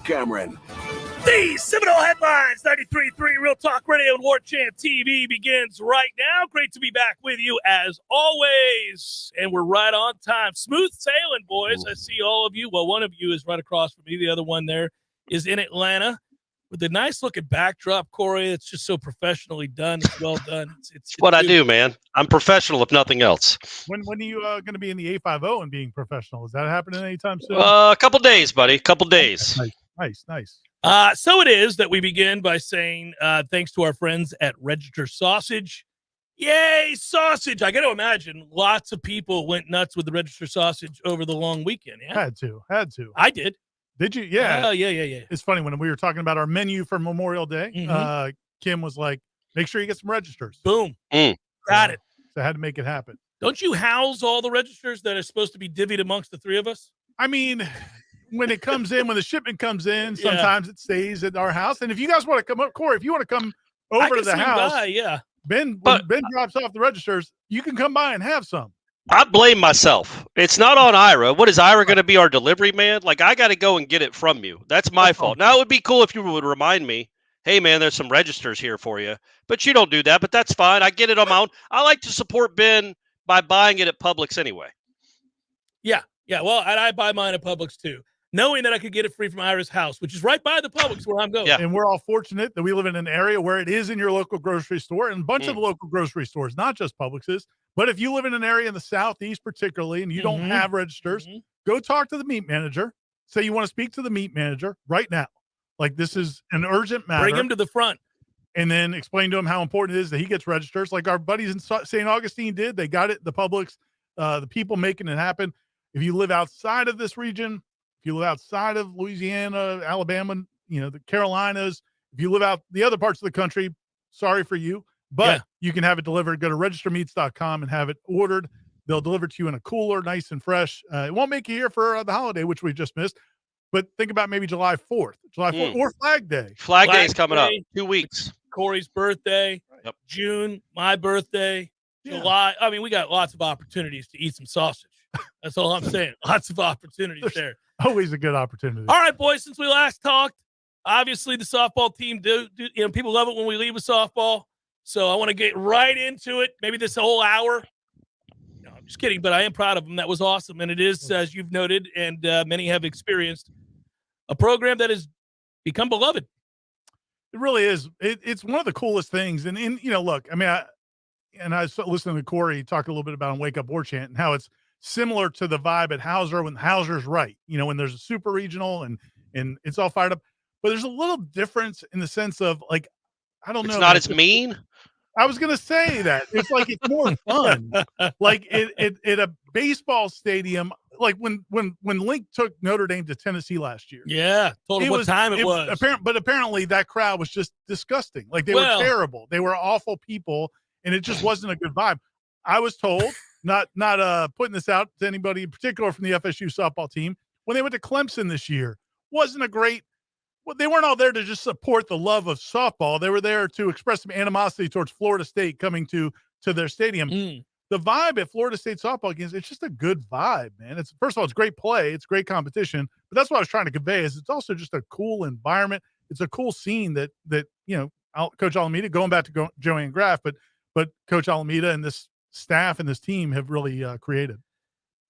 Cameron. The Seminole Headlines 93.3 Real Talk Radio and Warchant TV begins right now. Great to be back with you as always. And we're right on time. Smooth sailing, boys. I see all of you. Well, one of you is right across from me. The other one there is in Atlanta with a nice looking backdrop, Corey. It's just so professionally done. It's well done. It's what I do, man. I'm professional, if nothing else. When are you going to be in the A50 and being professional? Is that happening anytime soon? A couple days, buddy. Couple days. Nice. So it is that we begin by saying thanks to our friends at Register Sausage. Yay, sausage. I got to imagine lots of people went nuts with the Register Sausage over the long weekend. Yeah? Had to. I did. Did you? Yeah. Yeah. It's funny when we were talking about our menu for Memorial Day, Kim was like, make sure you get some registers. Boom. Got it. So I had to make it happen. Don't you house all the registers that are supposed to be divvied amongst the three of us? I mean, when it comes in, when the shipment comes in, sometimes it stays at our house. And if you guys want to come up, Corey, if you want to come over to the house, Ben drops off the registers, you can come by and have some. I blame myself. It's not on Ira. What is Ira going to be, our delivery man? Like, I got to go and get it from you. That's my fault. Now, it would be cool if you would remind me, hey, man, there's some registers here for you. But you don't do that, but that's fine. I get it on my own. I like to support Ben by buying it at Publix anyway. Yeah. Well, and I buy mine at Publix too, knowing that I could get it free from Ira's house, which is right by the Publix where I'm going. Yeah. And we're all fortunate that we live in an area where it is in your local grocery store, and a bunch of the local grocery stores, not just Publix's. But if you live in an area in the Southeast particularly, and you don't have registers, go talk to the meat manager. Say you want to speak to the meat manager right now. Like, this is an urgent matter. Bring him to the front. And then explain to him how important it is that he gets registers, like our buddies in St. Augustine did. They got it, the Publix, the people making it happen. If you live outside of this region, if you live outside of Louisiana, Alabama, the Carolinas, if you live out the other parts of the country, sorry for you, but you can have it delivered. Go to registermeats.com and have it ordered. They'll deliver to you in a cooler, nice and fresh. It won't make you here for the holiday, which we just missed. But think about maybe July 4th or Flag Day. Flag Day is coming up. 2 weeks. Corey's birthday, June, my birthday, July. I mean, we got lots of opportunities to eat some sausage. That's all I'm saying. Lots of opportunities there. Always a good opportunity. All right, boys, since we last talked, obviously the softball team do people love it when we leave with softball. So I want to get right into it. Maybe this whole hour. No, I'm just kidding, but I am proud of them. That was awesome. And it is, as you've noted, and many have experienced, a program that has become beloved. It really is. It's one of the coolest things. And look, I mean, I was listening to Corey talk a little bit about on Wake Up Warchant and how it's similar to the vibe at Hauser when Hauser's right. When there's a super regional and it's all fired up. But there's a little difference in the sense of, like, I don't know. It's not as mean. I was going to say that. It's like it's more fun. Like it a baseball stadium, like when Link took Notre Dame to Tennessee last year. Yeah, told him what time it was. But apparently that crowd was just disgusting. Like they were terrible. They were awful people, and it just wasn't a good vibe. I was told, not putting this out to anybody in particular from the FSU softball team, when they went to Clemson this year, wasn't a great. Well, they weren't all there to just support the love of softball. They were there to express some animosity towards Florida State coming to their stadium. The vibe at Florida State softball games, it's just a good vibe, man. It's, first of all, it's great play. It's great competition. But that's what I was trying to convey is it's also just a cool environment. It's a cool scene that Coach Alameda, going back to Joanne Graff, but Coach Alameda and this staff and this team have really created.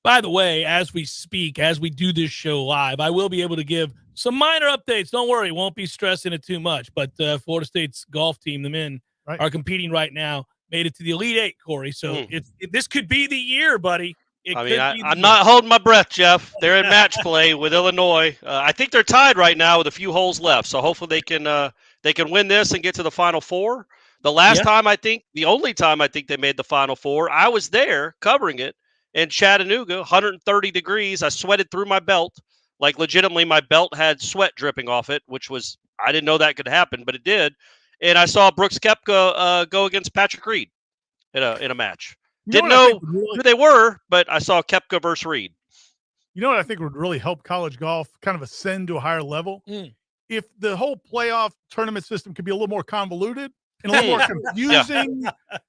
By the way, as we speak, as we do this show live, I will be able to give some minor updates. Don't worry, won't be stressing it too much. But Florida State's golf team, the men, are competing right now. Made it to the Elite Eight, Corey. So this could be the year, buddy. I'm not holding my breath, Jeff. They're in match play with Illinois. I think they're tied right now with a few holes left. So hopefully they can win this and get to the Final Four. The last time, the only time I think they made the Final Four, I was there covering it. In Chattanooga, 130 degrees. I sweated through my belt. Like, legitimately, my belt had sweat dripping off it, which was, I didn't know that could happen, but it did. And I saw Brooks Koepka go against Patrick Reed in a match. Didn't know who they were, but I saw Koepka versus Reed. You know what I think would really help college golf kind of ascend to a higher level? If the whole playoff tournament system could be a little more convoluted and a little more confusing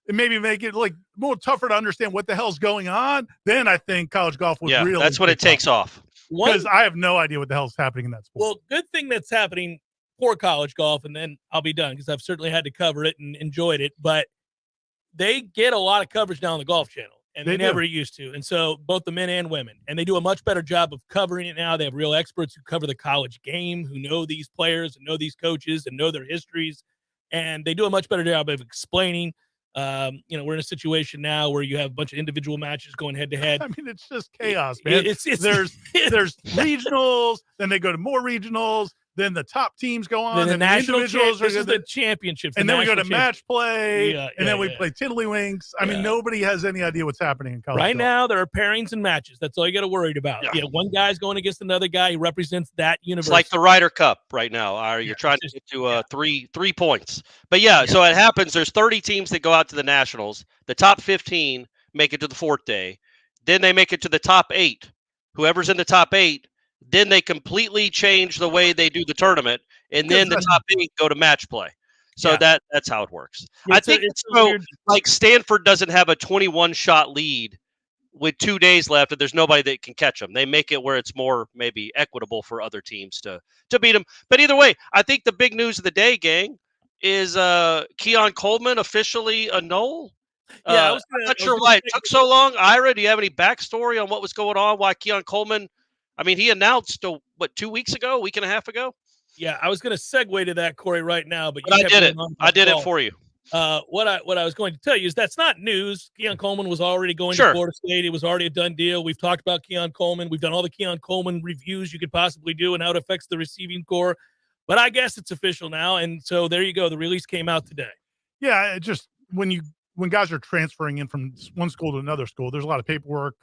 and maybe make it like more tougher to understand what the hell's going on, then I think college golf would really. That's when it takes off. Because I have no idea what the hell is happening in that sport. Well, good thing that's happening for college golf, and then I'll be done because I've certainly had to cover it and enjoyed it. But they get a lot of coverage now on the Golf Channel, and they never used to. And so both the men and women, and they do a much better job of covering it now. They have real experts who cover the college game, who know these players and know these coaches and know their histories, and they do a much better job of explaining. We're in a situation now where you have a bunch of individual matches going head to head. I mean, it's just chaos, man. There's regionals, then they go to more regionals, then the top teams go on, then the national individuals this is the championships, and then we go to match play, and then we play play tiddlywinks. I mean, nobody has any idea what's happening in college. Right now, there are pairings and matches. That's all you got to worry about. Yeah, one guy's going against another guy. He represents that universe. It's like the Ryder Cup right now. You're trying to get to 3 points. But so it happens. There's 30 teams that go out to the Nationals. The top 15 make it to the fourth day. Then they make it to the top 8. Whoever's in the top 8, then they completely change the way they do the tournament, and then the top 8 go to match play. So that's how it works. I think it's like Stanford doesn't have a 21-shot lead with 2 days left, and there's nobody that can catch them. They make it where it's more maybe equitable for other teams to beat them. But either way, I think the big news of the day, gang, is Keon Coleman officially a Nole. I'm not sure why it took so long. Ira, do you have any backstory on what was going on? Why Keon Coleman? I mean, he announced 2 weeks ago, week and a half ago. Yeah, I was going to segue to that, Corey, right now, but I did it. I did it for you. What I was going to tell you is that's not news. Keon Coleman was already going to Florida State. It was already a done deal. We've talked about Keon Coleman. We've done all the Keon Coleman reviews you could possibly do and how it affects the receiving core. But I guess it's official now, and so there you go. The release came out today. Yeah, just when guys are transferring in from one school to another school, there's a lot of paperwork,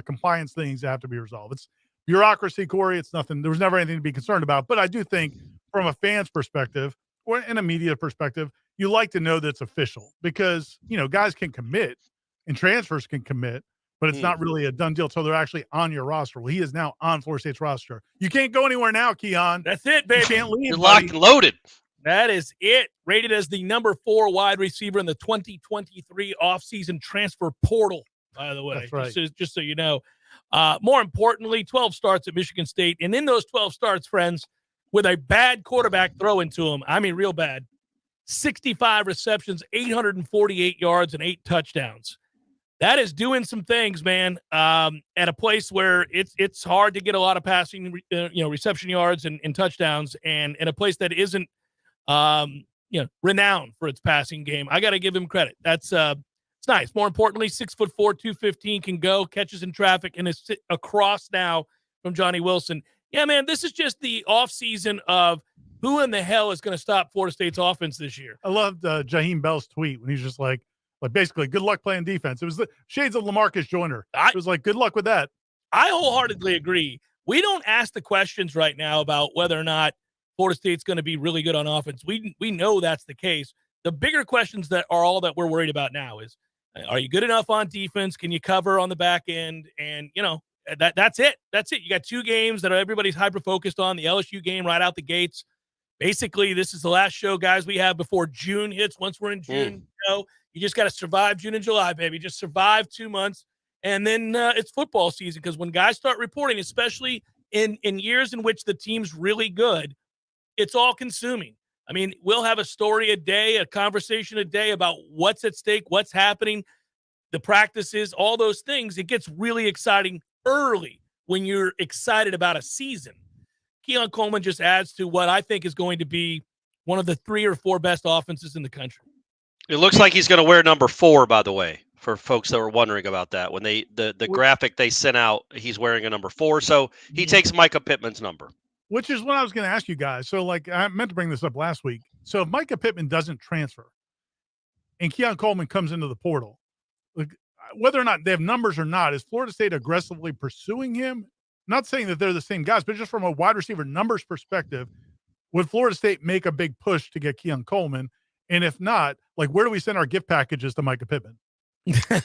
compliance things that have to be resolved. It's bureaucracy, Corey. It's nothing. There was never anything to be concerned about. But I do think from a fan's perspective or in a media perspective, you like to know that it's official because, guys can commit and transfers can commit, but it's not really a done deal until they're actually on your roster. Well, he is now on Florida State's roster. You can't go anywhere now, Keon. That's it, baby. You can't leave. You're locked and loaded. That is it. Rated as the number 4 wide receiver in the 2023 offseason transfer portal, by the way. That's right. Just so you know. More importantly, 12 starts at Michigan State. And in those 12 starts, friends, with a bad quarterback throw into him, I mean real bad, 65 receptions, 848 yards, and 8 touchdowns. That is doing some things, man, at a place where it's hard to get a lot of passing, reception yards and touchdowns, and in a place that isn't, renowned for its passing game. I got to give him credit. That's it's nice. More importantly, 6'4", 215, can go, catches in traffic, and is across now from Johnny Wilson. Yeah, man, this is just the offseason of who in the hell is going to stop Florida State's offense this year. I loved Jaheim Bell's tweet when he's just like basically, good luck playing defense. It was the shades of LaMarcus Joyner. It was like, good luck with that. I wholeheartedly agree. We don't ask the questions right now about whether or not Florida State's going to be really good on offense. We know that's the case. The bigger questions that are all that we're worried about now is, are you good enough on defense? Can you cover on the back end? And, that's it. That's it. You got 2 games that everybody's hyper-focused on. The LSU game right out the gates. Basically, this is the last show, guys, we have before June hits. Once we're in June, you just got to survive June and July, baby. Just survive 2 months. And then it's football season, because when guys start reporting, especially in years in which the team's really good, it's all consuming. I mean, we'll have a story a day, a conversation a day about what's at stake, what's happening, the practices, all those things. It gets really exciting early when you're excited about a season. Keon Coleman just adds to what I think is going to be one of the 3 or 4 best offenses in the country. It looks like he's going to wear number 4, by the way, for folks that were wondering about that. When the graphic they sent out, he's wearing a number 4. So he takes Micah Pittman's number. Which is what I was going to ask you guys. So, I meant to bring this up last week. So, if Micah Pittman doesn't transfer and Keon Coleman comes into the portal, whether or not they have numbers or not, is Florida State aggressively pursuing him? Not saying that they're the same guys, but just from a wide receiver numbers perspective, would Florida State make a big push to get Keon Coleman? And if not, where do we send our gift packages to Micah Pittman?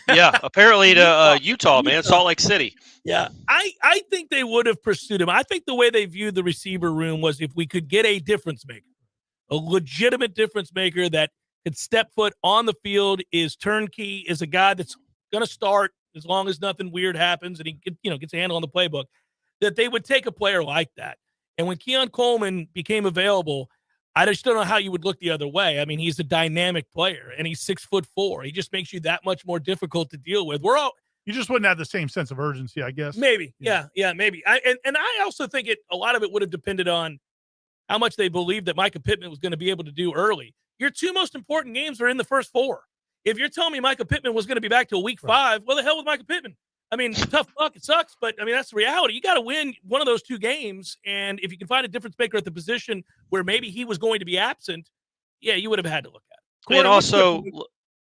Yeah, apparently to Utah, man, Salt Lake City. Yeah, I think they would have pursued him. I think the way they viewed the receiver room was if we could get a difference maker, a legitimate difference maker that could step foot on the field, is turnkey, is a guy that's going to start as long as nothing weird happens and he gets a handle on the playbook. that they would take a player like that. And when Keon Coleman became available, I just don't know how you would look the other way. I mean, he's a dynamic player, and he's 6'4". He just makes you that much more difficult to deal with. You just wouldn't have the same sense of urgency, I guess. Maybe, yeah, maybe. And I also think a lot of it would have depended on how much they believed that Micah Pittman was going to be able to do early. Your two most important games are in the first 4. If you're telling me Micah Pittman was going to be back till week 5, well, the hell with Micah Pittman. I mean, tough luck. It sucks, but I mean, that's the reality. You got to win one of those 2 games. And if you can find a difference maker at the position where maybe he was going to be absent, yeah, you would have had to look at it. And also,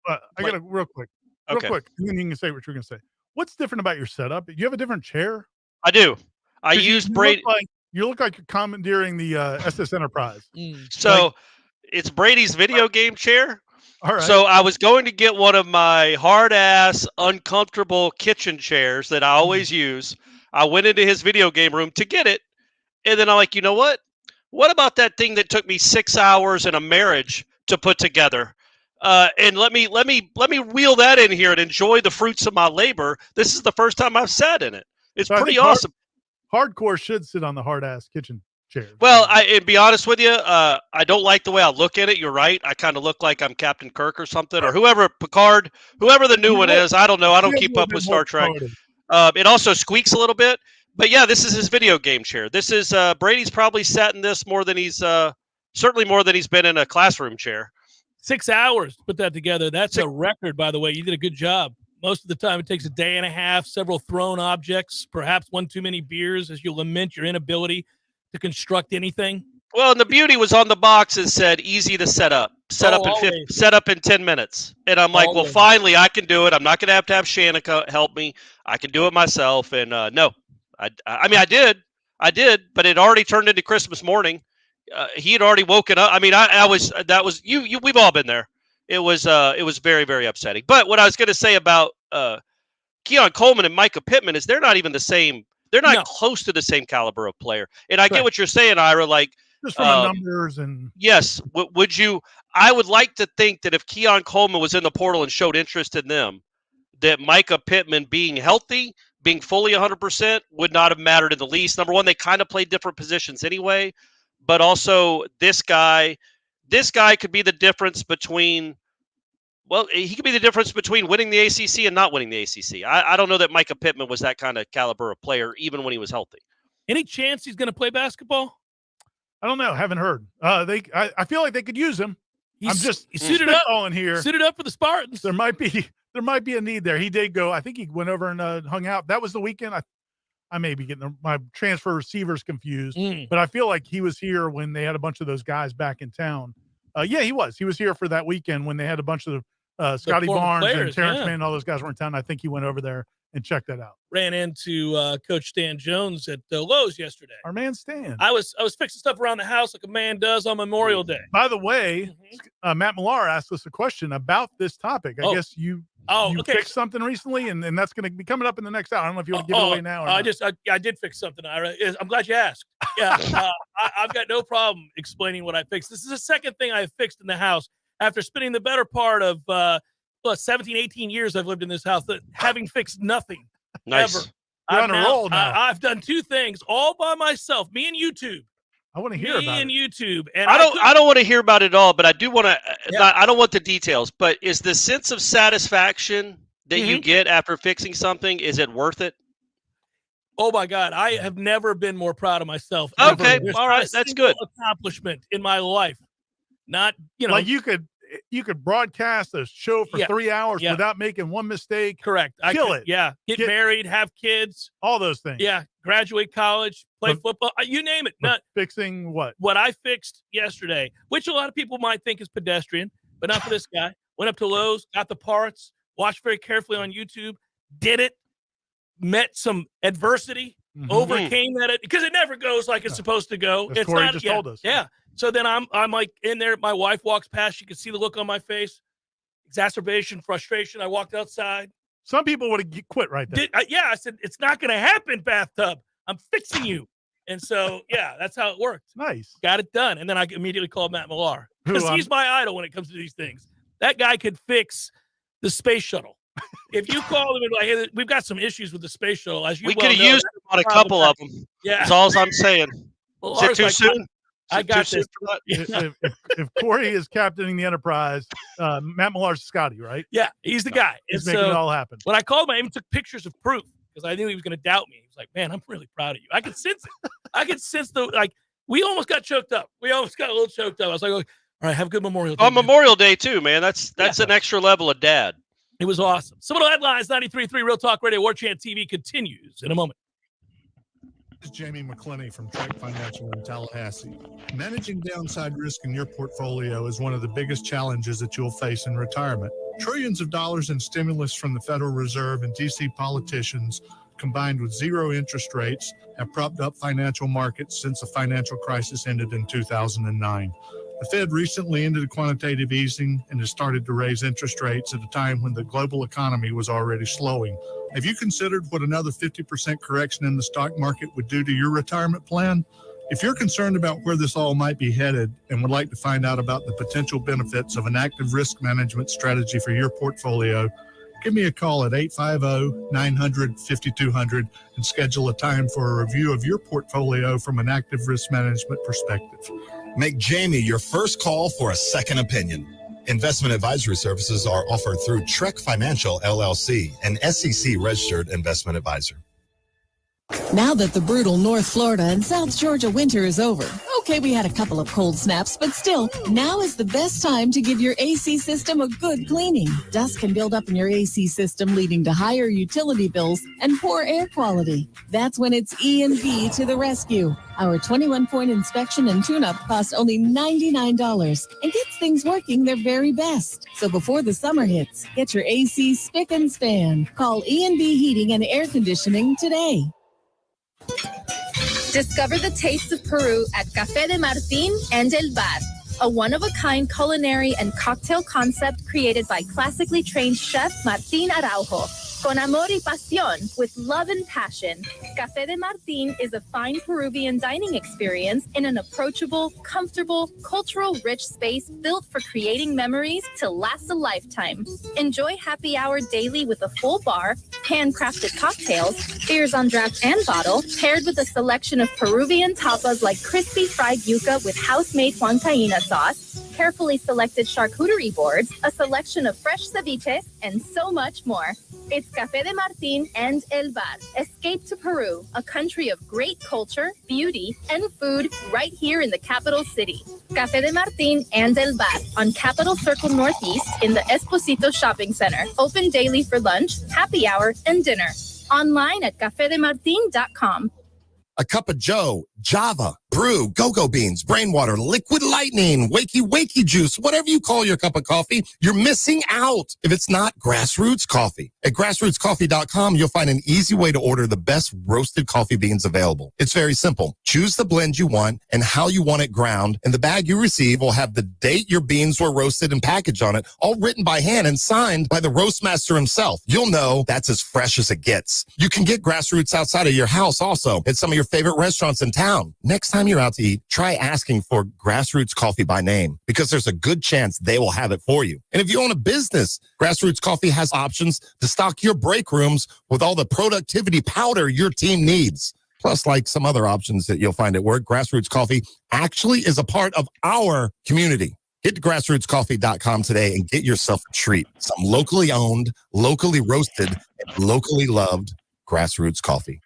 I got to real quick, and then you can say what you're going to say. What's different about your setup? You have a different chair? I do. I use Brady. You look like you're commandeering the SS Enterprise. So it's Brady's video game chair. All right. So I was going to get one of my hard-ass, uncomfortable kitchen chairs that I always use. I went into his video game room to get it, and then I'm like, you know what? What about that thing that took me 6 hours in a marriage to put together? And let me wheel that in here and enjoy the fruits of my labor. This is the first time I've sat in it. It's pretty awesome. Hardcore should sit on the hard-ass kitchen chair. Well, and be honest with you, I don't like the way I look at it. You're right. I kind of look like I'm Captain Kirk or something, or whoever, Picard, whoever the new one is. I don't know. I don't keep up with Star Trek. It also squeaks a little bit. But, yeah, this is his video game chair. This is Brady's probably sat in this more than he's certainly more than he's been in a classroom chair. 6 hours to put that together. That's a record, by the way. You did a good job. Most of the time, it takes a day and a half, several thrown objects, perhaps one too many beers as you lament your inability to construct anything. Well, and the beauty was on the box. It said easy to set up. Set up in 10 minutes. And I'm like, well, finally, I can do it. I'm not going to have Shanika help me. I can do it myself. And no, I mean, I did, but it already turned into Christmas morning. He had already woken up. I mean, we've all been there. It was very, very upsetting. But what I was going to say about Keon Coleman and Micah Pittman is they're not even the same. They're not close to the same caliber of player. And I get what you're saying, Ira. Like just from the numbers and yes, would you? I would like to think that if Keon Coleman was in the portal and showed interest in them, that Micah Pittman being healthy, being fully 100%, would not have mattered in the least. Number one, they kind of played different positions anyway. But also, this guy could be the difference between. Well, he could be the difference between winning the ACC and not winning the ACC. I don't know that Micah Pittman was that kind of caliber of player, even when he was healthy. Any chance he's going to play basketball? I don't know. Haven't heard. I feel like they could use him. He's suited up in here. Suited up for the Spartans. There might be a need there. He did go. I think he went over and hung out. That was the weekend. I may be getting my transfer receivers confused, but I feel like he was here when they had a bunch of those guys back in town. Yeah, he was. He was here for that weekend when they had a bunch of Scotty Barnes and Terrence Mann and all those guys were in town. I think he went over there and checked that out. Ran into Coach Stan Jones at Lowe's yesterday. Our man Stan. I was fixing stuff around the house like a man does on Memorial Day. By the way, Matt Millar asked us a question about this topic. I guess you fixed something recently, and that's going to be coming up in the next hour. I don't know if you want to give it away now. Or I did fix something, Ira. I'm glad you asked. Yeah, I've got no problem explaining what I fixed. This is the second thing I fixed in the house after spending the better part of 17, 18 years I've lived in this house, having fixed nothing. Nice. Ever. You're on a roll now. I've done 2 things all by myself. Me and YouTube. I want to hear about it. YouTube. And I don't want to hear about it all, but I do want to. I don't want the details. But is the sense of satisfaction that you get after fixing something, is it worth it? Oh my God, I have never been more proud of myself. Okay, all right, that's good. Accomplishment in my life. Not like you could broadcast a show for 3 hours without making one mistake. Correct. Kill it. Yeah. Get married, have kids. All those things. Yeah. Graduate college, play football. You name it. Not fixing what? What I fixed yesterday, which a lot of people might think is pedestrian, but not for this guy. Went up to Lowe's, got the parts, watched very carefully on YouTube, did it, met some adversity, overcame that because it never goes like it's supposed to go. It's Corey just told us. Yeah. So then I'm like in there. My wife walks past. She could see the look on my face, exacerbation, frustration. I walked outside. Some people would have quit right there. I said, it's not going to happen, bathtub. I'm fixing you. And so, that's how it worked. Nice. Got it done. And then I immediately called Matt Millar because he's my idol when it comes to these things. That guy could fix the space shuttle. If you call them and like, hey, we've got some issues with the space shuttle, as you We well could have know, used on a couple of them. Yeah. That's all I'm saying. Well, Is it too soon? I got this. If Corey is captaining the Enterprise, Matt Millar's Scotty, right? Yeah, he's the guy. He's making it all happen. When I called him, I even took pictures of proof because I knew he was going to doubt me. He was like, man, I'm really proud of you. I could sense it. I could sense we almost got choked up. We almost got a little choked up. I was like, all right, have a good Memorial Day. On Memorial Day, too, man. That's an extra level of dad. It was awesome. Seminole Headlines, 93.3 Real Talk Radio, Warchant TV continues in a moment. This is Jamie McClenny from Trek Financial in Tallahassee. Managing downside risk in your portfolio is one of the biggest challenges that you'll face in retirement. Trillions of dollars in stimulus from the Federal Reserve and D.C. politicians, combined with zero interest rates, have propped up financial markets since the financial crisis ended in 2009. The Fed recently ended quantitative easing and has started to raise interest rates at a time when the global economy was already slowing. Have you considered what another 50% correction in the stock market would do to your retirement plan? If you're concerned about where this all might be headed and would like to find out about the potential benefits of an active risk management strategy for your portfolio, give me a call at 850-900-5200 and schedule a time for a review of your portfolio from an active risk management perspective. Make Jamie your first call for a second opinion. Investment advisory services are offered through Trek Financial, LLC, an SEC-registered investment advisor. Now that the brutal North Florida and South Georgia winter is over, okay, we had a couple of cold snaps, but still, now is the best time to give your AC system a good cleaning. Dust can build up in your AC system, leading to higher utility bills and poor air quality. That's when it's E&B to the rescue. Our 21-point inspection and tune-up costs only $99 and gets things working their very best. So before the summer hits, get your AC spick and span. Call E&B Heating and Air Conditioning today. Discover the taste of Peru at Café de Martín and El Bar, a one-of-a-kind culinary and cocktail concept created by classically trained chef Martín Araujo. Con amor y pasión, with love and passion, Café de Martín is a fine Peruvian dining experience in an approachable, comfortable, cultural-rich space built for creating memories to last a lifetime. Enjoy happy hour daily with a full bar, handcrafted cocktails, beers on draft and bottle, paired with a selection of Peruvian tapas like crispy fried yuca with house-made huancaína sauce, carefully selected charcuterie boards, a selection of fresh ceviche, and so much more. It's Café de Martín and El Bar. Escape to Peru, a country of great culture, beauty, and food right here in the capital city. Café de Martín and El Bar on Capitol Circle Northeast in the Esposito Shopping Center. Open daily for lunch, happy hour, and dinner. Online at cafedemartin.com. A cup of Joe, Java, brew, go-go beans, brain water, liquid lightning, wakey juice, whatever you call your cup of coffee, you're missing out if it's not Grassroots Coffee. At grassrootscoffee.com, you'll find an easy way to order the best roasted coffee beans available. It's very simple. Choose the blend you want and how you want it ground, and the bag you receive will have the date your beans were roasted and packaged on it, all written by hand and signed by the roastmaster himself. You'll know that's as fresh as it gets. You can get Grassroots outside of your house also at some of your favorite restaurants in town. Next time you're out to eat, try asking for Grassroots Coffee by name, because there's a good chance they will have it for you. And if you own a business, Grassroots Coffee has options to stock your break rooms with all the productivity powder your team needs. Plus, like some other options that you'll find at work, Grassroots Coffee actually is a part of our community. Get to grassrootscoffee.com today and get yourself a treat. Some locally owned, locally roasted, and locally loved Grassroots Coffee.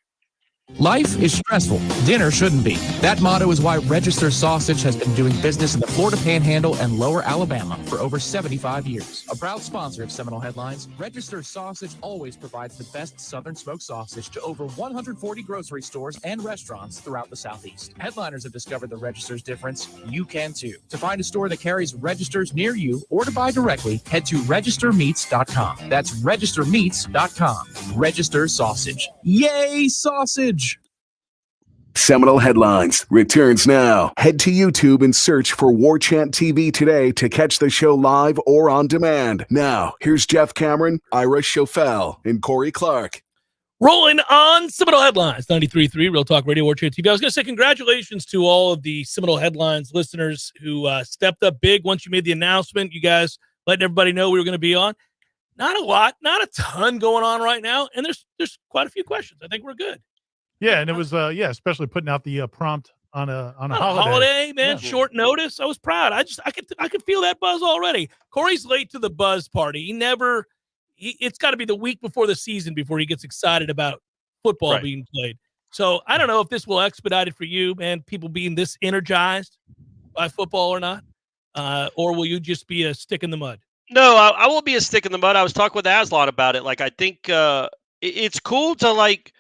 Life is stressful. Dinner shouldn't be. That motto is why Register Sausage has been doing business in the Florida Panhandle and Lower Alabama for over 75 years. A proud sponsor of Seminole Headlines, Register Sausage always provides the best Southern smoked sausage to over 140 grocery stores and restaurants throughout the Southeast. Headliners have discovered the Register's difference. You can too. To find a store that carries Registers near you or to buy directly, head to registermeats.com. That's registermeats.com. Register Sausage. Yay, sausage! Seminole Headlines returns now. Head to YouTube and search for Warchant TV today to catch the show live or on demand. Now, here's Jeff Cameron, Ira Schofel, and Corey Clark. Rolling on Seminole Headlines, 93.3 Real Talk Radio, Warchant TV. I was going to say congratulations to all of the Seminole Headlines listeners who stepped up big once you made the announcement. You guys letting everybody know we were going to be on. Not a lot, not a ton going on right now, and there's quite a few questions. I think we're good. Yeah, and it was especially putting out the prompt on a holiday, man. Yeah. Short notice. I was proud. I could feel that buzz already. Corey's late to the buzz party. It's got to be the week before the season before he gets excited about football being played. So I don't know if this will expedite it for you, man. People being this energized by football or not, or will you just be a stick in the mud? No, I will be a stick in the mud. I was talking with Aslan about it. Like, I think it's cool to like.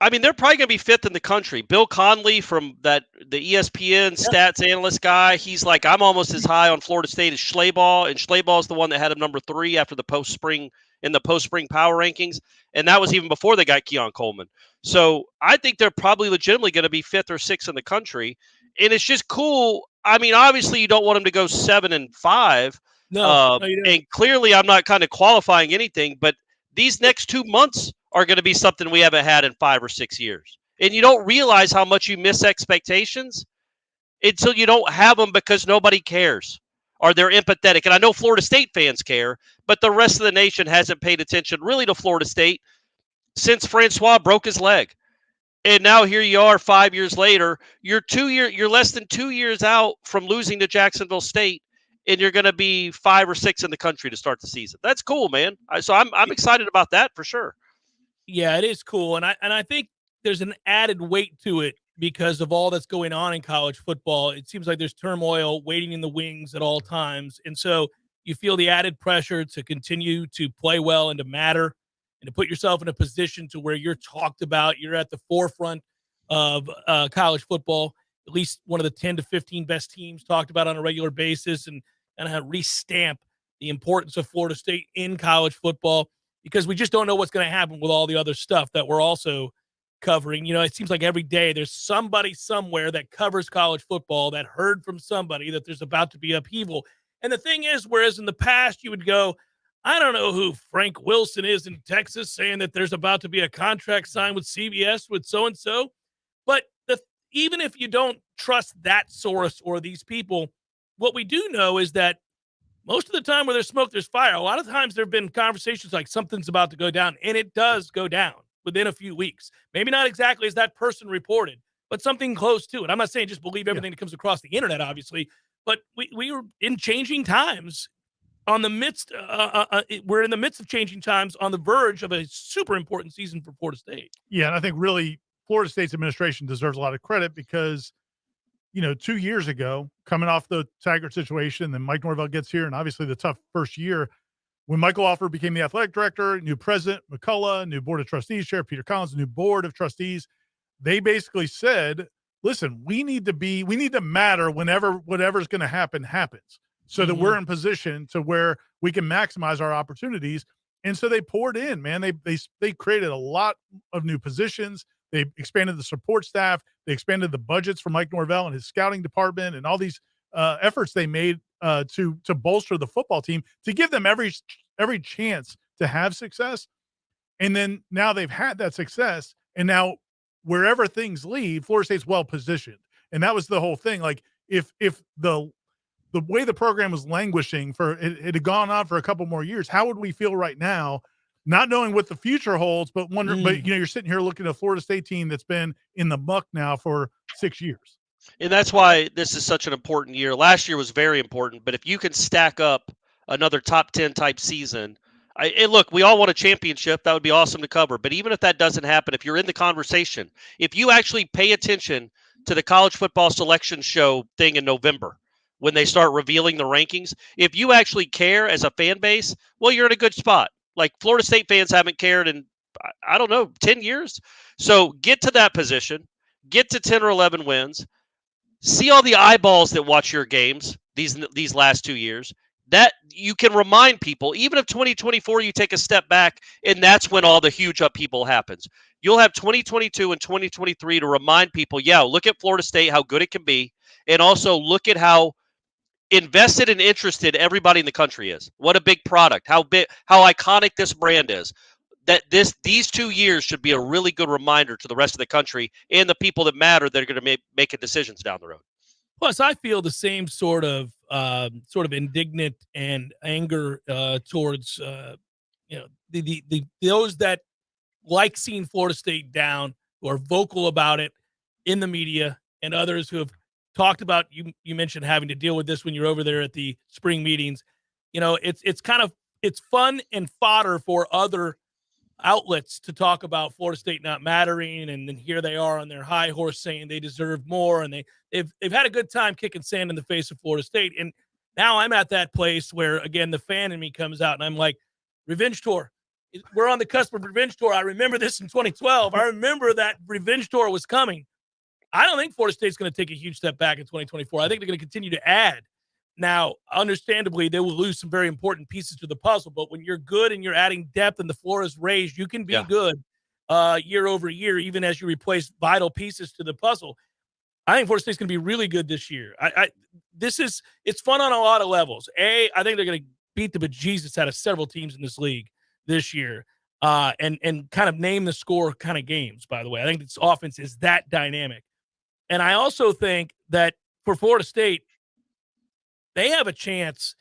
I mean, they're probably going to be fifth in the country. Bill Conley from the ESPN stats analyst guy, he's like, I'm almost as high on Florida State as Schleybaugh, and Schleybaugh is the one that had him number 3 after the post-spring power rankings, and that was even before they got Keon Coleman. So I think they're probably legitimately going to be 5th or 6th in the country, and it's just cool. I mean, obviously you don't want them to go 7-5. No, you don't. And clearly I'm not kind of qualifying anything, but these next 2 months are going to be something we haven't had in 5 or 6 years. And you don't realize how much you miss expectations until you don't have them because nobody cares or they're empathetic. And I know Florida State fans care, but the rest of the nation hasn't paid attention really to Florida State since Francois broke his leg. And now here you are 5 years later. You're less than 2 years out from losing to Jacksonville State, and you're going to be 5 or 6 in the country to start the season. That's cool, man. So I'm excited about that for sure. Yeah, it is cool, and I think there's an added weight to it because of all that's going on in college football. It seems like there's turmoil waiting in the wings at all times, and so you feel the added pressure to continue to play well and to matter and to put yourself in a position to where you're talked about. You're at the forefront of college football, at least one of the 10 to 15 best teams talked about on a regular basis, and how to restamp the importance of Florida State in college football. Because we just don't know what's going to happen with all the other stuff that we're also covering. You know, it seems like every day there's somebody somewhere that covers college football that heard from somebody that there's about to be upheaval. And the thing is, whereas in the past you would go, I don't know who Frank Wilson is in Texas saying that there's about to be a contract signed with CBS with so-and-so. But even if you don't trust that source or these people, what we do know is that most of the time where there's smoke, there's fire. A lot of times there have been conversations like something's about to go down, and it does go down within a few weeks. Maybe not exactly as that person reported, but something close to it. I'm not saying just believe everything that comes across the internet, obviously, but we are in changing times on the midst. We're in the midst of changing times on the verge of a super important season for Florida State. Yeah, and I think really Florida State's administration deserves a lot of credit because 2 years ago, coming off the Taggart situation, then Mike Norvell gets here, and obviously the tough first year, when Michael Offer became the athletic director, new president McCullough, new board of trustees chair Peter Collins, new board of trustees, they basically said, listen, we need to matter whenever whatever's going to happen happens, so that we're in position to where we can maximize our opportunities. And so they poured in, man. They created a lot of new positions. They expanded the support staff. They expanded the budgets for Mike Norvell and his scouting department, and all these efforts they made to bolster the football team to give them every chance to have success. And then now they've had that success, and now wherever things lead, Florida State's well positioned. And that was the whole thing. Like if the way the program was languishing it had gone on for a couple more years, how would we feel right now? Not knowing what the future holds, but wondering, but you're sitting here looking at a Florida State team that's been in the muck now for 6 years. And that's why this is such an important year. Last year was very important, but if you can stack up another top 10 type season, and look, we all want a championship. That would be awesome to cover. But even if that doesn't happen, if you're in the conversation, if you actually pay attention to the college football selection show thing in November, when they start revealing the rankings, if you actually care as a fan base, well, you're in a good spot. Like Florida State fans haven't cared in, I don't know, 10 years. So get to that position, get to 10 or 11 wins, see all the eyeballs that watch your games these last 2 years. That you can remind people, even if 2024 you take a step back, and that's when all the huge upheaval happens. You'll have 2022 and 2023 to remind people, look at Florida State, how good it can be, and also look at how invested and interested everybody in the country is. What a big product, how iconic this brand is. That these 2 years should be a really good reminder to the rest of the country and the people that matter that are going to make decisions down the road. Plus, I feel the same sort of indignant and anger towards those that like seeing Florida State down, who are vocal about it in the media, and others who have talked about, you mentioned having to deal with this when you're over there at the spring meetings. It's fun and fodder for other outlets to talk about Florida State not mattering, and then here they are on their high horse saying they deserve more, and they've had a good time kicking sand in the face of Florida State. And now I'm at that place where, again, the fan in me comes out, and I'm like, revenge tour. We're on the cusp of revenge tour. I remember this in 2012. I remember that revenge tour was coming. I don't think Florida State's going to take a huge step back in 2024. I think they're going to continue to add. Now, understandably, they will lose some very important pieces to the puzzle, but when you're good and you're adding depth and the floor is raised, you can be good year over year, even as you replace vital pieces to the puzzle. I think Florida State's going to be really good this year. It's fun on a lot of levels. I think they're going to beat the bejesus out of several teams in this league this year, and kind of name the score kind of games, by the way. I think this offense is that dynamic. And I also think that for Florida State, they have a chance.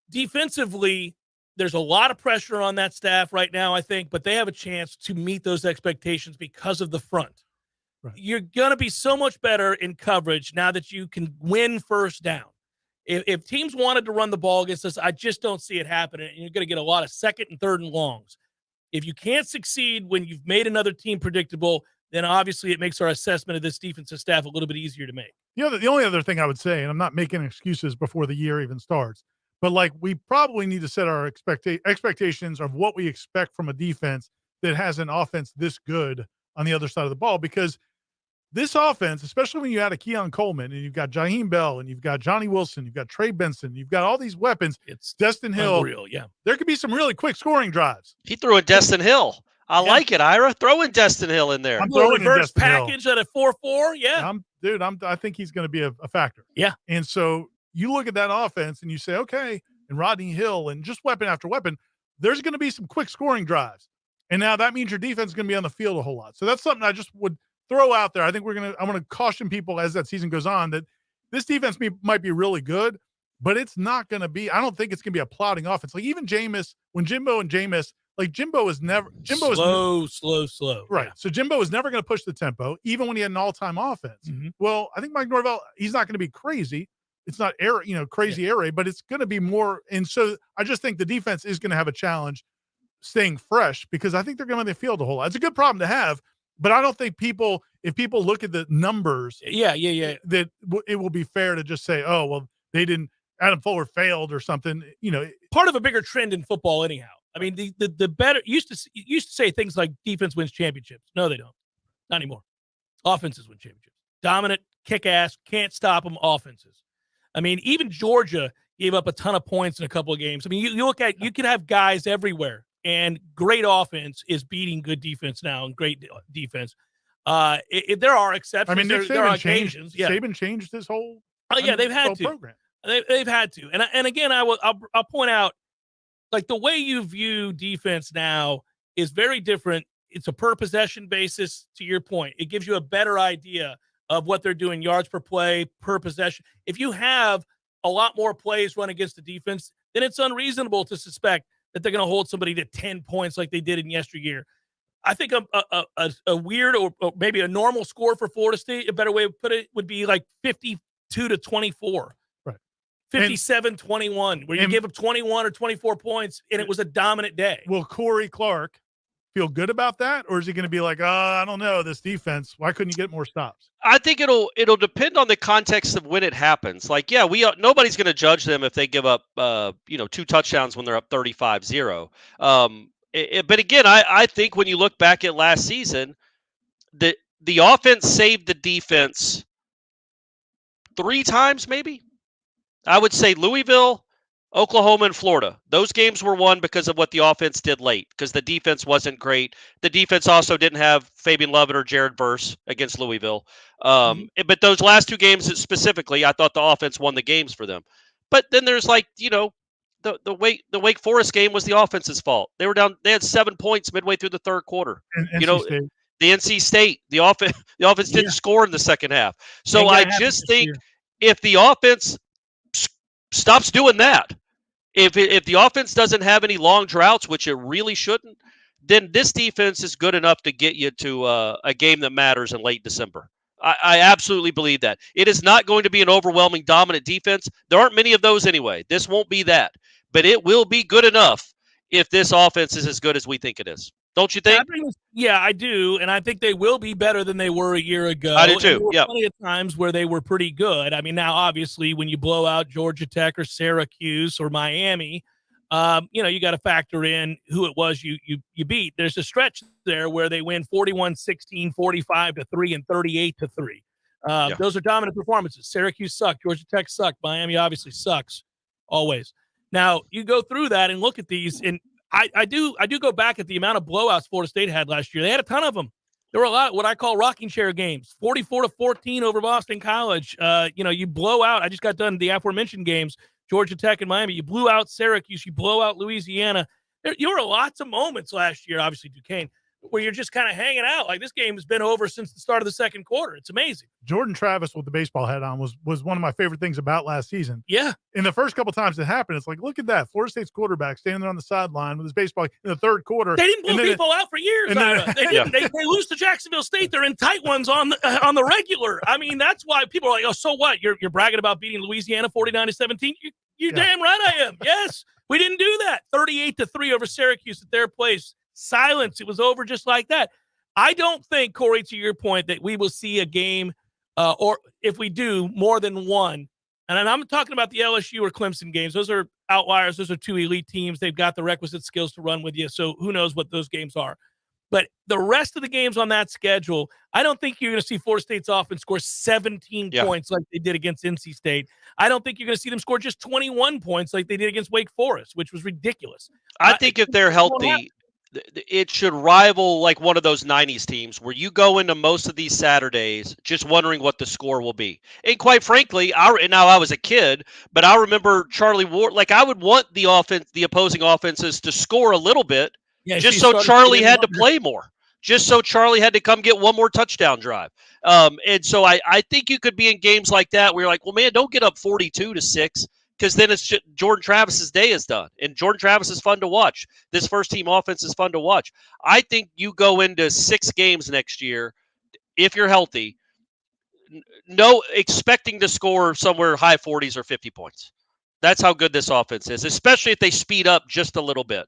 Defensively, there's a lot of pressure on that staff right now, I think, but they have a chance to meet those expectations because of the front. Right. You're going to be so much better in coverage now that you can win first down. If teams wanted to run the ball against us, I just don't see it happening, and you're going to get a lot of second and third and longs. If you can't succeed when you've made another team predictable, then obviously it makes our assessment of this defensive staff a little bit easier to make. The only other thing I would say, and I'm not making excuses before the year even starts, but like we probably need to set our expectations of what we expect from a defense that has an offense this good on the other side of the ball, because this offense, especially when you add a Keon Coleman and you've got Jaheim Bell and you've got Johnny Wilson, you've got Trey Benson, you've got all these weapons. It's Destin Hill. Unreal, yeah. There could be some really quick scoring drives. He threw a Destin Hill. I like it, Ira. Throw in Destin Hill in there. I'm throwing reverse package at a 4-4. Yeah. I think he's going to be a factor. Yeah. And so you look at that offense and you say, okay, and Rodney Hill and just weapon after weapon, there's going to be some quick scoring drives. And now that means your defense is going to be on the field a whole lot. So that's something I just would throw out there. I think I'm going to caution people as that season goes on that this defense might be really good, but it's not going to be, I don't think it's going to be a plodding offense. Like even Jameis, when Jimbo and Jameis, like Jimbo is slow. Right. Yeah. So Jimbo is never going to push the tempo, even when he had an all-time offense. Mm-hmm. Well, I think Mike Norvell, he's not going to be crazy. It's not crazy air raid, but it's going to be more. And so I just think the defense is going to have a challenge staying fresh, because I think they're going to be on the field a whole lot. It's a good problem to have, but I don't think if people look at the numbers, that it will be fair to just say, oh, well, they didn't, Adam Fuller failed or something, part of a bigger trend in football anyhow. I mean, the better used to say things like defense wins championships. No, they don't. Not anymore. Offenses win championships. Dominant, kick ass, can't stop them offenses. I mean, even Georgia gave up a ton of points in a couple of games. I mean, you look at, you could have guys everywhere, and great offense is beating good defense now, and great defense. There are exceptions. I mean, there are occasions. Yeah. Saban changed his whole. They've had to. Program. They've had to. And again, I'll point out, like, the way you view defense now is very different. It's a per possession basis, to your point. It gives you a better idea of what they're doing, yards per play, per possession. If you have a lot more plays run against the defense, then it's unreasonable to suspect that they're going to hold somebody to 10 points like they did in yesteryear. I think a weird or maybe a normal score for Florida State, a better way to put it, would be like 52-24. 57-21, where you gave up 21 or 24 points, and it was a dominant day. Will Corey Clark feel good about that, or is he going to be like, I don't know, this defense, why couldn't you get more stops? I think it'll depend on the context of when it happens. Like, nobody's going to judge them if they give up 2 touchdowns when they're up 35-0. But again, I think when you look back at last season, the offense saved the defense 3 times, maybe. I would say Louisville, Oklahoma, and Florida. Those games were won because of what the offense did late, because the defense wasn't great. The defense also didn't have Fabian Lovett or Jared Verse against Louisville. But those last 2 games specifically, I thought the offense won the games for them. But then there's the Wake Forest game was the offense's fault. They were down. They had 7 points midway through the third quarter. And the NC State, the offense didn't score in the second half. So I just think if the offense stops doing that If the offense doesn't have any long droughts, which it really shouldn't, then this defense is good enough to get you to a game that matters in late December. I absolutely believe that. It is not going to be an overwhelming, dominant defense. There aren't many of those anyway. This won't be that. But it will be good enough if this offense is as good as we think it is. Don't you think? Yeah, I do. And I think they will be better than they were a year ago. I do too. Yeah. Plenty of times where they were pretty good. I mean, now, obviously, when you blow out Georgia Tech or Syracuse or Miami, you got to factor in who it was you beat. There's a stretch there where they win 41-16, 45-3, and 38-3. Those are dominant performances. Syracuse sucked. Georgia Tech sucked. Miami obviously sucks always. Now, you go through that and look at these, and I do go back at the amount of blowouts Florida State had last year. They had a ton of them. There were a lot of what I call rocking chair games, 44-14 over Boston College. You blow out. I just got done the aforementioned games, Georgia Tech and Miami. You blew out Syracuse. You blow out Louisiana. There were lots of moments last year, obviously Duquesne, where you're just kind of hanging out. Like, this game has been over since the start of the second quarter. It's amazing. Jordan Travis with the baseball hat on was one of my favorite things about last season. Yeah. In the first couple times it happened, it's like, look at that. Florida State's quarterback standing there on the sideline with his baseball in the third quarter. They didn't blow people out for years. They didn't. They lose to Jacksonville State. They're in tight ones on the regular. I mean, that's why people are like, oh, so what? You're bragging about beating Louisiana 49-17? You're damn right I am. Yes. We didn't do that. 38-3 over Syracuse at their place. Silence. It was over just like that. I don't think, Corey, to your point, that we will see a game, or if we do, more than one. And I'm talking about the LSU or Clemson games. Those are outliers. Those are two elite teams. They've got the requisite skills to run with you. So who knows what those games are. But the rest of the games on that schedule, I don't think you're going to see Florida State's offense score 17 points like they did against NC State. I don't think you're going to see them score just 21 points like they did against Wake Forest, which was ridiculous. I think if they're healthy, it should rival like one of those 90s teams where you go into most of these Saturdays just wondering what the score will be. And quite frankly, I was a kid, but I remember Charlie Ward. Like, I would want the opposing offenses to score a little bit, just so Charlie had to play more, just so Charlie had to come get one more touchdown drive. And so I think you could be in games like that where you're like, well, man, don't get up 42-6. Because then it's just Jordan Travis's day is done. And Jordan Travis is fun to watch. This first-team offense is fun to watch. I think you go into 6 games next year, if you're healthy, expecting to score somewhere high 40s or 50 points. That's how good this offense is, especially if they speed up just a little bit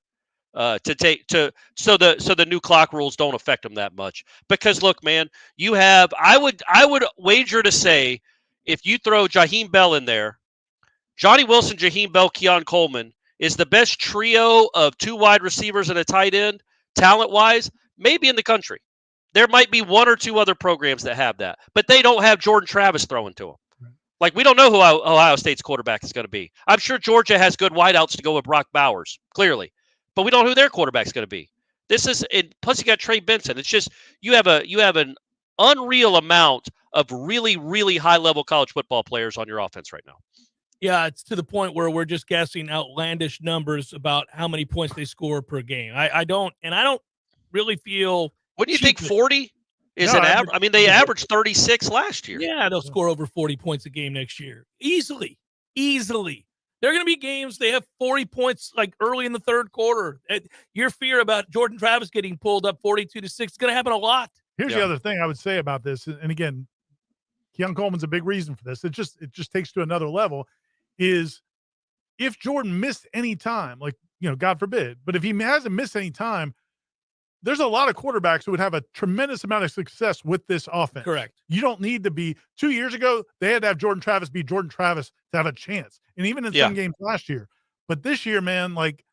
so the new clock rules don't affect them that much. Because, look, man, I would wager to say if you throw Jaheim Bell in there, Johnny Wilson, Jaheim Bell, Keon Coleman is the best trio of 2 wide receivers and a tight end, talent-wise, maybe in the country. There might be 1 or 2 other programs that have that, but they don't have Jordan Travis throwing to them. Like, we don't know who Ohio State's quarterback is going to be. I'm sure Georgia has good wideouts to go with Brock Bowers, clearly, but we don't know who their quarterback's going to be. Plus you got Trey Benson. It's just you have an unreal amount of really, really high-level college football players on your offense right now. Yeah, it's to the point where we're just guessing outlandish numbers about how many points they score per game. I don't really feel. What do you think? 40 is an average? I mean, they averaged 36 last year. Yeah, they'll score over 40 points a game next year, easily. There are going to be games they have 40 points like early in the third quarter. Your fear about Jordan Travis getting pulled up 42-6 is going to happen a lot. Here's the other thing I would say about this, and again, Keon Coleman's a big reason for this. It just takes to another level. Is if Jordan missed any time, like, God forbid, but if he hasn't missed any time, there's a lot of quarterbacks who would have a tremendous amount of success with this offense. Correct. You don't need to be 2 years ago. They had to have Jordan Travis be Jordan Travis to have a chance. And even in some games last year, but this year, man, like,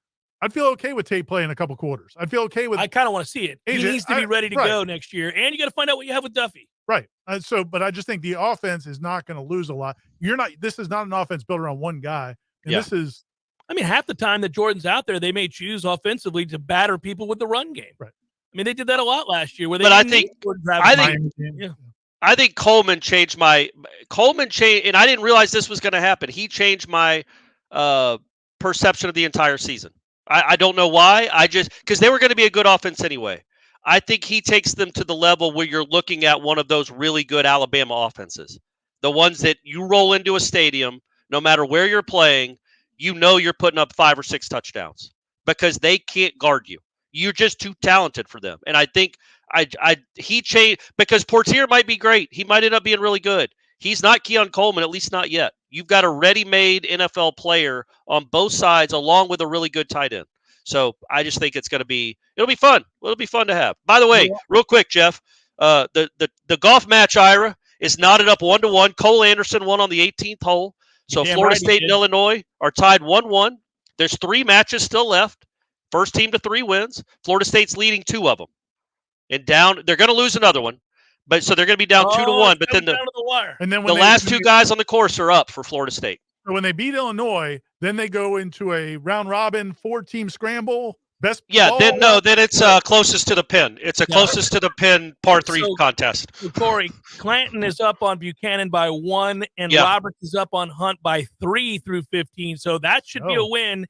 I'd feel okay with Tate playing a couple quarters. I'd feel okay with. I kind of want to see it. He needs to be ready to go next year. And you got to find out what you have with Duffy. Right. But I just think the offense is not going to lose a lot. This is not an offense built around one guy. And this is. I mean, half the time that Jordan's out there, they may choose offensively to batter people with the run game. Right. I mean, they did that a lot last year. I think Coleman changed and I didn't realize this was going to happen. He changed my perception of the entire season. I don't know why. Because they were going to be a good offense anyway. I think he takes them to the level where you're looking at one of those really good Alabama offenses. The ones that you roll into a stadium, no matter where you're playing, you know you're putting up 5 or 6 touchdowns because they can't guard you. You're just too talented for them. And I think he changed because Portier might be great. He might end up being really good. He's not Keon Coleman, at least not yet. You've got a ready-made NFL player on both sides along with a really good tight end. So I just think it'll be fun. It'll be fun to have. By the way, real quick, Jeff, the golf match, Ira, is knotted up 1-1. Cole Anderson won on the 18th hole. So Florida State and Illinois are tied 1-1. There's 3 matches still left. First team to 3 wins. Florida State's leading 2 of them. And they're going to lose another one. But so they're going to be down 2-1. But then the last 2 guys on the course are up for Florida State. So when they beat Illinois, then they go into a round robin 4-team scramble. Then it's closest to the pin. It's closest to the pin par 3 contest. Corey, Clanton is up on Buchanan by 1, and Roberts is up on Hunt by 3 through 15. So that should be a win.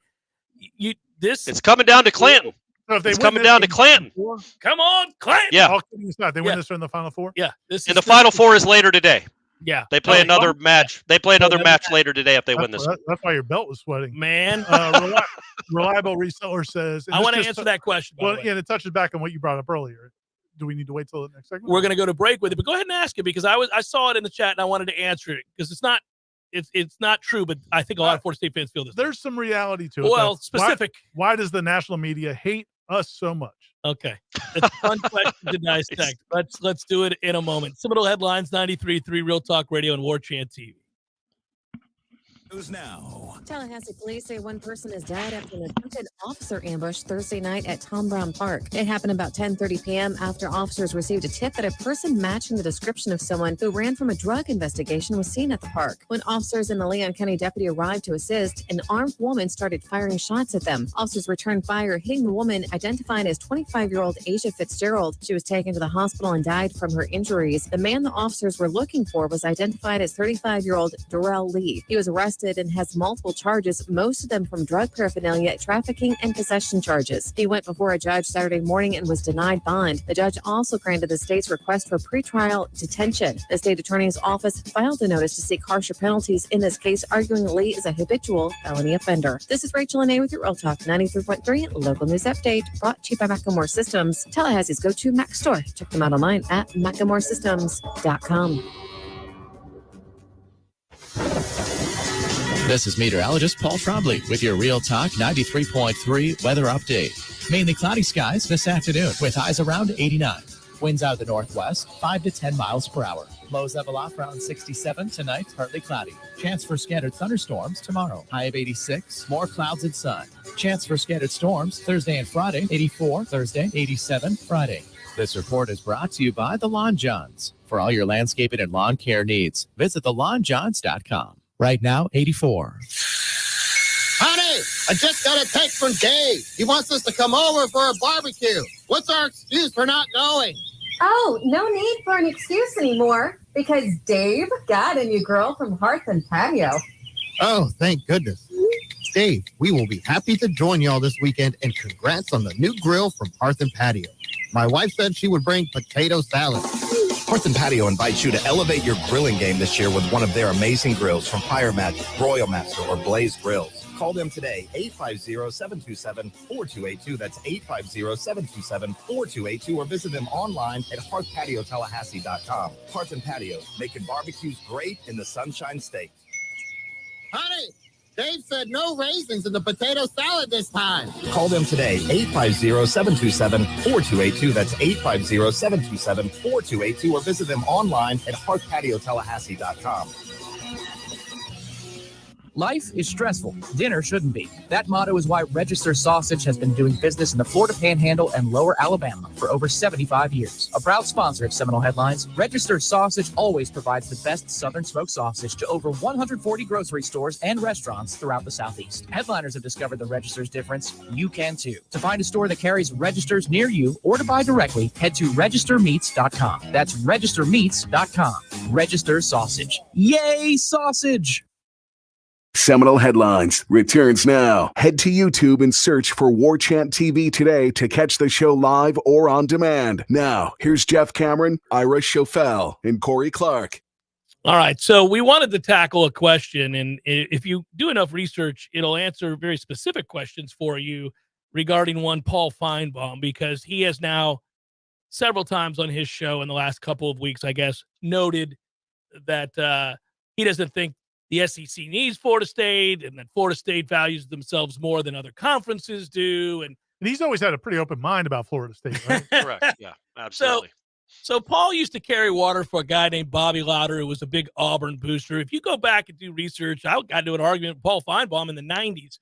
It's coming down to Clanton. So if it's coming down to Clanton. Come on, Clanton. Yeah. All kidding aside, they win this in the Final Four? Yeah. The Final Four is later today. Yeah. They play another match. They play another match later today if they win this one. That's why your belt was sweating. Man. Reliable Reseller says. I want to answer that question. And it touches back on what you brought up earlier. Do we need to wait till the next segment? We're going to go to break with it, but go ahead and ask it because I saw it in the chat and I wanted to answer it because it's not true, but I think a lot of Florida State fans feel this. There's some reality to it. Well, specific. Why does the national media hate us so much? Okay. It's a fun question to dissect. Let's do it in a moment. Seminole Headlines, 93.3 Real Talk Radio and Warchant TV. News now. Tallahassee police say one person is dead after an attempted officer ambush Thursday night at Tom Brown Park. It happened about 10:30 p.m. after officers received a tip that a person matching the description of someone who ran from a drug investigation was seen at the park. When officers and the Leon County deputy arrived to assist, an armed woman started firing shots at them. Officers returned fire, hitting the woman identified as 25-year-old Asia Fitzgerald. She was taken to the hospital and died from her injuries. The man the officers were looking for was identified as 35-year-old Darrell Lee. He was arrested and has multiple charges, most of them from drug paraphernalia, trafficking, and possession charges. He went before a judge Saturday morning and was denied bond. The judge also granted the state's request for pretrial detention. The state attorney's office filed a notice to seek harsher penalties in this case, arguing Lee is a habitual felony offender. This is Rachel Anay with your Real Talk 93.3 local news update, brought to you by Macklemore Systems, Tallahassee's go-to Mac store. Check them out online at MacklemoreSystems.com. This is meteorologist Paul Trombley with your Real Talk 93.3 weather update. Mainly cloudy skies this afternoon with highs around 89. Winds out of the northwest, 5 to 10 miles per hour. Lows level off around 67 tonight, partly cloudy. Chance for scattered thunderstorms tomorrow. High of 86, more clouds and sun. Chance for scattered storms Thursday and Friday, 84 Thursday, 87 Friday. This report is brought to you by The Lawn Johns. For all your landscaping and lawn care needs, visit thelawnjohns.com. Right now, 84. Honey, I just got a text from Dave. He wants us to come over for a barbecue. What's our excuse for not going? Oh, no need for an excuse anymore because Dave got a new grill from Hearth and Patio. Oh, thank goodness. Dave, we will be happy to join y'all this weekend, and congrats on the new grill from Hearth and Patio. My wife said she would bring potato salad. Hearth and Patio invites you to elevate your grilling game this year with one of their amazing grills from Fire Magic, Broil Master, or Blaze Grills. Call them today, 850-727-4282. That's 850-727-4282, or visit them online at hearthpatiotallahassee.com. Hearth and Patio, making barbecues great in the Sunshine State. Honey, Dave said no raisins in the potato salad this time. Call them today, 850-727-4282. That's 850-727-4282, or visit them online at hearthpatiotallahassee.com. Life is stressful. Dinner shouldn't be. That motto is why Register Sausage has been doing business in the Florida Panhandle and Lower Alabama for over 75 years. A proud sponsor of Seminole Headlines, Register Sausage always provides the best Southern smoked sausage to over 140 grocery stores and restaurants throughout the Southeast. Headliners have discovered the Register's difference. You can too. To find a store that carries Registers near you or to buy directly, head to registermeats.com. That's registermeats.com. Register Sausage. Yay, sausage! Seminole Headlines returns now. Head to YouTube and search for Warchant TV today to catch the show live or on demand. Now, here's Jeff Cameron, Ira Schofel, and Corey Clark. All right, so we wanted to tackle a question, and if you do enough research, it'll answer very specific questions for you regarding one Paul Feinbaum, because he has now several times on his show in the last couple of weeks, I guess, noted that he doesn't think the SEC needs Florida State, and that Florida State values themselves more than other conferences do. And he's always had a pretty open mind about Florida State, right? Correct. Yeah, absolutely. So Paul used to carry water for a guy named Bobby Lauder, who was a big Auburn booster. If you go back and do research, I got into an argument with Paul Feinbaum in the 90s.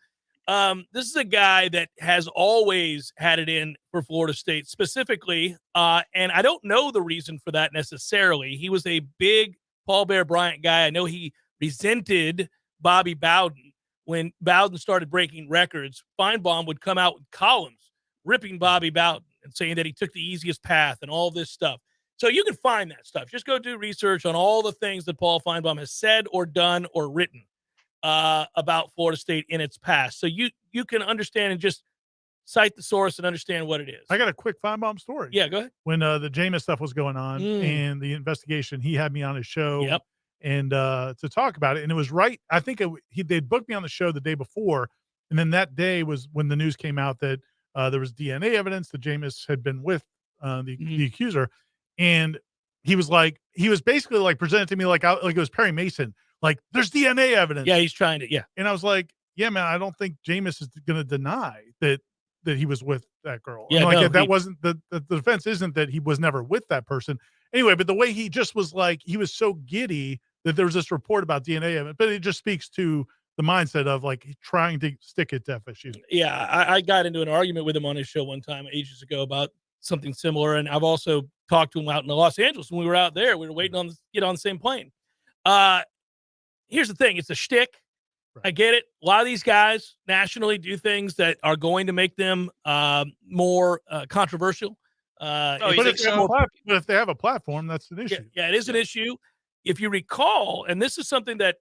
This is a guy that has always had it in for Florida State specifically, and I don't know the reason for that necessarily. He was a big Paul Bear Bryant guy. I know he resented Bobby Bowden. When Bowden started breaking records, Feinbaum would come out with columns ripping Bobby Bowden and saying that he took the easiest path and all this stuff. So you can find that stuff. Just go do research on all the things that Paul Feinbaum has said or done or written about Florida State in its past. So you can understand and just cite the source and understand what it is. I got a quick Feinbaum story. Yeah, go ahead. When the Jameis stuff was going on and the investigation, he had me on his show. Yep. And to talk about it. And it was right. I think they'd booked me on the show the day before. And then that day was when the news came out that there was DNA evidence that Jameis had been with the accuser. And he was basically like presented to me like it was Perry Mason. Like, there's DNA evidence. Yeah, he's trying to, yeah. And I was like, yeah, man, I don't think Jameis is going to deny that he was with that girl. Yeah, that wasn't the defense isn't that he was never with that person. Anyway, but the way he just was like, he was so giddy that there was this report about DNA evidence, but it just speaks to the mindset of like trying to stick it to FSU. Yeah, I got into an argument with him on his show one time ages ago about something similar. And I've also talked to him out in Los Angeles when we were out there. We were waiting on get on the same plane. Here's the thing. It's a shtick. Right. I get it. A lot of these guys nationally do things that are going to make them more controversial. But if they have a platform, that's an issue. Yeah, it is an issue. If you recall, and this is something that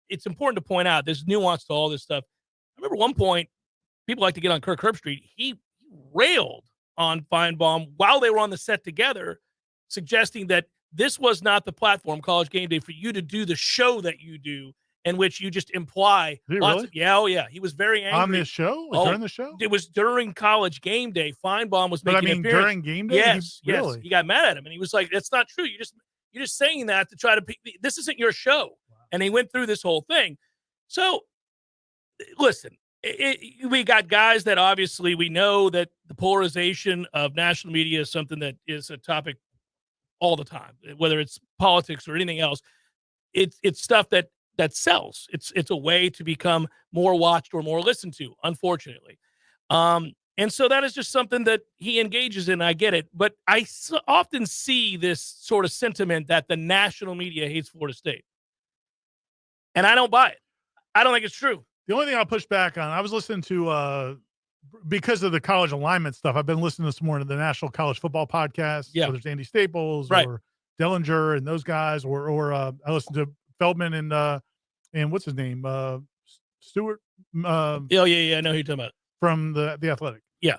it's important to point out, there's nuance to all this stuff. I remember one point, people like to get on Kirk Herbstreit. He railed on Feinbaum while they were on the set together, suggesting that this was not the platform, College Game Day, for you to do the show that you do, in which you just imply lots of, yeah. He was very angry. On this show? During the show? It was during College Game Day. Feinbaum was making an appearance. During game day? Yes. He got mad at him, and he was like, that's not true. You're just saying that to try to – this isn't your show. Wow. And he went through this whole thing. So, listen, we got guys that obviously we know that the polarization of national media is something that is a topic all the time, whether it's politics or anything else. It's stuff that sells. It's a way to become more watched or more listened to, unfortunately. And so that is just something that he engages in. I get it. But I often see this sort of sentiment that the national media hates Florida State. And I don't buy it. I don't think it's true. The only thing I'll push back on, I was listening to, because of the college alignment stuff, I've been listening this morning to the National College Football Podcast. Yeah. Whether it's Andy Staples or Dellinger and those guys, or I listened to Feldman and what's his name? Stewart. Yeah. I know who you're talking about. From the Athletic. Yeah.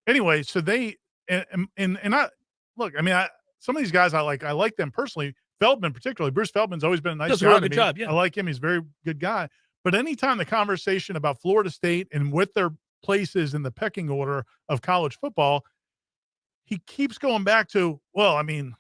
Anyway, so they and I look, I mean, some of these guys I like them personally. Feldman particularly. Bruce Feldman's always been a nice guy. Does a really good job. Yeah. I like him. He's a very good guy. But anytime the conversation about Florida State and what their places in the pecking order of college football, he keeps going back to, well, I mean,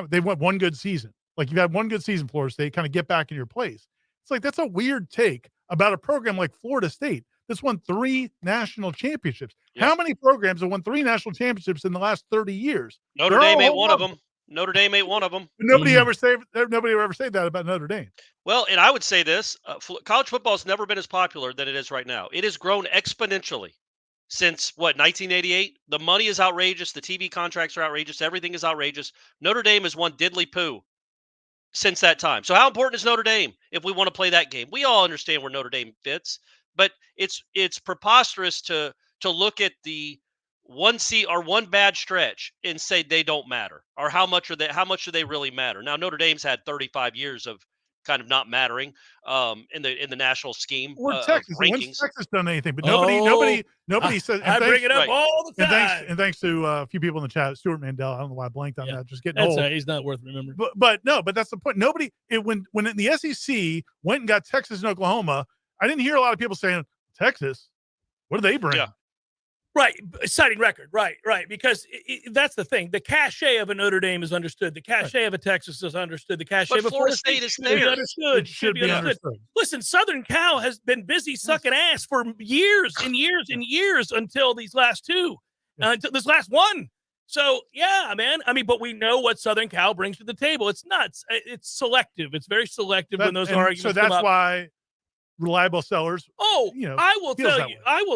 they went one good season. Like, you've had one good season, Florida State, kind of get back in your place. It's like, that's a weird take about a program like Florida State that's won 3 national championships. Yeah. How many programs have won 3 national championships in the last 30 years? Notre Dame ain't one of them. Notre Dame ain't one of them. Nobody ever said that about Notre Dame. Well, and I would say this, college football has never been as popular than it is right now. It has grown exponentially since, 1988? The money is outrageous. The TV contracts are outrageous. Everything is outrageous. Notre Dame has won diddly poo since that time. So how important is Notre Dame if we want to play that game? We all understand where Notre Dame fits, but it's preposterous to look at the one bad stretch and say they don't matter, or how much do they really matter? Now, Notre Dame's had 35 years of kind of not mattering in the national scheme Or of Texas. When's rankings. Texas done anything? But nobody said. I bring it up all the time. And thanks to a few people in the chat, Stuart Mandel. I don't know why I blanked on that. Just getting That's old. right. He's not worth remembering. But that's the point. Nobody. When the SEC went and got Texas and Oklahoma, I didn't hear a lot of people saying Texas. What do they bring? Yeah. Right, exciting record. Right, because that's the thing. The cachet of a Notre Dame is understood. The cachet of a Texas is understood. The cachet of a Florida State is understood. It should be understood. Listen, Southern Cal has been busy sucking ass for years and years and years until these last two, until this last one. So, yeah, man. I mean, but we know what Southern Cal brings to the table. It's nuts. It's selective. It's very selective when those arguments so that's come up. why reliable sellers. I will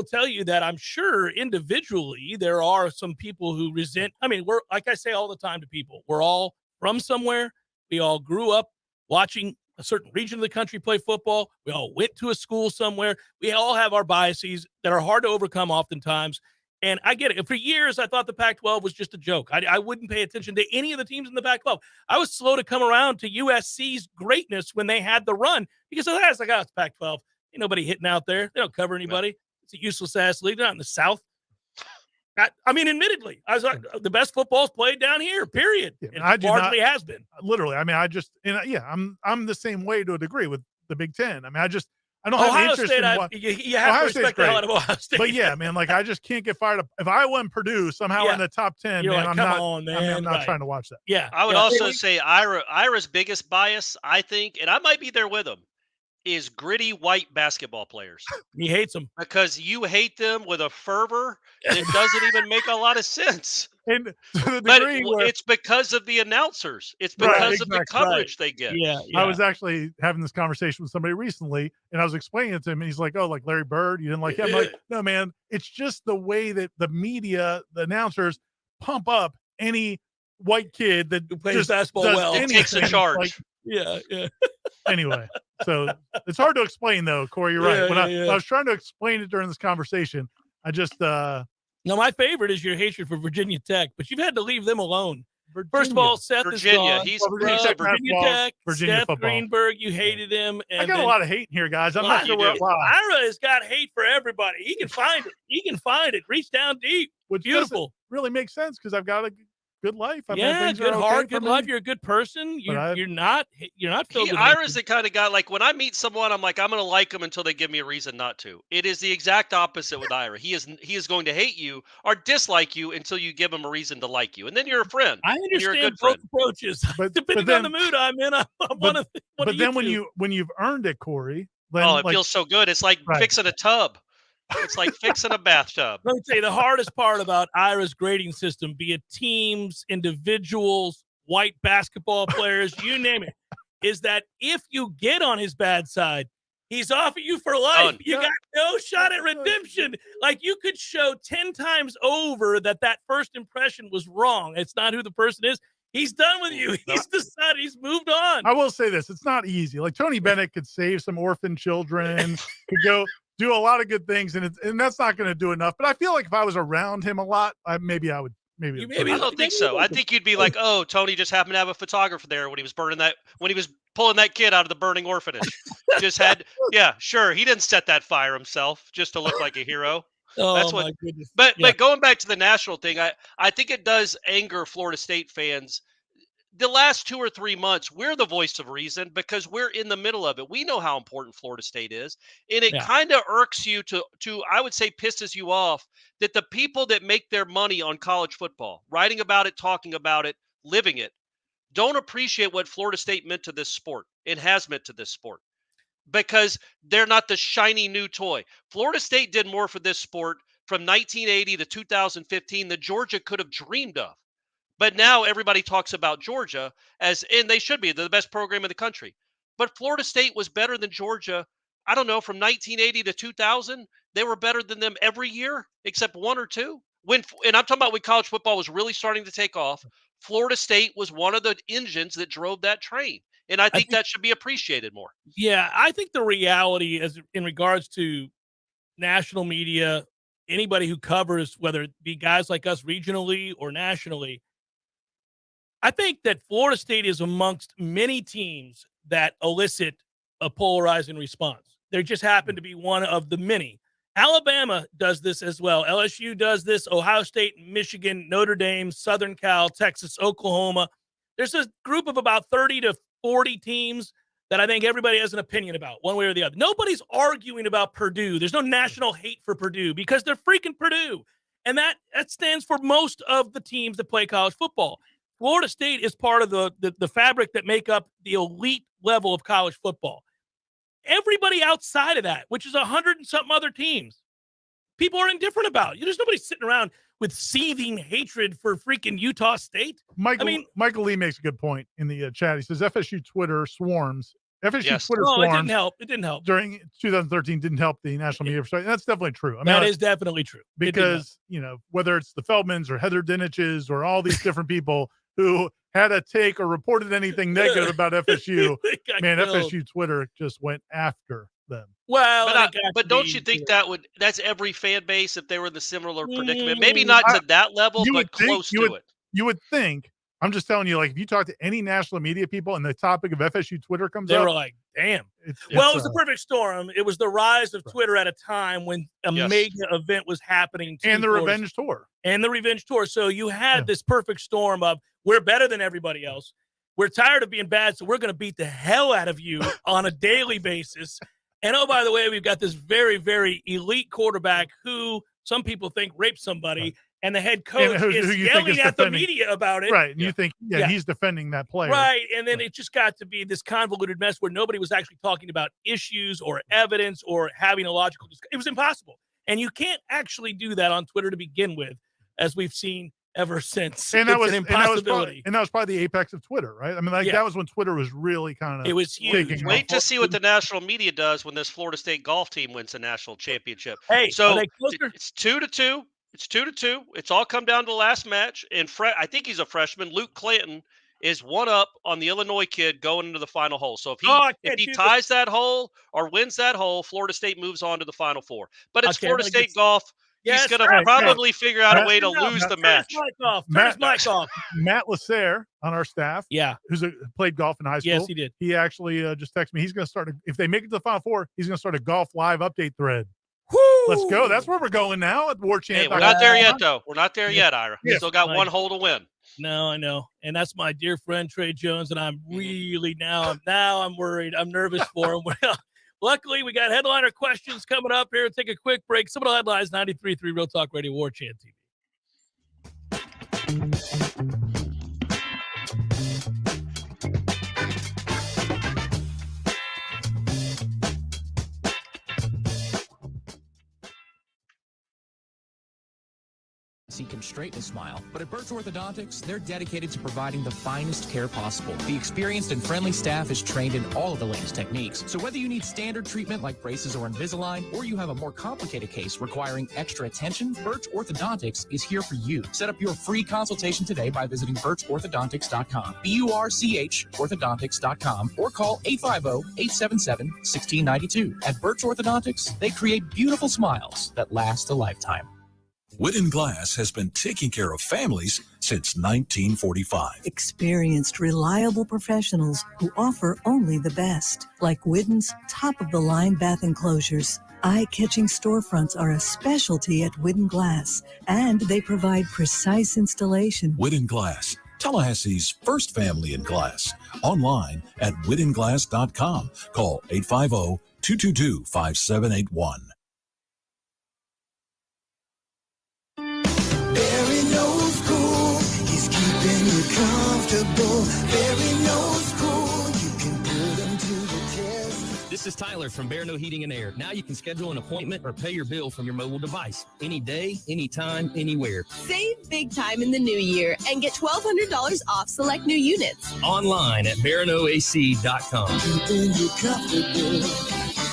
tell you that I'm sure individually there are some people who resent. I mean, we're, like I say all the time to people, we're all from somewhere. We all grew up watching a certain region of the country play football. We all went to a school somewhere. We all have our biases that are hard to overcome oftentimes. And I get it. For years, I thought the Pac-12 was just a joke. I wouldn't pay attention to any of the teams in the Pac-12. I was slow to come around to USC's greatness when they had the run because I was like, it's Pac-12. Ain't nobody hitting out there. They don't cover anybody. It's a useless-ass league. They're not in the South. I mean, admittedly, I was like, the best football's played down here, period. Yeah, it largely has been. Literally. I mean, I'm the same way to a degree with the Big Ten. I mean, I don't have Ohio interest State, in what you have to respect the hell out of Ohio State. But yeah, man, like I just can't get fired up. If I won Purdue somehow in the top 10, you're man, like, I'm not trying to watch that. Yeah. I would also say Ira's biggest bias, I think, and I might be there with him, is gritty white basketball players. He hates them. Because you hate them with a fervor that doesn't even make a lot of sense. And to the degree it's because of the announcers. It's because of the coverage they get. Yeah. I was actually having this conversation with somebody recently, and I was explaining it to him, and he's like, "Oh, like Larry Bird, you didn't like him?" I'm like, no, man, it's just the way that the media, the announcers, pump up any white kid that plays basketball well. It takes a charge. Like, yeah. Anyway, so it's hard to explain, though, Corey. You're right. When I was trying to explain it during this conversation, I just No, my favorite is your hatred for Virginia Tech, but you've had to leave them alone. First of all, Seth is gone. Virginia Tech, Seth football. Greenberg, you hated him. And I got a lot of hate in here, guys. I'm not sure why. Ira has got hate for everybody. He can find it. Reach down deep. Which beautiful. Really makes sense because I've got a good life. Good heart, good life. You're a good person. You're not filled with Ira's the kind of guy, like when I meet someone, I'm like, I'm going to like them until they give me a reason not to. It is the exact opposite with Ira. He is going to hate you or dislike you until you give him a reason to like you. And then you're a friend. I understand you're a good both friend. approaches. Depending on the mood I'm in, but then when you've earned it, Corey, then it feels so good. It's like fixing a tub. It's like fixing a bathtub. Let me tell you, the hardest part about Ira's grading system, be it teams, individuals, white basketball players, you name it, is that if you get on his bad side, he's off of you for life. You got no shot at redemption. Like, you could show 10 times over that first impression was wrong. It's not who the person is. He's done with you. He's decided. He's moved on. I will say this. It's not easy. Like, Tony Bennett could save some orphan children, could go do a lot of good things, and that's not going to do enough. But I feel like if I was around him a lot, maybe I would. I don't think so. I think you'd be like, oh, Tony just happened to have a photographer there when he was pulling that kid out of the burning orphanage. Sure. He didn't set that fire himself just to look like a hero. That's what. My goodness. But going back to the national thing, I think it does anger Florida State fans. The last 2 or 3 months, we're the voice of reason because we're in the middle of it. We know how important Florida State is. And it kind of irks you to, I would say, pisses you off that the people that make their money on college football, writing about it, talking about it, living it, don't appreciate what Florida State meant to this sport. It has meant to this sport because they're not the shiny new toy. Florida State did more for this sport from 1980 to 2015 than Georgia could have dreamed of. But now everybody talks about Georgia and they should be. They're the best program in the country. But Florida State was better than Georgia, I don't know, from 1980 to 2000. They were better than them every year except 1 or 2. And I'm talking about when college football was really starting to take off. Florida State was one of the engines that drove that train. And I think that should be appreciated more. Yeah, I think the reality is in regards to national media, anybody who covers, whether it be guys like us regionally or nationally, I think that Florida State is amongst many teams that elicit a polarizing response. There just happen to be one of the many. Alabama does this as well. LSU does this. Ohio State, Michigan, Notre Dame, Southern Cal, Texas, Oklahoma. There's a group of about 30 to 40 teams that I think everybody has an opinion about, one way or the other. Nobody's arguing about Purdue. There's no national hate for Purdue because they're freaking Purdue. And that stands for most of the teams that play college football. Florida State is part of the fabric that make up the elite level of college football. Everybody outside of that, which is 100 and something other teams, people are indifferent about. There's nobody sitting around with seething hatred for freaking Utah State. Michael Lee makes a good point in the chat. He says FSU Twitter swarms. Twitter swarms. It didn't help. During 2013 didn't help the national media. That's definitely true. That is definitely true. Because, whether it's the Feldmans or Heather Diniches or all these different people who had a take or reported anything negative about FSU, man, killed. FSU Twitter just went after them. Well, but don't you think that's every fan base if they were in the similar predicament? Maybe not to that level, but close to it. You would think. I'm just telling you, like, if you talk to any national media people and the topic of FSU Twitter comes up, they were like, damn. It was the perfect storm. It was the rise of Twitter at a time when a mega event was happening. And the revenge tour. So you had this perfect storm of, we're better than everybody else. We're tired of being bad, so we're going to beat the hell out of you on a daily basis. And, oh, by the way, we've got this very, very elite quarterback who some people think raped somebody. Right. And the head coach is yelling at the media about it. Right. And you think, he's defending that player. Right. And then it just got to be this convoluted mess where nobody was actually talking about issues or evidence or having a logical discussion. It was impossible. And you can't actually do that on Twitter to begin with, as we've seen ever since. And that was an impossibility. And that was probably the apex of Twitter, right? I mean, that was when Twitter was really kind of. It was huge. Wait to see what the national media does when this Florida State golf team wins the national championship. Hey, so it's 2-2. It's 2-2. It's all come down to the last match. And I think he's a freshman. Luke Clanton is one up on the Illinois kid going into the final hole. So if he ties that hole or wins that hole, Florida State moves on to the Final Four. But it's Florida State golf. He's going to probably figure out a way to lose the match. Matt Lasser on our staff, who's played golf in high school. Yes, he did. He actually just texted me. He's going to start if they make it to the Final Four, he's going to start a golf live update thread. Woo! Let's go. That's where we're going now at Warchant. Hey, we're not there yet, though. We're not there yet, Ira. We still got one hole to win. No, I know. And that's my dear friend, Trey Jones. And I'm really I'm worried. I'm nervous for him. Well, luckily, we got headliner questions coming up here. Take a quick break. Seminole Headlines, 93.3 Real Talk Radio, Warchant TV. Can straighten a smile. But at Birch Orthodontics, they're dedicated to providing the finest care possible. The experienced and friendly staff is trained in all of the latest techniques. So whether you need standard treatment like braces or Invisalign, or you have a more complicated case requiring extra attention, Birch Orthodontics is here for you. Set up your free consultation today by visiting birchorthodontics.com. BURCH orthodontics.com or call 850-877-1692. At Birch Orthodontics, they create beautiful smiles that last a lifetime. Wooden Glass has been taking care of families since 1945. Experienced, reliable professionals who offer only the best, like Wooden's top-of-the-line bath enclosures. Eye-catching storefronts are a specialty at Wooden Glass, and they provide precise installation. Wooden Glass, Tallahassee's first family in glass. Online at woodenglass.com. Call 850-222-5781. Barry knows cool, he's keeping you comfortable. Barry knows cool, you can put him to the test. This is Tyler from Bear No Heating and Air. Now you can schedule an appointment or pay your bill from your mobile device. Any day, anytime, anywhere. Save big time in the new year and get $1,200 off select new units. Online at BaranoAC.com. Keeping you comfortable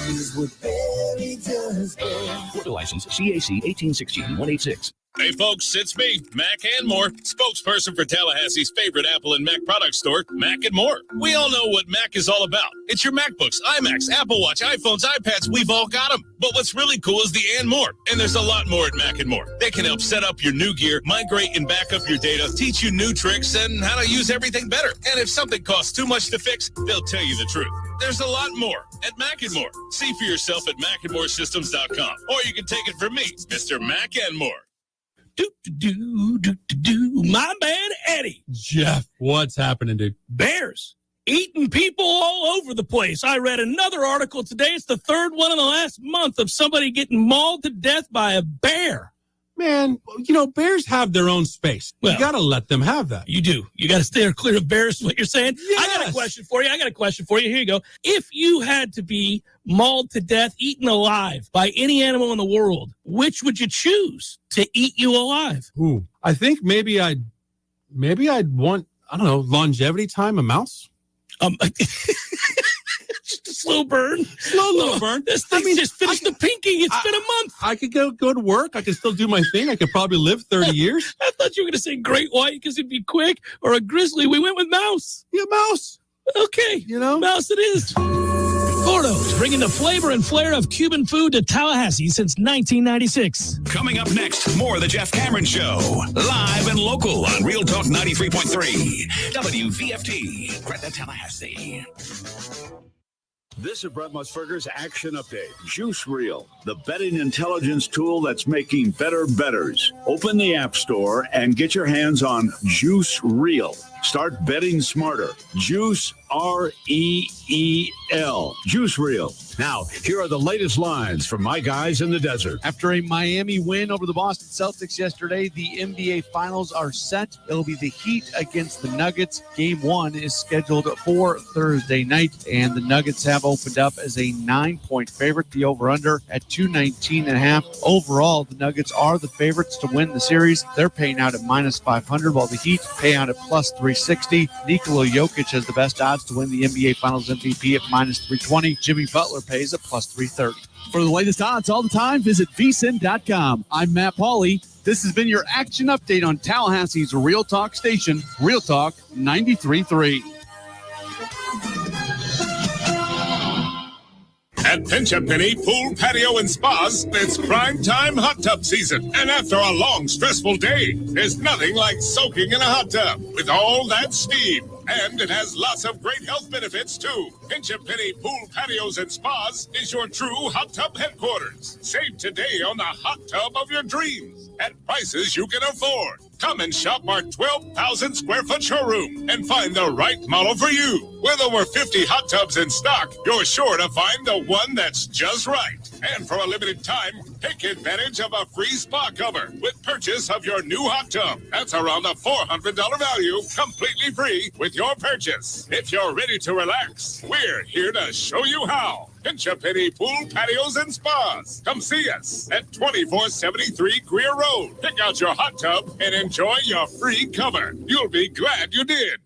is what Barry does best. Florida license CAC 1816-186. Hey folks, it's me, Mac and More, spokesperson for Tallahassee's favorite Apple and Mac product store, Mac and More. We all know what Mac is all about. It's your MacBooks, iMacs, Apple Watch, iPhones, iPads, we've all got them. But what's really cool is the and more. And there's a lot more at Mac and More. They can help set up your new gear, migrate and back up your data, teach you new tricks and how to use everything better. And if something costs too much to fix, they'll tell you the truth. There's a lot more at Mac and More. See for yourself at macandmoresystems.com. Or you can take it from me, Mr. Mac and More. My man, Eddie. Jeff, what's happening, dude? Bears eating people all over the place. I read another article today. It's the third one in the last month of somebody getting mauled to death by a bear. Man, bears have their own space. You got to let them have that. You do. You got to stay clear of bears, is what you're saying? Yes. I got a question for you. Here you go. If you had to be mauled to death, eaten alive by any animal in the world, which would you choose to eat you alive? Ooh, I think maybe I'd want, longevity time, a mouse. Just a slow burn. Slow burn. This thing just finished the pinking. It's been a month. I could go to work. I could still do my thing. I could probably live 30 years. I thought you were going to say great white because it'd be quick, or a grizzly. We went with mouse. Yeah, mouse. Okay. Mouse it is. Gordo's, bringing the flavor and flair of Cuban food to Tallahassee since 1996. Coming up next, more of the Jeff Cameron Show. Live and local on Real Talk 93.3. WVFT, Greta, Tallahassee. This is Brett Musburger's Action Update. Juice Reel, the betting intelligence tool that's making better bettors. Open the App Store and get your hands on Juice Reel. Start betting smarter. Juice, R-E-E-L. Juice Reel. Now, here are the latest lines from my guys in the desert. After a Miami win over the Boston Celtics yesterday, the NBA Finals are set. It'll be the Heat against the Nuggets. Game 1 is scheduled for Thursday night, and the Nuggets have opened up as a 9-point favorite. The over-under at 219.5. Overall, the Nuggets are the favorites to win the series. They're paying out at -500, while the Heat pay out at +360. Nikola Jokic has the best odds to win the NBA Finals MVP at -320. Jimmy Butler pays at +330. For the latest odds all the time, visit vsin.com. I'm Matt Pauley. This has been your Action Update on Tallahassee's Real Talk station, Real Talk 93.3. At Pinch A Penny Pool, Patio, and Spas, it's prime time hot tub season. And after a long, stressful day, there's nothing like soaking in a hot tub with all that steam. And it has lots of great health benefits, too. Pinch A Penny Pool, Patios, and Spas is your true hot tub headquarters. Save today on the hot tub of your dreams at prices you can afford. Come and shop our 12,000 square foot showroom and find the right model for you. With over 50 hot tubs in stock, you're sure to find the one that's just right. And for a limited time, take advantage of a free spa cover with purchase of your new hot tub. That's around a $400 value, completely free with your purchase. If you're ready to relax, we're here to show you how. Pinch A Penny Pool, Patios, and Spas. Come see us at 2473 Greer Road. Pick out your hot tub and enjoy your free cover. You'll be glad you did.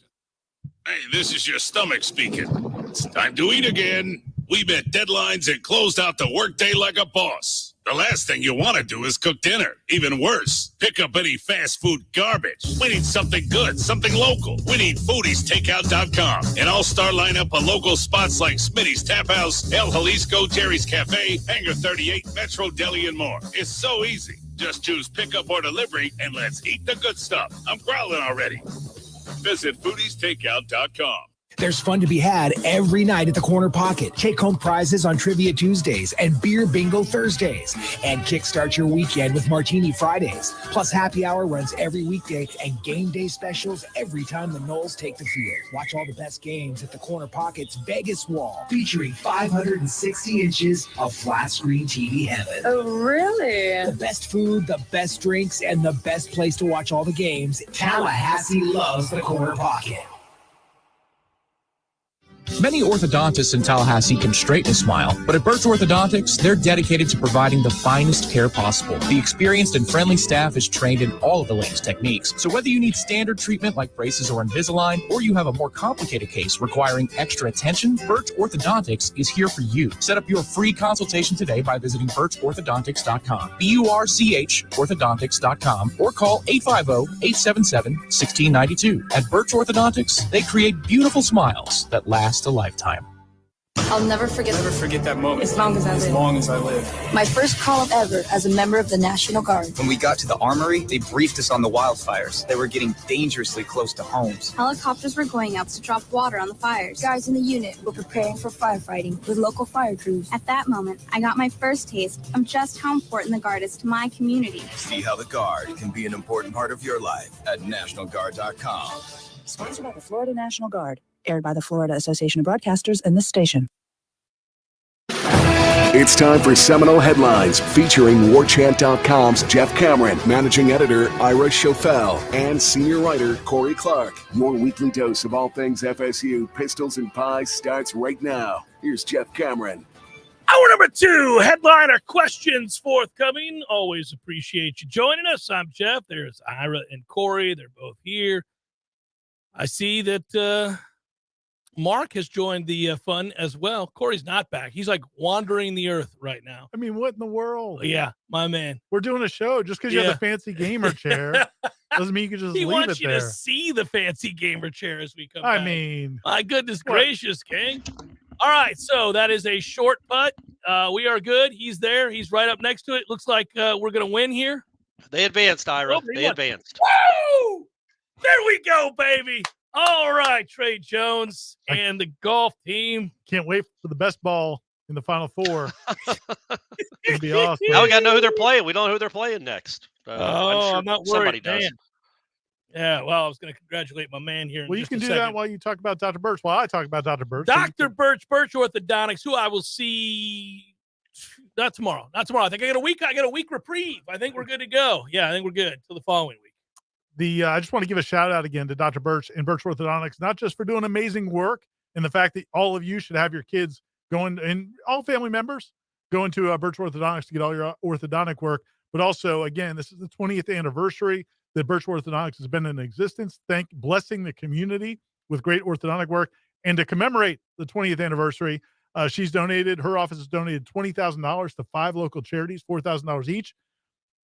Hey, this is your stomach speaking. It's time to eat again. We met deadlines and closed out the workday like a boss. The last thing you want to do is cook dinner. Even worse, pick up any fast food garbage. We need something good, something local. We need foodiestakeout.com. An all-star lineup of local spots like Smitty's Tap House, El Jalisco, Terry's Cafe, Hangar 38, Metro Deli, and more. It's so easy. Just choose pickup or delivery, and let's eat the good stuff. I'm growling already. Visit foodiestakeout.com. There's fun to be had every night at the Corner Pocket. Take-home prizes on Trivia Tuesdays and Beer Bingo Thursdays. And kickstart your weekend with Martini Fridays. Plus, happy hour runs every weekday and game day specials every time the Noles take the field. Watch all the best games at the Corner Pocket's Vegas Wall, featuring 560 inches of flat-screen TV heaven. Oh, really? The best food, the best drinks, and the best place to watch all the games. Tallahassee loves the Corner Pocket. Many orthodontists in Tallahassee can straighten a smile, but at Birch Orthodontics, they're dedicated to providing the finest care possible. The experienced and friendly staff is trained in all of the latest techniques. So whether you need standard treatment like braces or Invisalign, or you have a more complicated case requiring extra attention, Birch Orthodontics is here for you. Set up your free consultation today by visiting birchorthodontics.com. BURCH orthodontics.com or call 850-877-1692. At Birch Orthodontics, they create beautiful smiles that last a lifetime. I'll never forget that moment. As long as I live. As long as I live. My first call ever as a member of the National Guard. When we got to the armory, they briefed us on the wildfires. They were getting dangerously close to homes. Helicopters were going out to drop water on the fires. Guys in the unit were preparing for firefighting with local fire crews. At that moment, I got my first taste of just how important the Guard is to my community. See how the Guard can be an important part of your life at NationalGuard.com. Sponsored by the Florida National Guard. Aired by the Florida Association of Broadcasters and this station. It's time for Seminole Headlines, featuring Warchant.com's Jeff Cameron, managing editor Ira Schofel, and senior writer Corey Clark. Your weekly dose of all things FSU, pistols, and pies starts right now. Here's Jeff Cameron. Hour number 2, headliner questions forthcoming. Always appreciate you joining us. I'm Jeff. There's Ira and Corey. They're both here. I see that Mark has joined the fun as well. Corey's not back. He's like wandering the earth right now. I mean, what in the world? Yeah, my man. We're doing a show. Just because you have the fancy gamer chair doesn't mean you can just leave it there. He wants you to see the fancy gamer chair as we come back. I mean. My goodness gracious, King. All right, so that is a short putt. We are good. He's there. He's right up next to it. Looks like we're going to win here. They advanced, Ira. They advanced. Woo! There we go, baby. All right, Trey Jones and the golf team. Can't wait for the best ball in the Final Four. It'd be awesome. Now we got to know who they're playing. We don't know who they're playing next. I'm not worried. Somebody does. Man. Yeah, well, I was going to congratulate my man here. Well, you can do that while you talk about Dr. Birch. While I talk about Dr. Birch. Dr. Birch Orthodontics, who I will see not tomorrow. I think I got a week reprieve. I think we're good to go. Yeah, I think we're good till the following week. I just want to give a shout out again to Dr. Birch and Birch Orthodontics, not just for doing amazing work and the fact that all of you should have your kids going, and all family members going to Birch Orthodontics to get all your orthodontic work, but also, again, this is the 20th anniversary that Birch Orthodontics has been in existence. Blessing the community with great orthodontic work. And to commemorate the 20th anniversary, her office has donated $20,000 to 5 local charities, $4,000 each.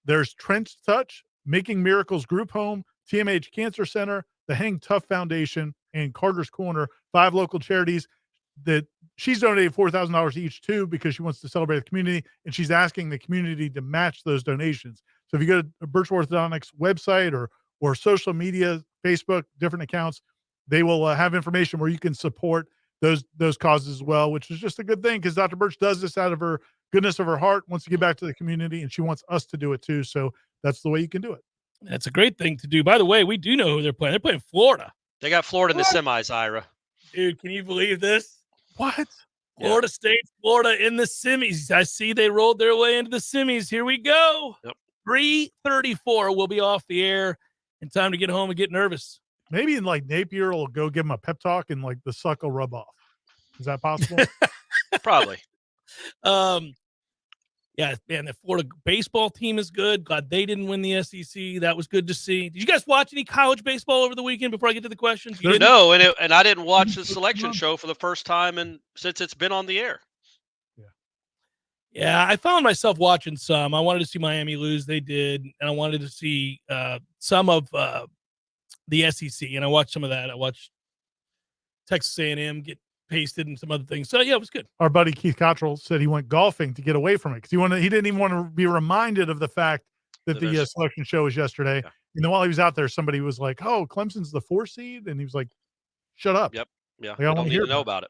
There's Trench Touch, Making Miracles Group Home, TMH Cancer Center, the Hang Tough Foundation, and Carter's Corner, 5 local charities that she's donated $4,000 each to because she wants to celebrate the community, and she's asking the community to match those donations. So if you go to Birch Orthodontics website or social media, Facebook, different accounts, they will have information where you can support those causes as well, which is just a good thing because Dr. Birch does this out of her goodness of her heart, wants to give back to the community, and she wants us to do it too. So that's the way you can do it. That's a great thing to do. By the way, we do know who they're playing. They're playing Florida. They got Florida in the semis, Ira. Dude, can you believe this? What? Florida State, Florida in the semis. I see they rolled their way into the semis. Here we go. Yep. 3:34. We'll be off the air in time to get home and get nervous. Maybe in like Napier will go give him a pep talk and like the suck will rub off. Is that possible? Probably. Yeah, man, the Florida baseball team is good. Glad they didn't win the SEC. That was good to see. Did you guys watch any college baseball over the weekend before I get to the questions? No, and I didn't watch the selection show for the first time since it's been on the air. Yeah, I found myself watching some. I wanted to see Miami lose. They did. And I wanted to see some of the SEC. And I watched some of that. I watched Texas A&M get pasted and some other things. So, yeah, it was good. Our buddy Keith Cottrell said he went golfing to get away from it because he didn't even want to be reminded of the fact that the selection show was yesterday. Yeah. And then while he was out there, somebody was like, oh, Clemson's the 4 seed. And he was like, shut up. Yep. Yeah. Like, I don't need to know about it.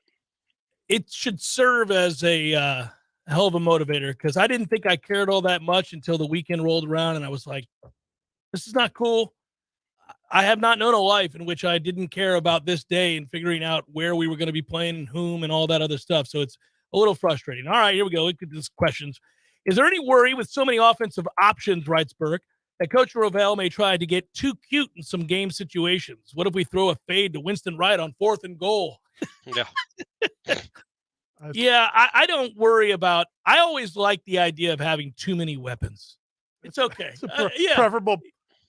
It should serve as a hell of a motivator because I didn't think I cared all that much until the weekend rolled around and I was like, this is not cool. I have not known a life in which I didn't care about this day and figuring out where we were going to be playing and whom and all that other stuff. So it's a little frustrating. All right, here we go. Look at these questions. Is there any worry with so many offensive options, writes Burke, that Coach Norvell may try to get too cute in some game situations? What if we throw a fade to Winston Wright on 4th and goal? Yeah. Yeah, I don't worry about. I always like the idea of having too many weapons. It's okay. It's a Yeah, preferable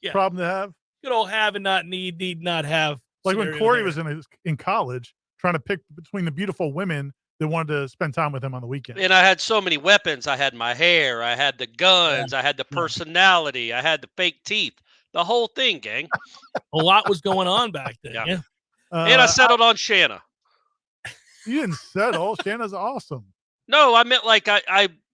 yeah. problem to have. Good old have and not need not have. Like when scenario Corey there. was in college, trying to pick between the beautiful women that wanted to spend time with him on the weekend. And I had so many weapons. I had my hair. I had the guns. I had the personality. I had the fake teeth. The whole thing, gang. A lot was going on back then. Yeah. And I settled on Shanna. You didn't settle. Shanna's awesome. No, I meant like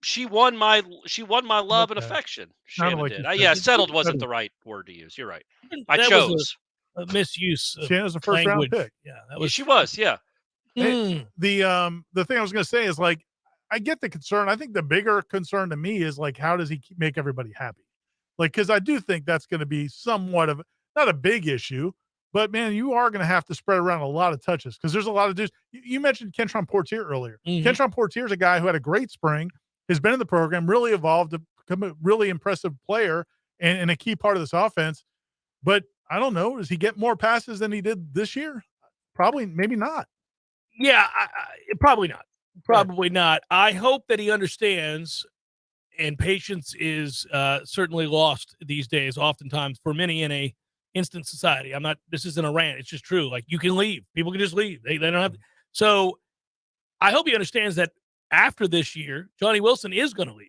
she won my love and affection. Kinda Shanna like did. you said. Yeah, settled wasn't the right word to use. You're right. I That chose. was a misuse. Of Shanna's a first language. round pick. Yeah, that was. She was. Yeah. The thing I was going to say is like, I get the concern. I think the bigger concern to me is like, how does he make everybody happy? Like, because I do think that's going to be somewhat of not a big issue, but man, you are going to have to spread around a lot of touches because there's a lot of dudes. You mentioned Kentron Portier earlier. Kentron Portier is a guy who had a great spring, has been in the program, really evolved to become a really impressive player and a key part of this offense. But I don't know. Does he get more passes than he did this year? Probably, maybe not. Yeah, probably not. Probably not. I hope that he understands, and patience is certainly lost these days, oftentimes for many in a instant society. This isn't a rant. It's just true. Like, you can leave. People can just leave. They don't have to. So I hope he understands that after this year, Johnny Wilson is going to leave.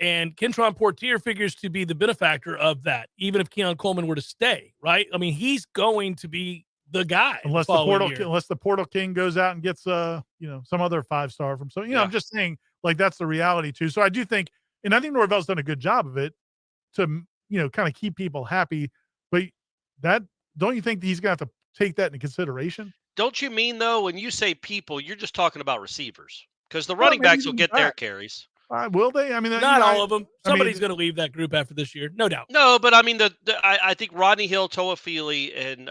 And Kentron Portier figures to be the benefactor of that, even if Keon Coleman were to stay, right? I mean, he's going to be the guy. Unless the portal king goes out and gets some other 5-star from I'm just saying, like, that's the reality too. So I do think, and I think Norvell's done a good job of it to kind of keep people happy. But don't you think he's gonna have to take that into consideration? Don't you mean though, when you say people, you're just talking about receivers because the running backs will get their carries. Will they? I mean, not all of them. Somebody's going to leave that group after this year, no doubt. No, but I mean, I think Rodney Hill, Toa Feely, and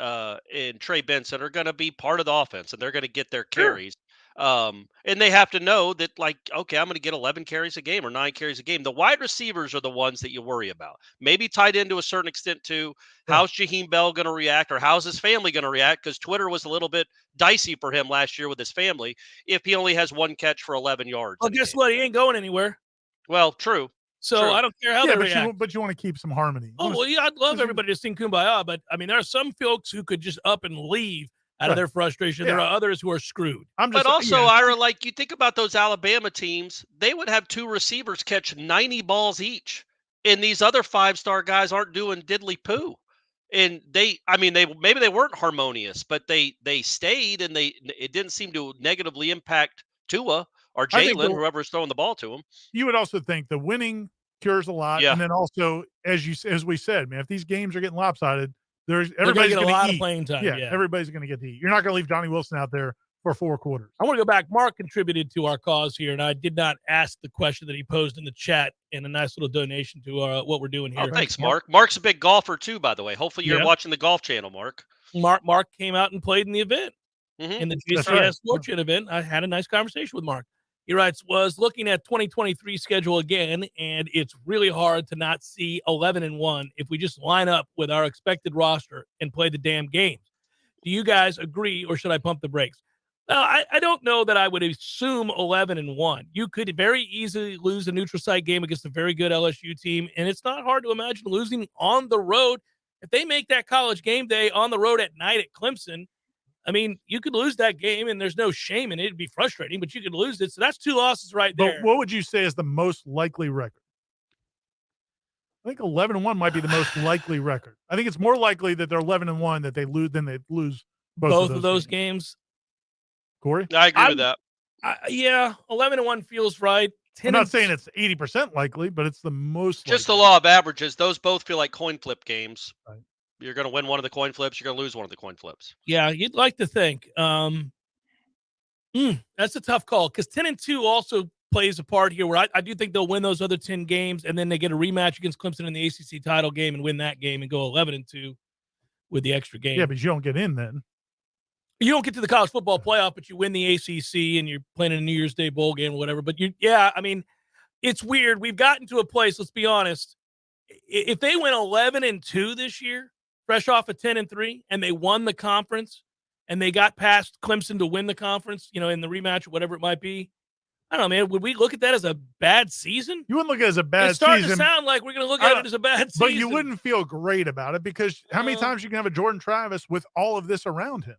Trey Benson are going to be part of the offense, and they're going to get their carries. And they have to know that, like, okay, I'm going to get 11 carries a game or 9 carries a game. The wide receivers are the ones that you worry about. Maybe tight end to a certain extent too. How's Jaheim Bell going to react, or how's his family going to react? Because Twitter was a little bit dicey for him last year with his family if he only has 1 catch for 11 yards. Well, guess what? He ain't going anywhere. Well, true. So I don't care how they react. But you want to keep some harmony. I'd love everybody to sing Kumbaya, but I mean, there are some folks who could just up and leave out of their frustration. There are others who are screwed. But also, Ira, like, you think about those Alabama teams, they would have 2 receivers catch 90 balls each, and these other 5-star guys aren't doing diddly poo. And maybe they weren't harmonious, but they stayed, and it didn't seem to negatively impact Tua or Jalen, whoever's throwing the ball to him. You would also think the winning cures a lot, and then also, as we said, man, if these games are getting lopsided, everybody's going to get a lot of playing time. Yeah, everybody's going to get to eat. You're not going to leave Johnny Wilson out there for 4 quarters. I want to go back. Mark contributed to our cause here, and I did not ask the question that he posed in the chat, and a nice little donation to what we're doing here. Oh, thanks, Mark. Mark's a big golfer too, by the way. Hopefully you're watching the Golf Channel, Mark. Mark came out and played in the event, in the GCS Warchant event. I had a nice conversation with Mark. He writes, was looking at 2023 schedule again, and it's really hard to not see 11-1 if we just line up with our expected roster and play the damn games. Do you guys agree, or should I pump the brakes? Now, I don't know that I would assume 11-1. You could very easily lose a neutral site game against a very good LSU team, and it's not hard to imagine losing on the road. If they make that College game day on the road at night at Clemson, I mean, you could lose that game, and there's no shame in it. It'd be frustrating, but you could lose it. So that's 2 losses right there. But what would you say is the most likely record? I think 11-1 might be the most likely record. I think it's more likely that they're 11-1 that they lose than they lose both of those games. Corey? I agree with that. 11-1 feels right. I'm not saying it's 80% likely, but it's the most Just likely. the law of averages. Those both feel like coin flip games. Right. You're going to win one of the coin flips. You're going to lose one of the coin flips. Yeah, you'd like to think. That's a tough call because 10-2 also plays a part here where I do think they'll win those other 10 games, and then they get a rematch against Clemson in the ACC title game and win that game and go 11-2 with the extra game. Yeah, but you don't get in then. You don't get to the college football playoff, but you win the ACC and you're playing in a New Year's Day bowl game or whatever. But I mean, it's weird. We've gotten to a place, let's be honest. If they went 11-2 this year, fresh off of 10-3, and they won the conference, and they got past Clemson to win the conference, in the rematch or whatever it might be. I don't know, man. Would we look at that as a bad season? You wouldn't look at it as a bad season. It's starting to sound like we're going to look at it as a bad season. But you wouldn't feel great about it because how many times you can have a Jordan Travis with all of this around him?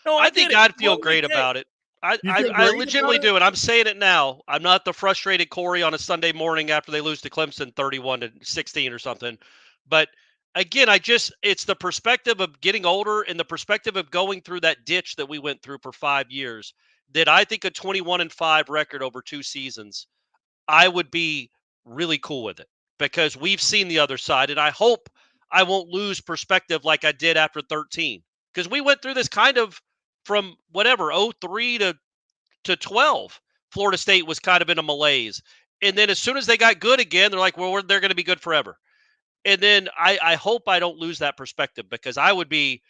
No, I think I'd feel great about it. I legitimately do, and I'm saying it now. I'm not the frustrated Corey on a Sunday morning after they lose to Clemson 31-16 or something. But again, it's the perspective of getting older and the perspective of going through that ditch that we went through for 5 years. That I think a 21-5 record over 2 seasons, I would be really cool with it because we've seen the other side, and I hope I won't lose perspective like I did after 13 because we went through this kind of from 03 to 12. Florida State was kind of in a malaise, and then as soon as they got good again, they're like, well, they're going to be good forever. And then I hope I don't lose that perspective because I would be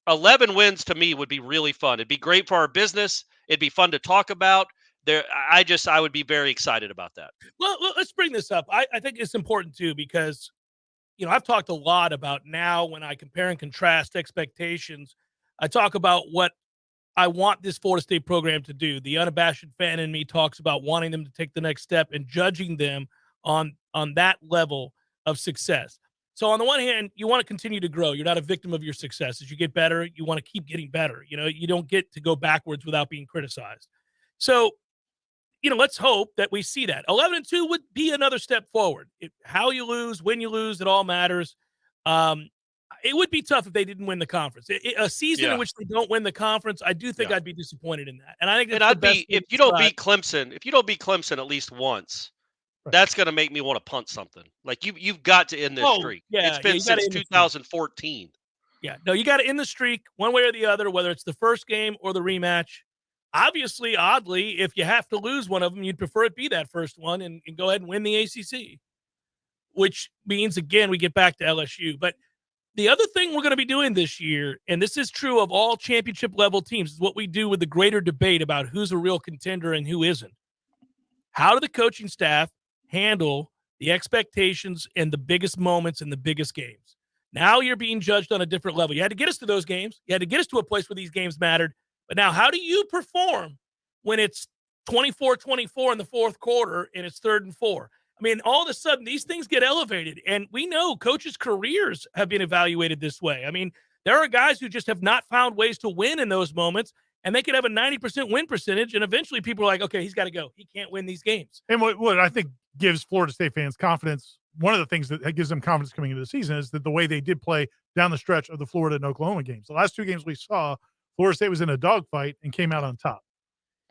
11 wins to me would be really fun. It'd be great for our business. It'd be fun to talk about. I would be very excited about that. Well, let's bring this up. I think it's important too because, I've talked a lot about now when I compare and contrast expectations. I talk about what I want this Florida State program to do. The unabashed fan in me talks about wanting them to take the next step and judging them on that level of success. So on the one hand, you want to continue to grow. You're not a victim of your success. As you get better, you want to keep getting better. You don't get to go backwards without being criticized. So, let's hope that we see that. 11-2 would be another step forward. How you lose, when you lose, it all matters. It would be tough if they didn't win the conference. A season in which they don't win the conference, I do think I'd be disappointed in that. And I think if you don't beat Clemson at least once, that's going to make me want to punt something. Like you've got to end this streak. Yeah, it's been since 2014. Yeah, no, you got to end the streak one way or the other, whether it's the first game or the rematch. Obviously, oddly, if you have to lose one of them, you'd prefer it be that first one and go ahead and win the ACC, which means, again, we get back to LSU. But the other thing we're going to be doing this year, and this is true of all championship-level teams, is what we do with the greater debate about who's a real contender and who isn't. How do the coaching staff handle the expectations and the biggest moments in the biggest games? Now you're being judged on a different level. You had to get us to those games. You had to get us to a place where these games mattered. But now how do you perform when it's 24-24 in the fourth quarter and it's 3rd and 4? I mean, all of a sudden, these things get elevated. And we know coaches' careers have been evaluated this way. I mean, there are guys who just have not found ways to win in those moments, and they could have a 90% win percentage, and eventually people are like, okay, he's got to go. He can't win these games. And what I think gives Florida State fans confidence, one of the things that gives them confidence coming into the season is that the way they did play down the stretch of the Florida and Oklahoma games. The last 2 games we saw, Florida State was in a dogfight and came out on top.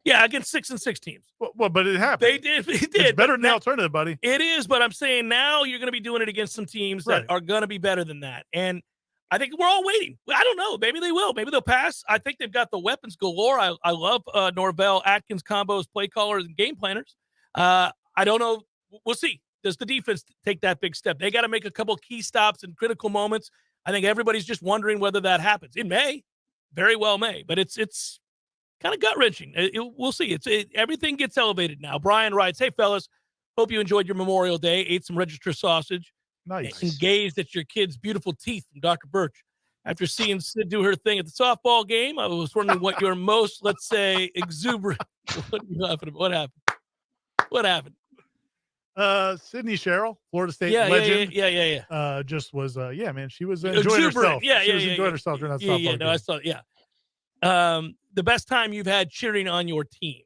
Yeah, against 6-6 teams. Well, but it happened. They did. It's better than the alternative, buddy. It is, but I'm saying now you're going to be doing it against some teams that are going to be better than that. And I think we're all waiting. I don't know. Maybe they will. Maybe they'll pass. I think they've got the weapons galore. I love Norvell, Atkins combos, play callers, and game planners. I don't know. We'll see. Does the defense take that big step? They got to make a couple key stops in critical moments. I think everybody's just wondering whether that happens. It may. Very well may. But it's kind of gut-wrenching. We'll see. Everything gets elevated now. Brian writes, hey, fellas, hope you enjoyed your Memorial Day, ate some register sausage, nice, and gazed at your kid's beautiful teeth from Dr. Birch. After seeing Sid do her thing at the softball game, I was wondering what your most, let's say, exuberant. What happened? What happened? Sydney Sherrill, Florida State legend. Yeah. Just was, man, she was enjoying herself. She was enjoying herself during that softball game. I saw, the best time you've had cheering on your team.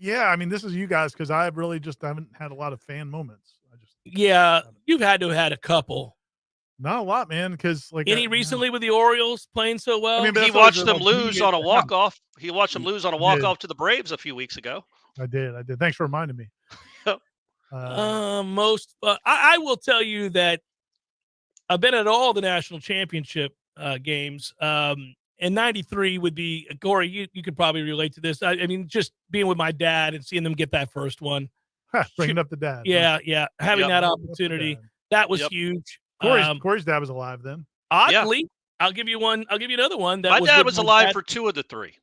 Yeah, I mean, this is you guys because I really just haven't had a lot of fan moments. You've had to have had a couple. Not a lot, man. Because any recently with the Orioles playing so well. I mean, he watched them lose on a walk off. He watched them lose on a walk off to the Braves a few weeks ago. I did. Thanks for reminding me. I will tell you that I've been at all the national championship games. And 93 would be, Corey, you could probably relate to this. I mean, just being with my dad and seeing them get that first one. Bringing up the dad. Yeah. Having that opportunity. That was huge. Corey's dad was alive then. Oddly, I'll give you one. I'll give you another one. My dad was alive for 2 of the 3.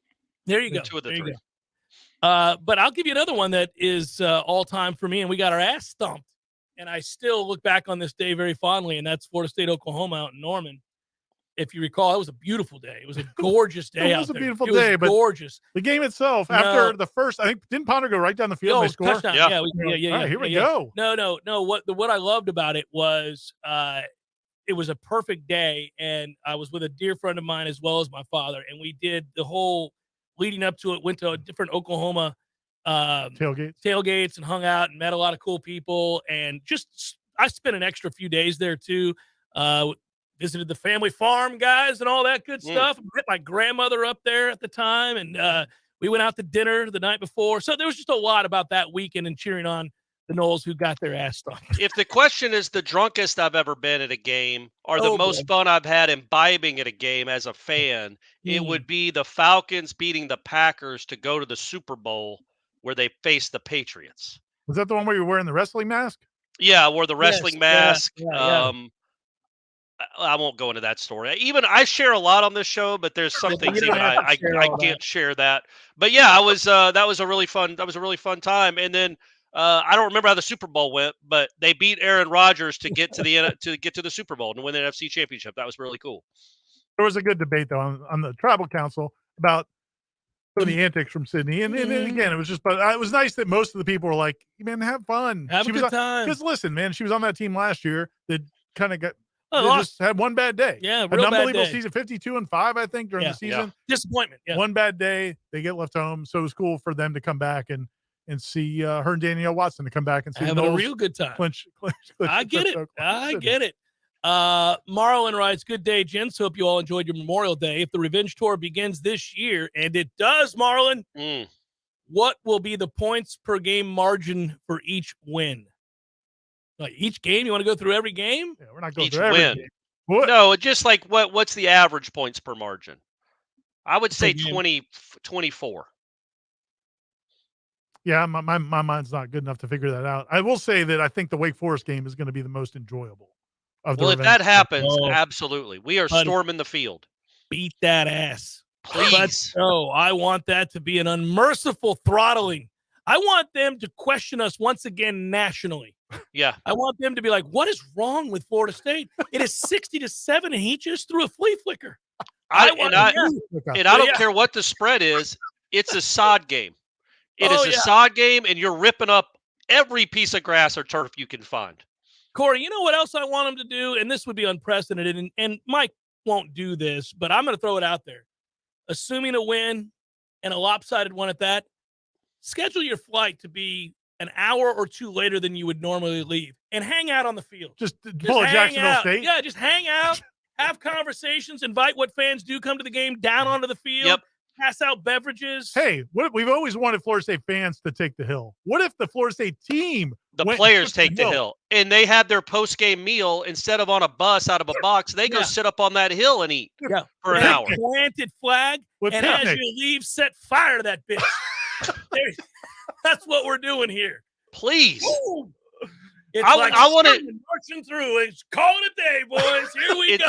There you go. 2 of the 3. But I'll give you another one that is all time for me, and we got our ass stomped. And I still look back on this day very fondly, and that's Florida State, Oklahoma out in Norman. if you recall, it was a beautiful day. It was a gorgeous day It out was a there. beautiful It was day, but gorgeous. the game itself, after the first, I think, didn't Ponder go right down the field and they score? Touchdown. Yeah. All right, here we go. No. What I loved about it was it was a perfect day, and I was with a dear friend of mine as well as my father, and we did the whole leading up to it. Went to different Oklahoma tailgates and hung out and met a lot of cool people, and just I spent an extra few days there too. Visited the family farm guys and all that good stuff. Met my grandmother up there at the time, and we went out to dinner the night before. So there was just a lot about that weekend and cheering on the Noles who got their ass stomped. If the question is the drunkest I've ever been at a game or the most fun I've had imbibing at a game as a fan, it would be the Falcons beating the Packers to go to the Super Bowl where they faced the Patriots. Was that the one where you were wearing the wrestling mask? Yeah, I wore the wrestling mask. I won't go into that story. Even I share a lot on this show, but there's some things even I can't share that. But yeah, I was that was a really fun time. And then I don't remember how the Super Bowl went, but they beat Aaron Rodgers to get to the Super Bowl and win the NFC Championship. That was really cool. There was a good debate though on the tribal council about some of the antics from Sydney, and again, it was just, but it was nice that most of the people were like, "Man, have fun, have a good time." Because listen, man, she was on that team last year that kind of got. Just had one bad day. Yeah, an unbelievable season, 52-5, I think, during the season. Disappointment. Yeah. One bad day, they get left home. So it was cool for them to come back and see her and Danielle Watson to come back and see having a real good time. Clinch I get it. I get it. Marlon writes, "Good day, gents. Hope you all enjoyed your Memorial Day. If the Revenge Tour begins this year, and it does, Marlon, what will be the points per game margin for each win?" Like each game, you want to go through every game? Yeah, we're not going each through every win. game. What? No, just like what's the average points per margin? I would say 24. Yeah, my mind's not good enough to figure that out. I will say that I think the Wake Forest game is going to be the most enjoyable of the Well, if that happens, Oh. absolutely. We are storming the field. Beat that ass. Please. Let's go. I want that to be an unmerciful throttling. I want them to question us once again nationally. Yeah. I want them to be like, what is wrong with Florida State? It is 60-7, and he just threw a flea flicker. I don't care what the spread is. It's a sod game. It is a sod game, and you're ripping up every piece of grass or turf you can find. Corey, you know what else I want them to do? And this would be unprecedented, and Mike won't do this, but I'm going to throw it out there. Assuming a win and a lopsided one at that, schedule your flight to be an hour or two later than you would normally leave and hang out on the field. Just pull a Jacksonville State? Yeah, just hang out, have conversations, invite what fans do come to the game down onto the field, pass out beverages. Hey, we've always wanted Florida State fans to take the hill. What if the Florida State team The players take the hill, and they have their post-game meal instead of on a bus out of a box. They go sit up on that hill and eat for an hour. Planted flag, and as you leave, set fire to that bitch. That's what we're doing here. Please. Ooh. It's I like want it marching through. It's calling it a day, boys. Here we go.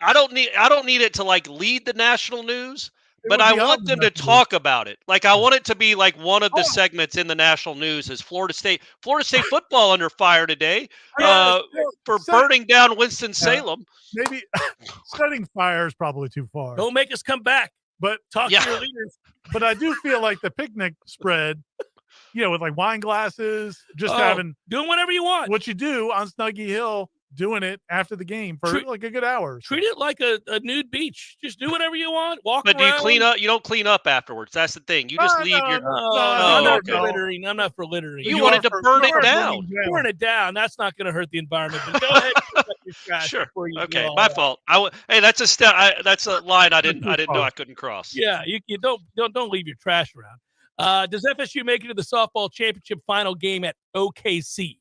I don't need it to like lead the national news, but I want them to talk about it. Like I want it to be like one of the segments in the national news is Florida State football under fire today for burning down Winston-Salem. Maybe setting fire is probably too far. Don't make us come back. But talk to your leaders. But I do feel like the picnic spread, with like wine glasses, just having doing whatever you want. What you do on Snuggy Hill, doing it after the game for like a good hour. Treat it like a nude beach. Just do whatever you want. Walk but around. Do you clean up? You don't clean up afterwards. That's the thing. You just leave your. I'm not for littering. I'm not for littering. You wanted to burn it down. Burn it down. That's not going to hurt the environment. But go ahead. Sure. Okay. My fault. Hey, that's a step. That's a line I didn't know I couldn't cross. Yeah. You don't leave your trash around. Does FSU make it to the softball championship final game at OKC?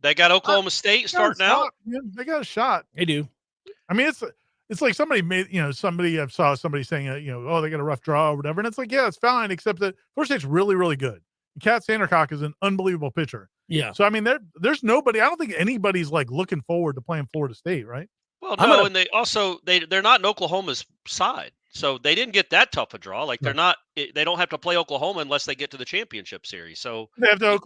They got Oklahoma State starting out. Yeah, they got a shot. They do. I mean, it's like somebody made, I saw somebody saying, oh, they got a rough draw or whatever. And it's like, yeah, it's fine, except that Florida State's really, really good. Kat Sandercock is an unbelievable pitcher. Yeah. So, I mean, there's nobody, I don't think anybody's like looking forward to playing Florida State, right? Well, no, and they also, they're not in Oklahoma's side. So they didn't get that tough a draw. Like they don't have to play Oklahoma unless they get to the championship series. So they have to,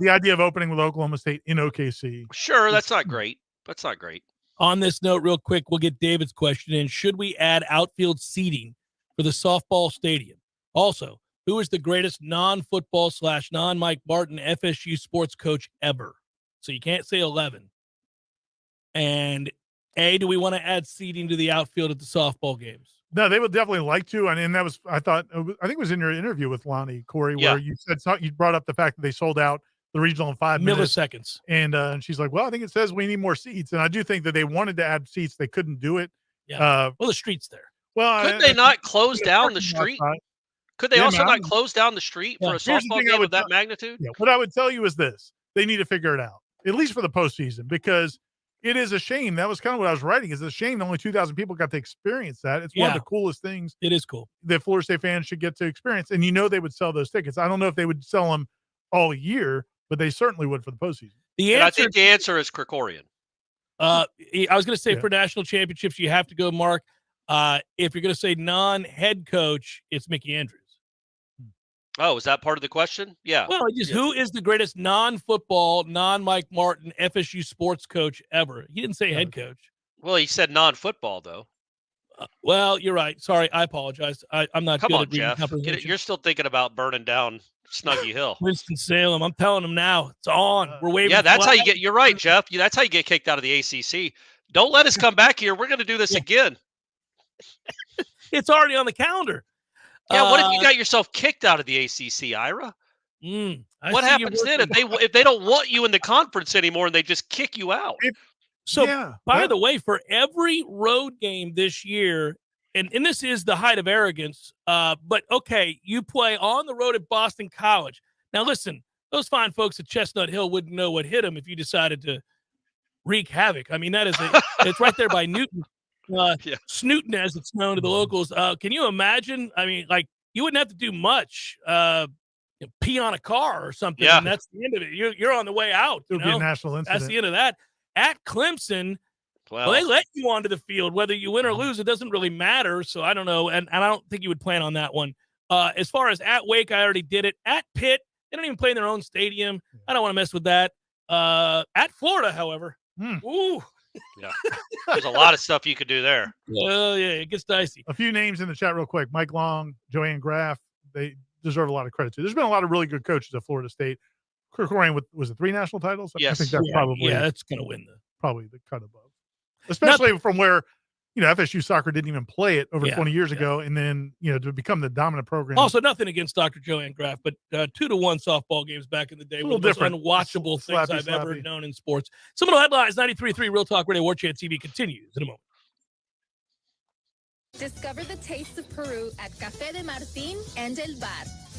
the idea of opening with Oklahoma State in OKC. Sure. That's not great. That's not great. On this note, real quick, we'll get David's question in. Should we add outfield seating for the softball stadium? Also, who is the greatest non-football / non-Mike Martin FSU sports coach ever? So you can't say 11. And do we want to add seating to the outfield at the softball games? No, they would definitely like to. And that was, I think it was in your interview with Lonnie, Corey, where you said, you brought up the fact that they sold out the regional in 5 minutes. Milliseconds. And she's like, well, I think it says we need more seats. And I do think that they wanted to add seats. They couldn't do it. Yeah. Well, the street's there. Well, could they not close down the street? Could they also not close down the street for a softball game of that magnitude? Yeah. What I would tell you is this. They need to figure it out, at least for the postseason, because it is a shame. That was kind of what I was writing. It's a shame that only 2,000 people got to experience that. It's one of the coolest things. It is cool. That Florida State fans should get to experience. And they would sell those tickets. I don't know if they would sell them all year, but they certainly would for the postseason. I think the answer is Krikorian. I was going to say for national championships, you have to go, Mark. If you're going to say non-head coach, it's Mickey Andrews. Oh, is that part of the question? Yeah. Well, who is the greatest non-football, non-Mike Martin FSU sports coach ever? He didn't say head coach. Well, he said non-football, though. Well, you're right. Sorry, I apologize. I'm not good at reading Jeff. comprehension. You're still thinking about burning down Snuggy Hill. Winston-Salem. I'm telling them now. It's on. We're waving. Yeah, that's how you get – you're right, Jeff. That's how you get kicked out of the ACC. Don't let us come back here. We're going to do this again. It's already on the calendar. Yeah, what if you got yourself kicked out of the ACC, Ira? What happens then if they don't want you in the conference anymore and they just kick you out? By the way, for every road game this year, and this is the height of arrogance, but okay, you play on the road at Boston College. Now listen, those fine folks at Chestnut Hill wouldn't know what hit them if you decided to wreak havoc. I mean, it's right there by Newton. Snootin', as it's known to the locals. Can you imagine? I mean, like, you wouldn't have to do much. Pee on a car or something, and that's the end of it. You're on the way out. It would be a national incident. That's the end of that. At Clemson, well, they let you onto the field. Whether you win or lose, it doesn't really matter. So I don't know, and I don't think you would plan on that one. As far as at Wake, I already did it. At Pitt, they don't even play in their own stadium. I don't want to mess with that. At Florida, however, ooh. Yeah, there's a lot of stuff you could do there. Oh, yeah, it gets dicey. A few names in the chat real quick. Mike Long, Joanne Graff, they deserve a lot of credit too. There's been a lot of really good coaches at Florida State. Krikorian was it 3 national titles? Yes. I think that's probably that's going to win probably the cut above. Especially from where FSU soccer didn't even play it over 20 years ago, and then to become the dominant program. Also, nothing against Dr. Joanne Graff, but 2-1 softball games back in the day were the most unwatchable things I've ever known in sports. Seminole Headlines, 93.3 Real Talk Radio, Warchant TV continues in a moment. Discover the taste of Peru at Café de Martín and El Bar,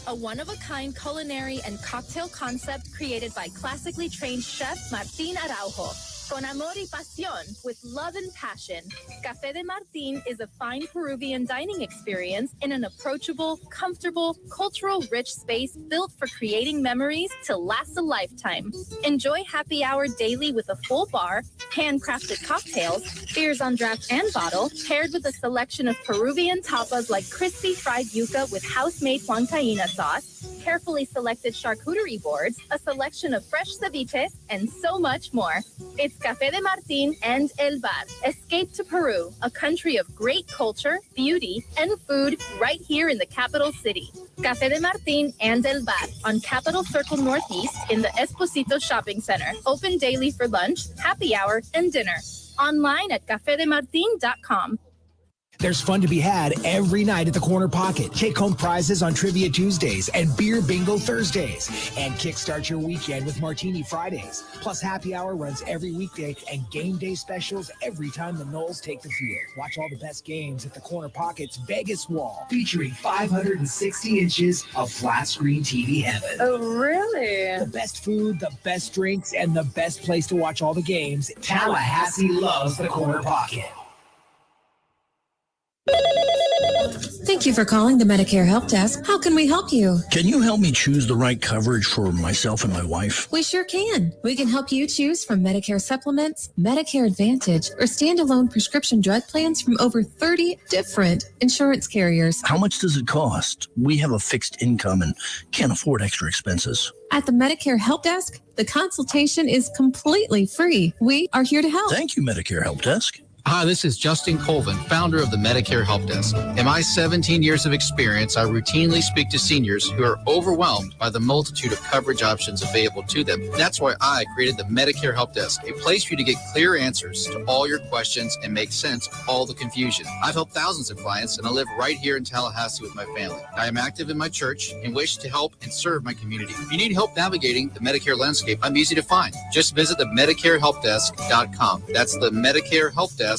a one-of-a-kind culinary and cocktail concept created by classically trained chef Martín Araujo. Con amor y pasión, with love and passion, Café de Martín is a fine Peruvian dining experience in an approachable, comfortable, cultural-rich space built for creating memories to last a lifetime. Enjoy happy hour daily with a full bar, handcrafted cocktails, beers on draft and bottle, paired with a selection of Peruvian tapas like crispy fried yuca with house-made huancaína sauce, carefully selected charcuterie boards, a selection of fresh ceviche, and so much more. It's Café de Martín and El Bar. Escape to Peru, a country of great culture, beauty, and food right here in the capital city. Café de Martín and El Bar on Capitol Circle Northeast in the Esposito Shopping Center. Open daily for lunch, happy hour, and dinner. Online at cafedemartin.com. There's fun to be had every night at the Corner Pocket. Take home prizes on Trivia Tuesdays and Beer Bingo Thursdays. And kickstart your weekend with Martini Fridays. Plus happy hour runs every weekday and game day specials every time the Noles take the field. Watch all the best games at the Corner Pocket's Vegas Wall, featuring 560 inches of flat screen TV heaven. Oh, really? The best food, the best drinks, and the best place to watch all the games. Tallahassee loves the Corner Pocket. Thank you for calling the Medicare Help Desk. How can we help you? Can you help me choose the right coverage for myself and my wife? We sure can. We can help you choose from Medicare supplements, Medicare Advantage, or standalone prescription drug plans from over 30 different insurance carriers. How much does it cost? We have a fixed income and can't afford extra expenses. At the Medicare Help Desk, the consultation is completely free. We are here to help. Thank you, Medicare Help Desk. Hi, this is Justin Colvin, founder of the Medicare Help Desk. In my 17 years of experience, I routinely speak to seniors who are overwhelmed by the multitude of coverage options available to them. That's why I created the Medicare Help Desk, a place for you to get clear answers to all your questions and make sense of all the confusion. I've helped thousands of clients, and I live right here in Tallahassee with my family. I am active in my church and wish to help and serve my community. If you need help navigating the Medicare landscape, I'm easy to find. Just visit the MedicareHelpDesk.com. That's the MedicareHelpDesk.com.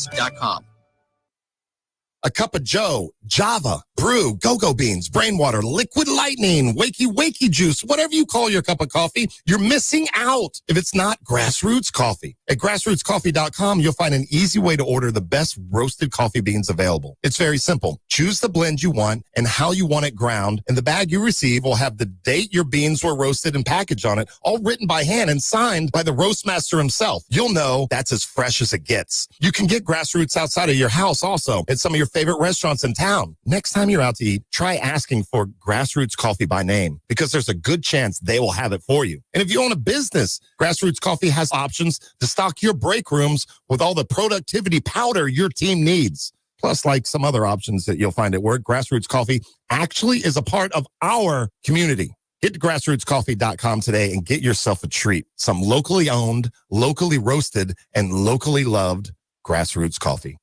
A cup of Joe, Java, brew, go-go beans, brain water, liquid lightning, wakey juice, whatever you call your cup of coffee, you're missing out if it's not Grassroots coffee. At grassrootscoffee.com, you'll find an easy way to order the best roasted coffee beans available. It's very simple. Choose the blend you want and how you want it ground, and the bag you receive will have the date your beans were roasted and packaged on it, all written by hand and signed by the roastmaster himself. You'll know that's as fresh as it gets. You can get Grassroots outside of your house also at some of your favorite restaurants in town. Next time you're out to eat, try asking for Grassroots Coffee by name, because there's a good chance they will have it for you. And if you own a business, Grassroots Coffee has options to stock your break rooms with all the productivity powder your team needs. Plus, like some other options that you'll find at work, Grassroots Coffee actually is a part of our community. Get to grassrootscoffee.com today and get yourself a treat. Some locally owned, locally roasted, and locally loved Grassroots Coffee.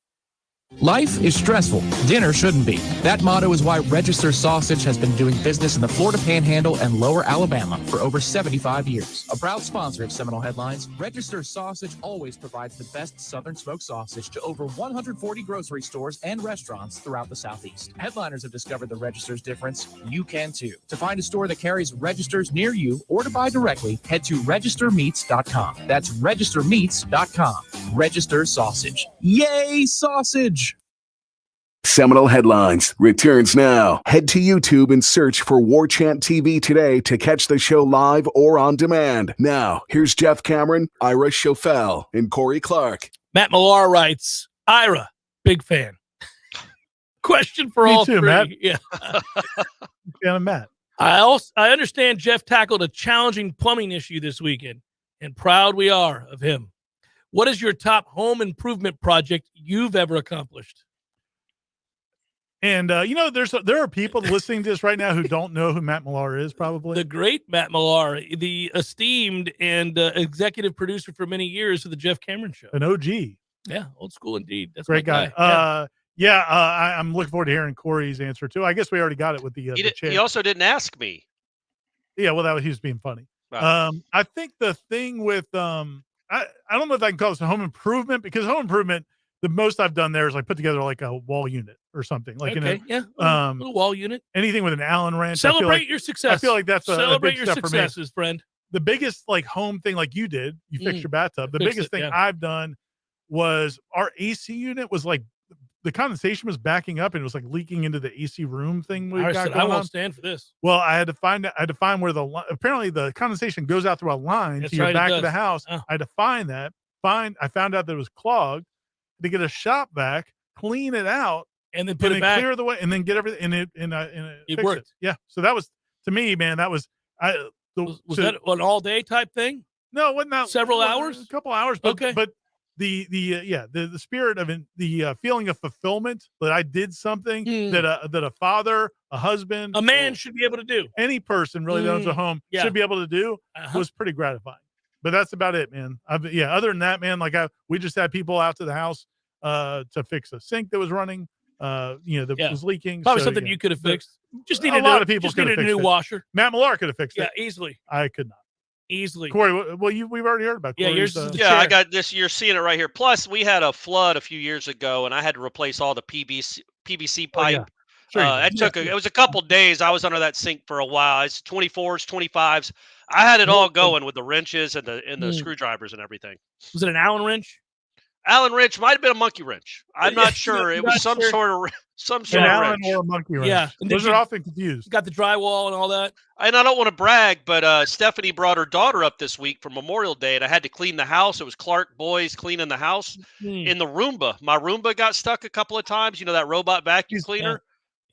Life is stressful. Dinner shouldn't be. That motto is why Register Sausage has been doing business in the Florida Panhandle and Lower Alabama for over 75 years. A proud sponsor of Seminole Headlines, Register Sausage always provides the best Southern smoked sausage to over 140 grocery stores and restaurants throughout the Southeast. Headliners have discovered the Register's difference. You can too. To find a store that carries Registers near you or to buy directly, head to registermeats.com. That's registermeats.com. Register Sausage. Yay, sausage! Seminole Headlines returns now. Head to YouTube and search for Warchant TV today to catch the show live or on demand. Now, here's Jeff Cameron, Ira Schofel, and Corey Clark. Matt Millar writes, Ira, big fan. Question for Me all too, three. Matt. Yeah. Fan of Matt. I understand Jeff tackled a challenging plumbing issue this weekend, and proud we are of him. What is your top home improvement project you've ever accomplished? And, there are people listening to this right now who don't know who Matt Millar is, probably. The great Matt Millar, the esteemed and executive producer for many years of the Jeff Cameron Show. An OG. Yeah, old school indeed. That's great my guy. I'm looking forward to hearing Corey's answer, too. I guess we already got it with the chair. He also didn't ask me. Yeah, well, he was being funny. Wow. I think the thing with I don't know if I can call this a home improvement, because home improvement, the most I've done there is like put together like a wall unit or something. Like a little wall unit. Anything with an Allen wrench. Celebrate your success. I feel like that's a big your step for me. successes, friend. The biggest like home thing, like you did, you fixed your bathtub. The biggest thing I've done was our AC unit was like the condensation was backing up and it was like leaking into the AC room thing we got going I won't on. stand for this. Well, I had to find where apparently the condensation goes out through a line to your back of the house. I had to find that. I found out that it was clogged. To get a shop vac, clean it out, and then put it back, clear the way, and then get everything and it worked. It. Yeah, so that was, to me, man, that was was that an all day type thing? No, it wasn't that several hours, a couple hours. But, okay, but the spirit of it, the feeling of fulfillment that I did something that a father, a husband, a man should be able to do. Any person really that owns a home should be able to do was pretty gratifying. But that's about it, man. Other than that, man, we just had people out to the house to fix a sink that was running, that was leaking. Probably something you could have fixed. Just needed a lot of people just needed a new washer. Matt Millar could have fixed it. Yeah, easily. I could not. Easily. Corey, well, we've already heard about Corey's, I got this. You're seeing it right here. Plus, we had a flood a few years ago, and I had to replace all the PVC pipe. Sure, it was a couple days. I was under that sink for a while. It's 24s, 25s. I had it all going with the wrenches and the screwdrivers and everything. Was it an Allen wrench? Allen wrench might have been a monkey wrench. I'm not sure. It was some sort of An Allen wrench. or a monkey wrench. Yeah. Those are often confused. Got the drywall and all that. And I don't want to brag, but Stephanie brought her daughter up this week for Memorial Day, and I had to clean the house. It was Clark Boys cleaning the house in the Roomba. My Roomba got stuck a couple of times. You know, that robot vacuum cleaner.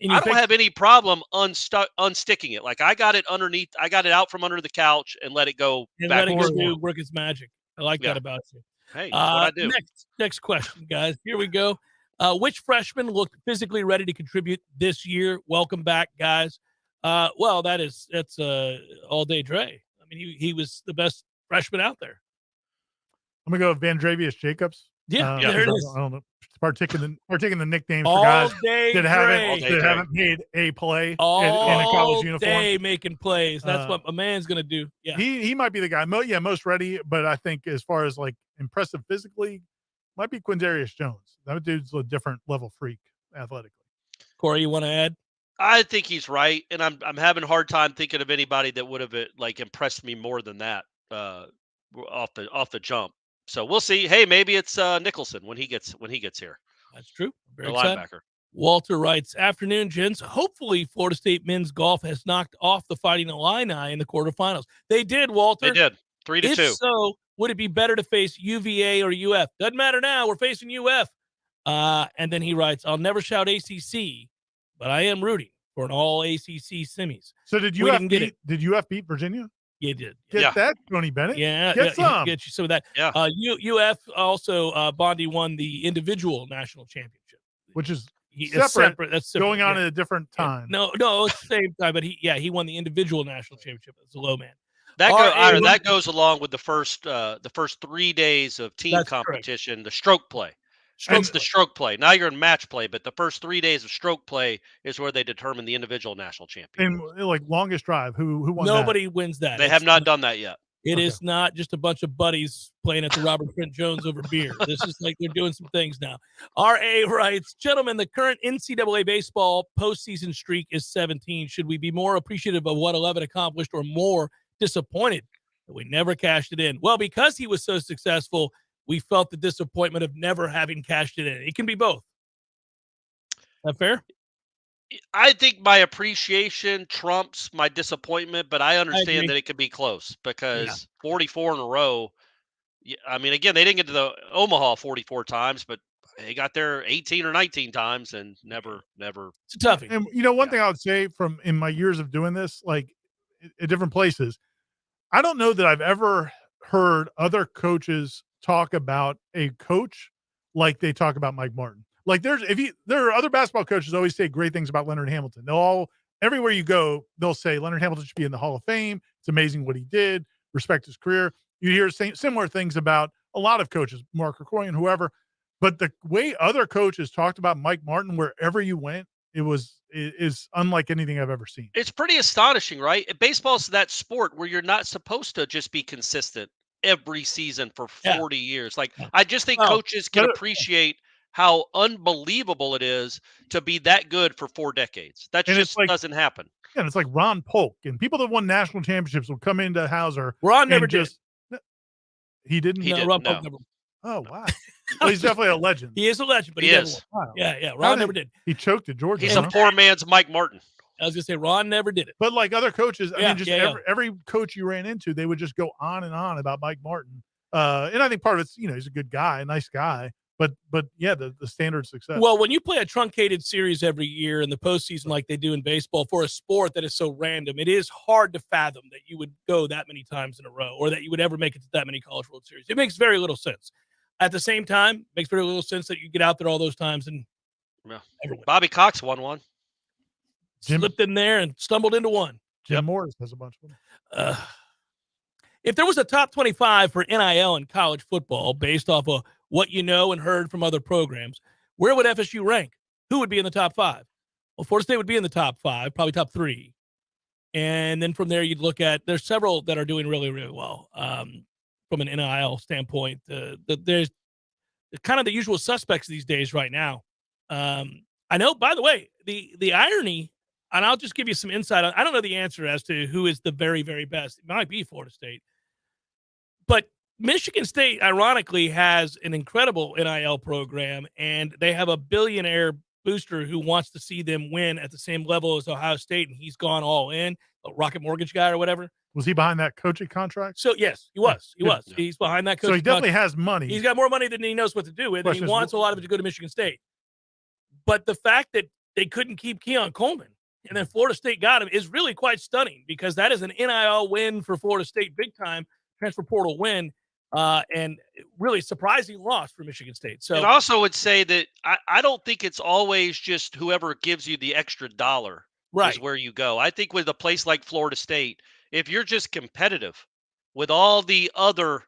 I don't have any problem unsticking it. Like I got it underneath. I got it out from under the couch and let it go back. And let it go work its magic. I like that about you. Hey, that's what I do. Next question, guys. Here we go. Which freshman looked physically ready to contribute this year? Welcome back, guys. Well, that's all day Dre. I mean, he was the best freshman out there. I'm gonna go with Vandravius Jacobs. Yeah, there it is. I don't know. Partaking the nicknames all for guys day that haven't made a play in a college uniform. All day making plays. That's what a man's gonna do. Yeah, he might be the guy. Most ready, but I think as far as like impressive physically, might be Quindarius Jones. That dude's a different level freak athletically. Corey, you want to add? I think he's right, and I'm having a hard time thinking of anybody that would have like impressed me more than that off the jump. So we'll see. Hey, maybe it's Nicholson when he gets here. That's true. Very the excited. linebacker. Walter writes, afternoon, gents. Hopefully Florida State men's golf has knocked off the Fighting Illini in the quarterfinals. They did, Walter. They did. 3-2. If so, would it be better to face UVA or UF? Doesn't matter now. We're facing UF. And then he writes, I'll never shout ACC, but I am rooting for an all ACC semis. So did UF beat Virginia? You did. Get that, Tony Bennett. Yeah. Get some. Get you some of that. Yeah. UF also, Bondi won the individual national championship. Which is separate. That's separate. Going on at a different time. No, it's the same time, but he won the individual national championship as a low man. That goes along with the first 3 days of team competition, correct. The stroke play. It's the stroke play. Now you're in match play, but the first 3 days of stroke play is where they determine the individual national champion. And like longest drive, who won Nobody wins that. They have not done that yet. It is not just a bunch of buddies playing at the Robert Trent Jones over beer. This is like they're doing some things now. R.A. writes, gentlemen, the current NCAA baseball postseason streak is 17. Should we be more appreciative of what 11 accomplished or more disappointed that we never cashed it in? Well, because he was so successful, we felt the disappointment of never having cashed it in. It can be both. Is that fair? I think my appreciation trumps my disappointment, but I understand that it could be close because 44 in a row. I mean, again, they didn't get to the Omaha 44 times, but they got there 18 or 19 times and never. It's a toughie. And one thing I would say from in my years of doing this, like at different places, I don't know that I've ever heard other coaches talk about a coach like they talk about Mike Martin. Like there are other basketball coaches always say great things about Leonard Hamilton. Everywhere you go, they'll say Leonard Hamilton should be in the Hall of Fame. It's amazing what he did. Respect his career. You hear similar things about a lot of coaches, Mark Krikorian, whoever. But the way other coaches talked about Mike Martin, wherever you went, is unlike anything I've ever seen. It's pretty astonishing, right? Baseball's that sport where you're not supposed to just be consistent every season for 40 years. Like I just think coaches can appreciate how unbelievable it is to be that good for 4 decades. That just doesn't happen. Yeah, it's like Ron Polk and people that won national championships will come into Hauser. Ron never did. He didn't. Ron Polk never. Oh wow. Well, he's definitely a legend. He is a legend, but he is. Wow. Yeah. Ron never did. He choked at Georgia. He's a poor man's Mike Martin. I was gonna say Ron never did it. But like other coaches, every coach you ran into, they would just go on and on about Mike Martin. And I think part of it's, he's a good guy, a nice guy. But yeah, the standard success. Well, when you play a truncated series every year in the postseason like they do in baseball for a sport that is so random, it is hard to fathom that you would go that many times in a row or that you would ever make it to that many College World Series. It makes very little sense. At the same time, it makes very little sense that you get out there all those times and Bobby Cox won one. Slipped in there and stumbled into one. Jim Morris has a bunch of them. If there was a top 25 for NIL in college football based off of what you know and heard from other programs, where would FSU rank? Who would be in the top 5? Well, Florida State would be in the top 5, probably top 3. And then from there, you'd look at, there's several that are doing really, really well from an NIL standpoint. There's kind of the usual suspects these days right now. I know, by the way, the irony, and I'll just give you some insight on, I don't know the answer as to who is the very, very best. It might be Florida State. But Michigan State, ironically, has an incredible NIL program, and they have a billionaire booster who wants to see them win at the same level as Ohio State, and he's gone all in, a Rocket Mortgage guy or whatever. Was he behind that coaching contract? So, yes, he was. He was. He's behind that coaching So he definitely contract. has money. He's got more money than he knows what to do with, and he wants a lot of it to go to Michigan State. But the fact that they couldn't keep Keon Coleman and then Florida State got him is really quite stunning, because that is an NIL win for Florida State, big time transfer portal win. And really surprising loss for Michigan State. So, and also would say that I don't think it's always just whoever gives you the extra dollar is where you go. I think with a place like Florida State, if you're just competitive with all the other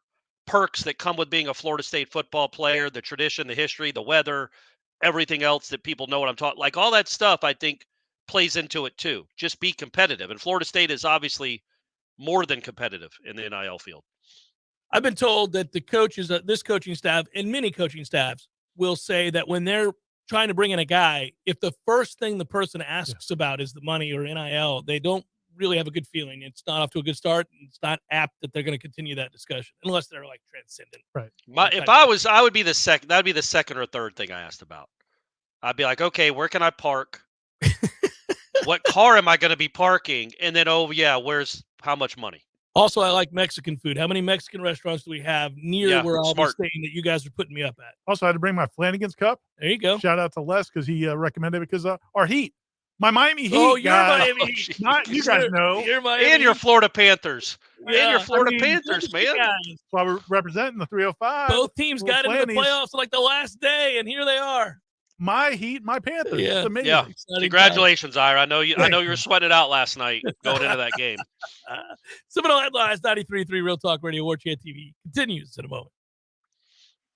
perks that come with being a Florida State football player, the tradition, the history, the weather, everything else that people know what I'm talking, like all that stuff, I think plays into it too. Just be competitive. And Florida State is obviously more than competitive in the NIL field. I've been told that the coaches, this coaching staff and many coaching staffs will say that when they're trying to bring in a guy, if the first thing the person asks about is the money or NIL, they don't really have a good feeling. It's not off to a good start. It's not apt that they're going to continue that discussion unless they're like transcendent. Right. I would be the second. That'd be the second or third thing I asked about. I'd be like, okay, where can I park? What car am I going to be parking? And then, where's how much money? Also, I like Mexican food. How many Mexican restaurants do we have near where I'll be staying that you guys are putting me up at? Also, I had to bring my Flanagan's Cup. There you go. Shout out to Les because he recommended it because our Heat. My Miami Heat. Oh, you're Miami Heat. Not you guys know. You're Miami and your Florida Panthers. Yeah, and your Florida Panthers, man. That's why we're representing the 305. Both teams got into the playoffs like the last day, and here they are. My Heat, my Panthers. Yeah. It's amazing. Yeah. Congratulations, Ira. I know you were sweating it out last night going into that game. Seminole Headlines, 93.3 Real Talk Radio, Warchant TV continues in a moment.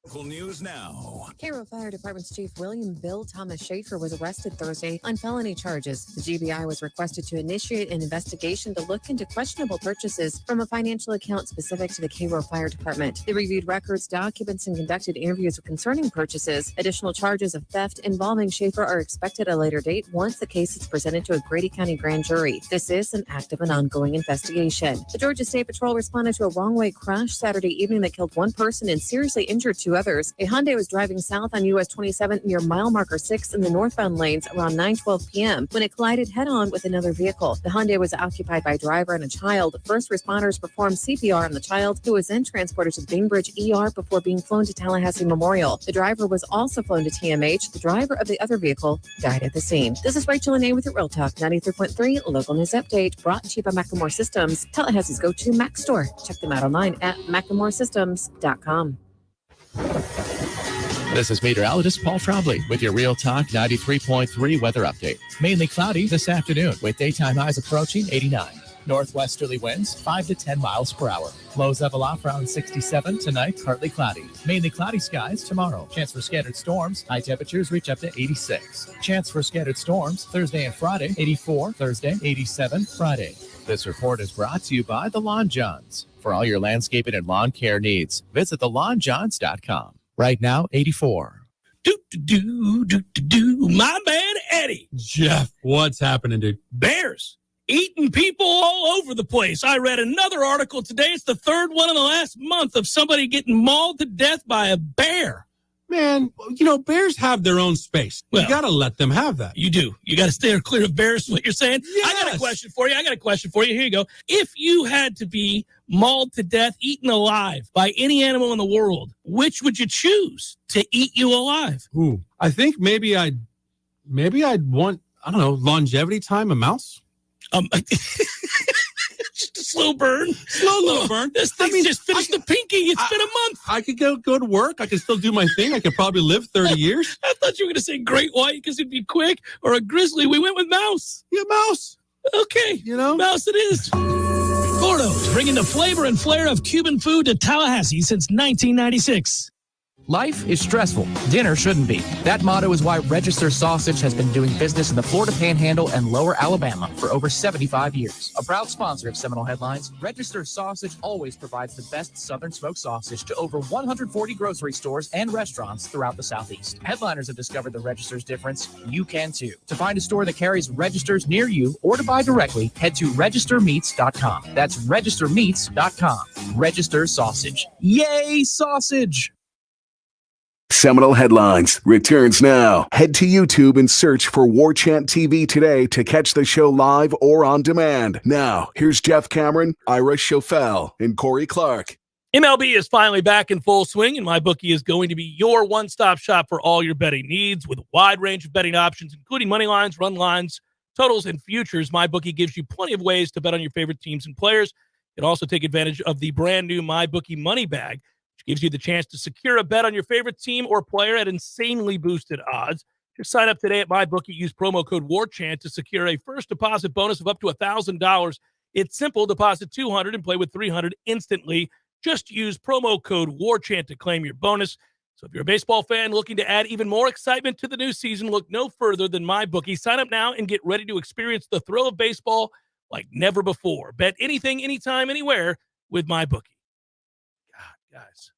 Local news now. Cairo Fire Department's Chief William Bill Thomas Schaefer was arrested Thursday on felony charges. The GBI was requested to initiate an investigation to look into questionable purchases from a financial account specific to the Cairo Fire Department. They reviewed records, documents, and conducted interviews concerning purchases. Additional charges of theft involving Schaefer are expected at a later date once the case is presented to a Grady County grand jury. This is an active and ongoing investigation. The Georgia State Patrol responded to a wrong-way crash Saturday evening that killed one person and seriously injured two others. A Hyundai was driving south on US 27 near mile marker 6 in the northbound lanes around 9:12 p.m. when it collided head-on with another vehicle. The Hyundai was occupied by a driver and a child. First responders performed CPR on the child, who was then transported to Bainbridge ER before being flown to Tallahassee Memorial. The driver was also flown to TMH. The driver of the other vehicle died at the scene. This is Rachel Lene with your Real Talk 93.3 local news update, brought to you by Macklemore Systems, Tallahassee's go-to Mac store. Check them out online at MacklemoreSystems.com. This is meteorologist Paul Trombley with your Real Talk 93.3 weather update. Mainly cloudy this afternoon with daytime highs approaching 89. Northwesterly winds 5 to 10 miles per hour. Lows level off around 67 tonight, partly cloudy. Mainly cloudy skies tomorrow. Chance for scattered storms. High temperatures reach up to 86. Chance for scattered storms Thursday and Friday, 84. Thursday, 87. Friday. This report is brought to you by The Lawn Johns. For all your landscaping and lawn care needs, visit thelawnjohns.com. Right now, 84. My man Eddie. Jeff, what's happening, dude? Bears eating people all over the place. I read another article today. It's the third one in the last month of somebody getting mauled to death by a bear. Man, bears have their own space. Well, you got to let them have that. You do. You got to stay clear of bears, is what you're saying? Yes. I got a question for you. Here you go. If you had to be mauled to death, eaten alive by any animal in the world, which would you choose to eat you alive? Ooh, I think maybe I'd want, I don't know, longevity time, a mouse. Just a slow burn. Slow burn. This thing just finished the pinky. It's been a month. I could go to work. I could still do my thing. I could probably live 30 years. I thought you were going to say great white because it'd be quick, or a grizzly. We went with mouse. Yeah, mouse. Okay. Mouse it is. Gordo's, bringing the flavor and flair of Cuban food to Tallahassee since 1996. Life is stressful. Dinner shouldn't be. That motto is why Register Sausage has been doing business in the Florida Panhandle and Lower Alabama for over 75 years. A proud sponsor of Seminole Headlines, Register Sausage always provides the best Southern smoked sausage to over 140 grocery stores and restaurants throughout the Southeast. Headliners have discovered the Register's difference. You can too. To find a store that carries Registers near you or to buy directly, head to registermeats.com. That's registermeats.com. Register sausage. Yay, sausage! Seminole Headlines returns now. Head to YouTube and search for Warchant TV today to catch the show live or on demand. Now, here's Jeff Cameron, Ira Schofel, and Corey Clark. MLB is finally back in full swing, and MyBookie is going to be your one-stop shop for all your betting needs with a wide range of betting options, including money lines, run lines, totals, and futures. MyBookie gives you plenty of ways to bet on your favorite teams and players. You can also take advantage of the brand-new MyBookie Money Bag, which gives you the chance to secure a bet on your favorite team or player at insanely boosted odds. Just sign up today at MyBookie. Use promo code WARCHANT to secure a first deposit bonus of up to $1,000. It's simple. Deposit $200 and play with $300 instantly. Just use promo code WARCHANT to claim your bonus. So if you're a baseball fan looking to add even more excitement to the new season, look no further than MyBookie. Sign up now and get ready to experience the thrill of baseball like never before. Bet anything, anytime, anywhere with MyBookie. God, guys,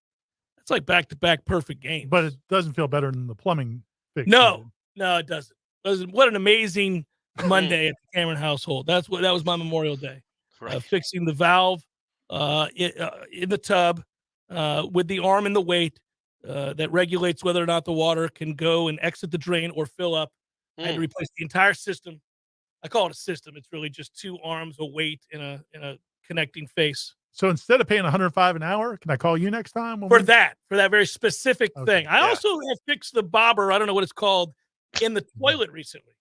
that's like back-to-back perfect games. But it doesn't feel better than the plumbing fix. No, it doesn't. What an amazing Monday at the Cameron household. That was my Memorial Day. Right. Fixing the valve in the tub with the arm and the weight that regulates whether or not the water can go and exit the drain or fill up. I had to replace the entire system. I call it a system. It's really just two arms, a weight, and a connecting face. So instead of paying $105 an hour, can I call you next time? For that very specific thing. I also have fixed the bobber, I don't know what it's called, in the toilet recently.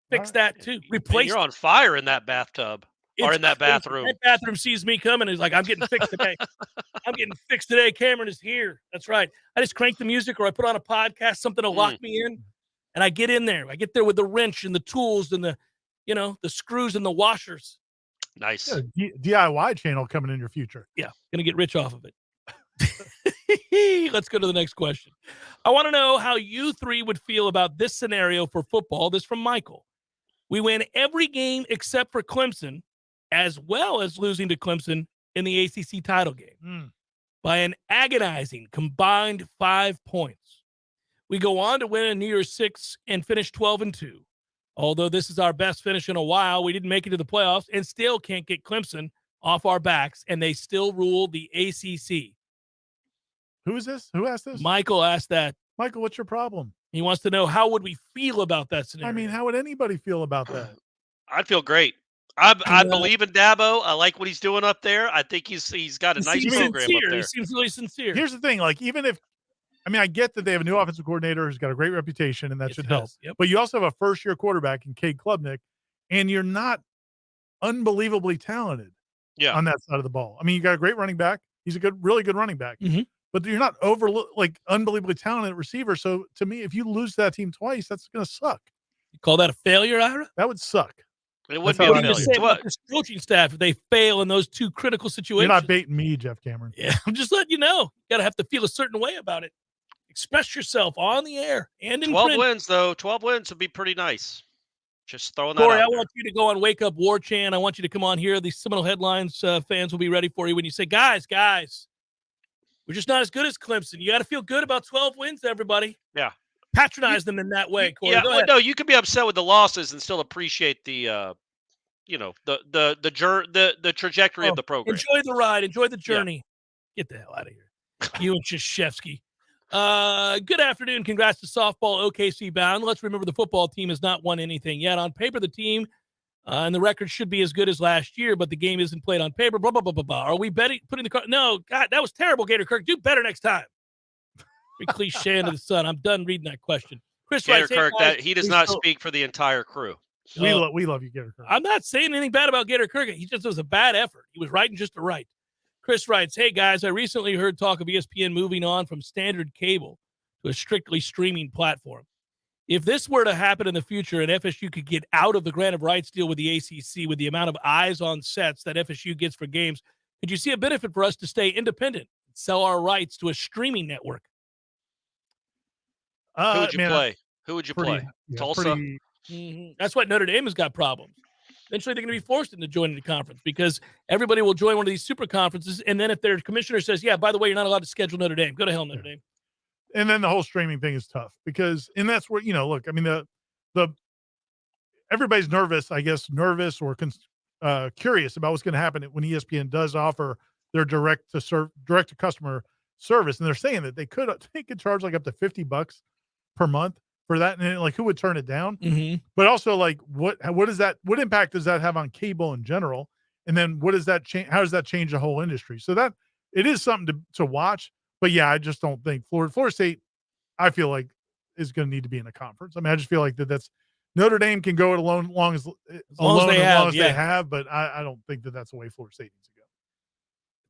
Fixed that too. Replaced. You're on fire in that bathtub or in that bathroom. That bathroom sees me coming and is like, I'm getting fixed today. I'm getting fixed today. Cameron is here. That's right. I just crank the music or I put on a podcast, something to lock me in, and I get in there. I get there with the wrench and the tools and the screws and the washers. Nice. Yeah, DIY channel coming in your future. Yeah, gonna get rich off of it. Let's go to the next question. I want to know how you three would feel about this scenario for football. This from Michael. We win every game except for Clemson, as well as losing to Clemson in the ACC title game by an agonizing combined 5 points. We go on to win a New Year's 6 and finish 12-2. Although this is our best finish in a while, we didn't make it to the playoffs and still can't get Clemson off our backs, and they still rule the ACC. Who is this? Who asked this? Michael asked that. Michael, what's your problem? He wants to know, how would we feel about that scenario? I mean, how would anybody feel about that? I'd feel great. I believe in Dabo. I like what he's doing up there. I think he's got a nice program up there. He seems really sincere. Here's the thing, like, even if, I get that they have a new offensive coordinator who's got a great reputation, and that should help. Yep. But you also have a first-year quarterback in Cade Klubnik, and you're not unbelievably talented on that side of the ball. I mean, you got a great running back. He's a really good running back. But you're not unbelievably talented receiver. So, to me, if you lose that team twice, that's going to suck. You call that a failure, Ira? That would suck. It wouldn't be a failure. Say about this coaching staff if they fail in those two critical situations. You're not baiting me, Jeff Cameron. Yeah, I'm just letting you know. You got to have to feel a certain way about it. Express yourself on the air and in 12 print. wins, though. 12 wins would be pretty nice. Just throwing that Corey, out I want you to go on Wake Up Warchant. I want you to come on here. The Seminole Headlines fans will be ready for you when you say, guys, we're just not as good as Clemson. You got to feel good about 12 wins, everybody. Yeah. Patronize them in that way, Corey. Yeah, no, you can be upset with the losses and still appreciate the the trajectory of the program. Enjoy the ride. Enjoy the journey. Yeah. Get the hell out of here. You and Krzyzewski. Good afternoon. Congrats to softball OKC bound. Let's remember the football team has not won anything yet. On paper, the team and the record should be as good as last year, but the game isn't played on paper. Blah, blah, blah, blah, blah. Are we betting, putting the car? No, God, that was terrible, Gator Kirk. Do better next time. Very cliche into the sun. I'm done reading that question. Chris Gator writes, Kirk, guys, he does not speak for the entire crew. We love you, Gator Kirk. I'm not saying anything bad about Gator Kirk. He just was a bad effort. He was writing just to write. Chris writes, hey, guys, I recently heard talk of ESPN moving on from standard cable to a strictly streaming platform. If this were to happen in the future and FSU could get out of the grant of rights deal with the ACC with the amount of eyes on sets that FSU gets for games, could you see a benefit for us to stay independent and sell our rights to a streaming network? Who would you play? Who would you play? Tulsa? That's why Notre Dame has got problems. Eventually, they're going to be forced into joining the conference because everybody will join one of these super conferences. And then if their commissioner says, yeah, by the way, you're not allowed to schedule Notre Dame, go to hell, Notre Dame. And then the whole streaming thing is tough because, and that's where, look, I mean, the everybody's nervous or curious about what's going to happen when ESPN does offer their direct to customer service, and they're saying that they could charge like up to $50 per month for that, and like who would turn it down? Mm-hmm. But also, like, what impact does that have on cable in general? And then what does that change? How does that change the whole industry? So that it is something to watch. But yeah, I just don't think Florida State, I feel like, is going to need to be in a conference. I mean, I just feel like that's Notre Dame can go it alone as long as they have, but I don't think that's the way Florida State needs to go.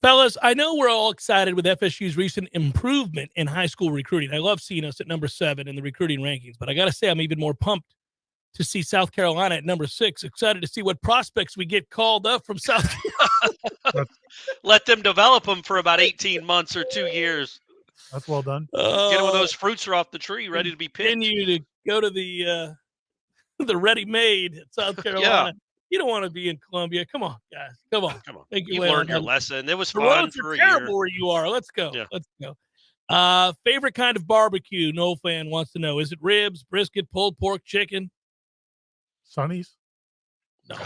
Fellas, I know we're all excited with FSU's recent improvement in high school recruiting. I love seeing us at number 7 in the recruiting rankings, but I got to say I'm even more pumped to see South Carolina at number 6. Excited to see what prospects we get called up from South Carolina. Let them develop them for about 18 months or 2 years. That's well done. Get them when those fruits are off the tree, ready to be picked. Continue to go to the ready-made at South Carolina. You don't want to be in Columbia. Come on, guys. Come on. You learned your lesson. It was fun. The roads are terrible where you are. Let's go. Yeah. Let's go. Favorite kind of barbecue? Nole fan wants to know. Is it ribs, brisket, pulled pork, chicken? Sonny's? No.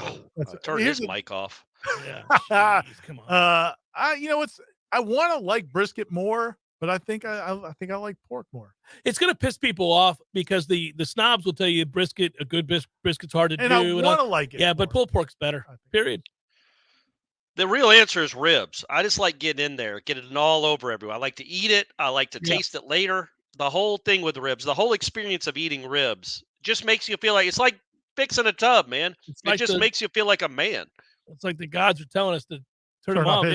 Turn his mic off. Yeah. Geez, come on. I want to like brisket more, but I think I like pork more. It's going to piss people off because the snobs will tell you a good brisket's hard to do. And I want to like it. Yeah, more. But pulled pork's better. Period. The real answer is ribs. I just like getting in there, getting it all over everywhere. I like to eat it. I like to taste it later. The whole thing with ribs, the whole experience of eating ribs just makes you feel like it's like fixing a tub, man. It just makes you feel like a man. It's like the gods are telling us to turn them off.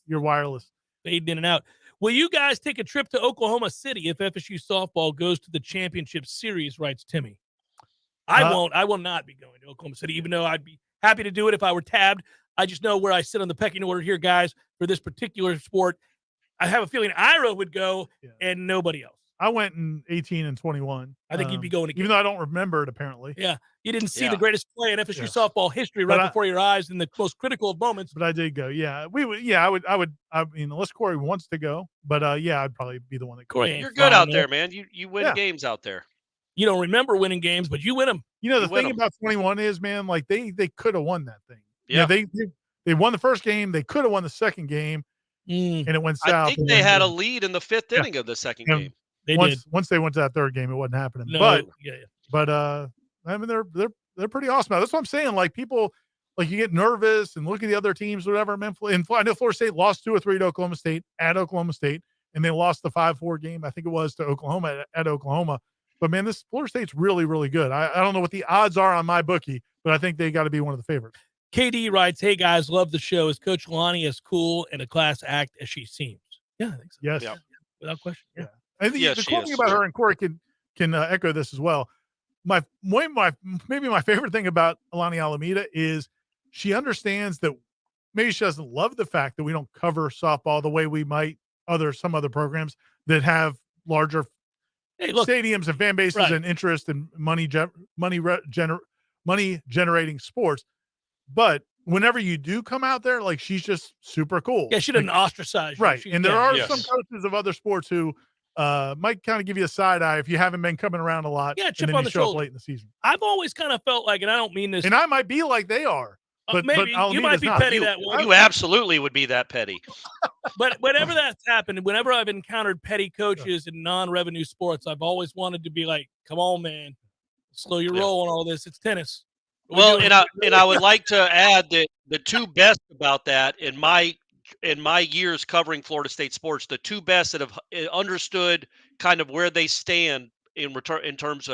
You're wireless. Fading in and out. Will you guys take a trip to Oklahoma City if FSU softball goes to the championship series, writes Timmy? I won't. I will not be going to Oklahoma City, even though I'd be happy to do it if I were tabbed. I just know where I sit on the pecking order here, guys, for this particular sport. I have a feeling Ira would go and nobody else. I went in 18 and 21. I think you'd be going again. Even though I don't remember it, apparently. Yeah. You didn't see the greatest play in FSU softball history before your eyes in the most critical of moments. But I did go. Yeah. I mean, unless Corey wants to go. But I'd probably be the one that goes. You're good out there, man. You win games out there. You don't remember winning games, but you win them. You know, the thing about 21 is, man, like they could have won that thing. Yeah. They won the first game. They could have won the second game. And it went south. I think they had a lead in the 5th inning of the second game. Once they went to that third game, it wasn't happening. But I mean, they're pretty awesome. Now, that's what I'm saying. Like people, like you get nervous and look at the other teams, whatever. I know Florida State lost 2 or 3 to Oklahoma State at Oklahoma State, and they lost the 5-4 game. I think it was to Oklahoma at Oklahoma. But man, this Florida State's really, really good. I don't know what the odds are on MyBookie, but I think they got to be one of the favorites. KD writes, "Hey guys, love the show. Is Coach Lonnie as cool and a class act as she seems?" Yeah, I think so. Yes, without question. Yeah. I think the cool thing about her, and Corey can echo this as well. Maybe my favorite thing about Alani Alameda is she understands that maybe she doesn't love the fact that we don't cover softball the way we might some other programs that have larger stadiums and fan bases and interest and money generating sports. But whenever you do come out there, like she's just super cool. Yeah, she doesn't ostracize you. Right. And there are some coaches of other sports who might kind of give you a side eye if you haven't been coming around a lot. Yeah, chip and then on you the show shoulder. up late in the season. I've always kind of felt like, and I don't mean this. And I might be like they are. But maybe you might be petty that way. You absolutely would be that petty. But whenever that's happened, whenever I've encountered petty coaches in non-revenue sports, I've always wanted to be like, "Come on, man, slow your roll on all this. It's tennis." Well, and I would like to add that the 2 best about that in my years covering Florida State sports, the 2 best that have understood kind of where they stand in regards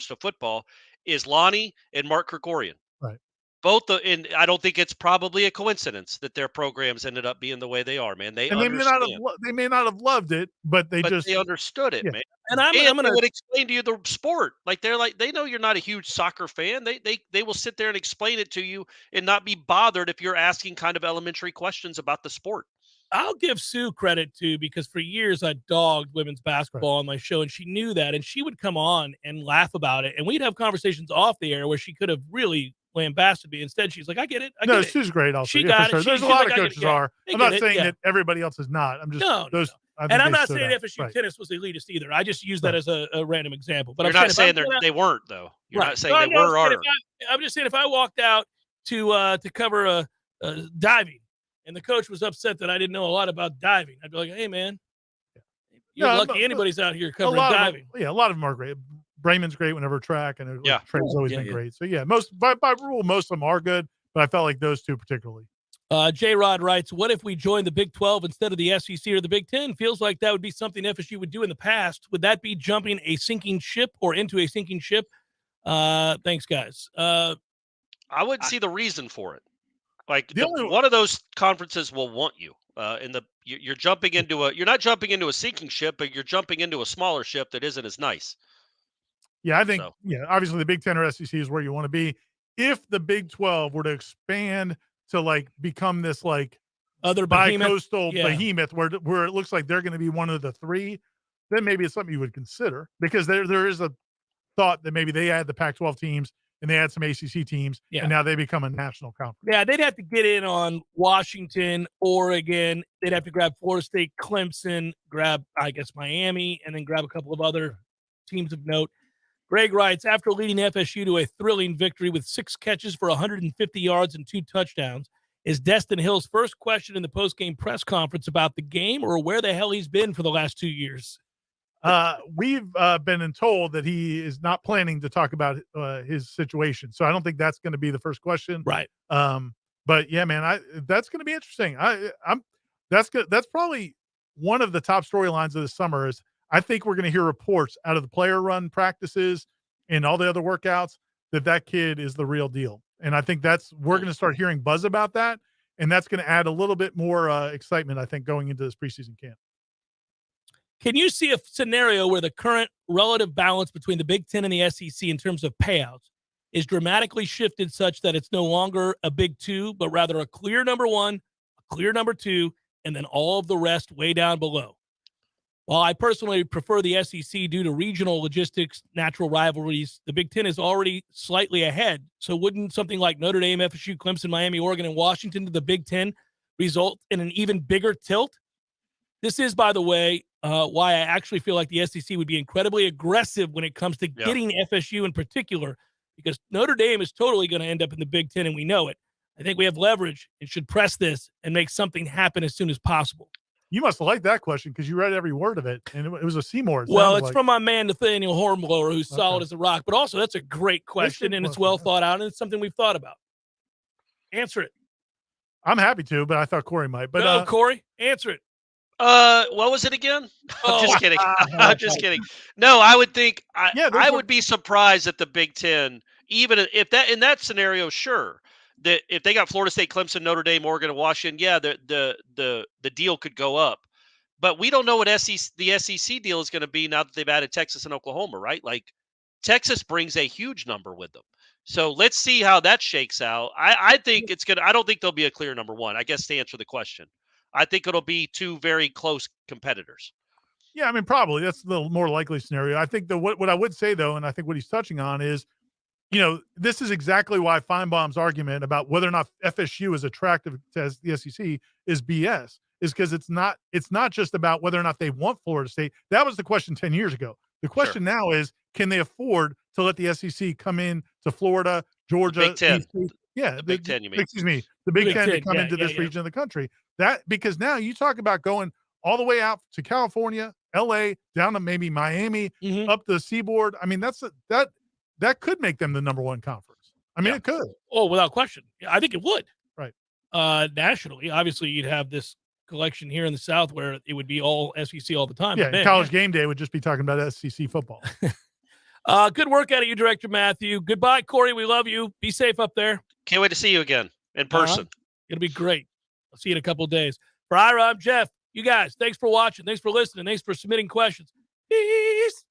to football is Lonnie and Mark Krikorian. Right. Both and I don't think it's probably a coincidence that their programs ended up being the way they are, man. They may not have loved it, but they understood it, man. And I'm going to explain to you the sport. They know you're not a huge soccer fan. They will sit there and explain it to you and not be bothered if you're asking kind of elementary questions about the sport. I'll give Sue credit too, because for years I dogged women's basketball on my show, and she knew that, and she would come on and laugh about it, and we'd have conversations off the air where she could have really lambasted me. Instead, she's like, "I get it. No, Sue's great. Also, she got it. Sure. There's a lot of coaches are. I'm not saying that everybody else is not. I'm just and I'm not saying FSU tennis was elitist either. I just use that as a random example. But you're not saying they weren't though. You're not saying they were. I'm just saying if I walked out to cover a diving, and the coach was upset that I didn't know a lot about diving, I'd be like, hey, man, you're lucky anybody's out here covering diving. A lot of them are great. Brayman's great whenever track, and Trey's always been great. So, most by rule, most of them are good, but I felt like those two particularly. J-Rod writes, what if we joined the Big 12 instead of the SEC or the Big 10? Feels like that would be something FSU would do in the past. Would that be jumping a sinking ship or into a sinking ship? Thanks, guys. I wouldn't see the reason for it. Like one of those conferences will want you. You're jumping into you're not jumping into a sinking ship, but you're jumping into a smaller ship that isn't as nice. Yeah, I think obviously the Big 10 or SEC is where you want to be. If the Big 12 were to expand to like become this like other bi-coastal behemoth where it looks like they're going to be one of the three, then maybe it's something you would consider, because there is a thought that maybe they add the Pac-12 teams and they add some ACC teams, and now they become a national conference. Yeah, they'd have to get in on Washington, Oregon. They'd have to grab Florida State, Clemson, grab, I guess, Miami, and then grab a couple of other teams of note. Greg writes, after leading FSU to a thrilling victory with 6 catches for 150 yards and 2 touchdowns, is Destin Hill's first question in the postgame press conference about the game or where the hell he's been for the last 2 years? We've been told that he is not planning to talk about his situation. So I don't think that's going to be the first question. Right. But yeah, man, that's going to be interesting. That's probably one of the top storylines of the summer is I think we're going to hear reports out of the player run practices and all the other workouts that kid is the real deal. And I think we're going to start hearing buzz about that. And that's going to add a little bit more excitement, I think, going into this preseason camp. Can you see a scenario where the current relative balance between the Big 10 and the SEC in terms of payouts is dramatically shifted such that it's no longer a Big 2, but rather a clear number 1, a clear number 2, and then all of the rest way down below? While I personally prefer the SEC due to regional logistics, natural rivalries, the Big 10 is already slightly ahead. So wouldn't something like Notre Dame, FSU, Clemson, Miami, Oregon, and Washington to the Big 10 result in an even bigger tilt? This is, by the way, why I actually feel like the SEC would be incredibly aggressive when it comes to getting FSU in particular, because Notre Dame is totally going to end up in the Big 10, and we know it. I think we have leverage and should press this and make something happen as soon as possible. You must have liked that question because you read every word of it, and it was a Seymour. Well, it's from my man Nathaniel Hornblower, who's solid as a rock. But also, that's a great question, and it's well thought out, and it's something we've thought about. Answer it. I'm happy to, but I thought Corey might. But no, Corey, answer it. What was it again? I'm just kidding. I'm just kidding. No, I would think I would be surprised at the Big 10, even if that in that scenario, sure. That if they got Florida State, Clemson, Notre Dame, Oregon, and Washington, the deal could go up. But we don't know what the SEC deal is going to be now that they've added Texas and Oklahoma, right? Like Texas brings a huge number with them. So let's see how that shakes out. I think it's I don't think there'll be a clear number 1, I guess, to answer the question. I think it'll be 2 very close competitors. Yeah, I mean, probably that's the more likely scenario. I think what I would say, though, and I think what he's touching on is, this is exactly why Feinbaum's argument about whether or not FSU is attractive to the SEC is BS, is because it's not just about whether or not they want Florida State. That was the question 10 years ago. The question now is, can they afford to let the SEC come in to Florida, Georgia? Big 10. The Big 10, you mean. Excuse me. The Big 10 to come into this region of the country. Because now you talk about going all the way out to California, LA, down to maybe Miami, up the seaboard. I mean, that could make them the number 1 conference. I mean, it could. Oh, without question. I think it would. Right. Nationally, obviously, you'd have this collection here in the South where it would be all SEC all the time. Yeah, man, College Game Day would just be talking about SEC football. Good work out of you, Director Matthew. Goodbye, Corey. We love you. Be safe up there. Can't wait to see you again in person. It'll be great. I'll see you in a couple of days. For Ira, I'm Jeff. You guys, thanks for watching. Thanks for listening. Thanks for submitting questions. Peace.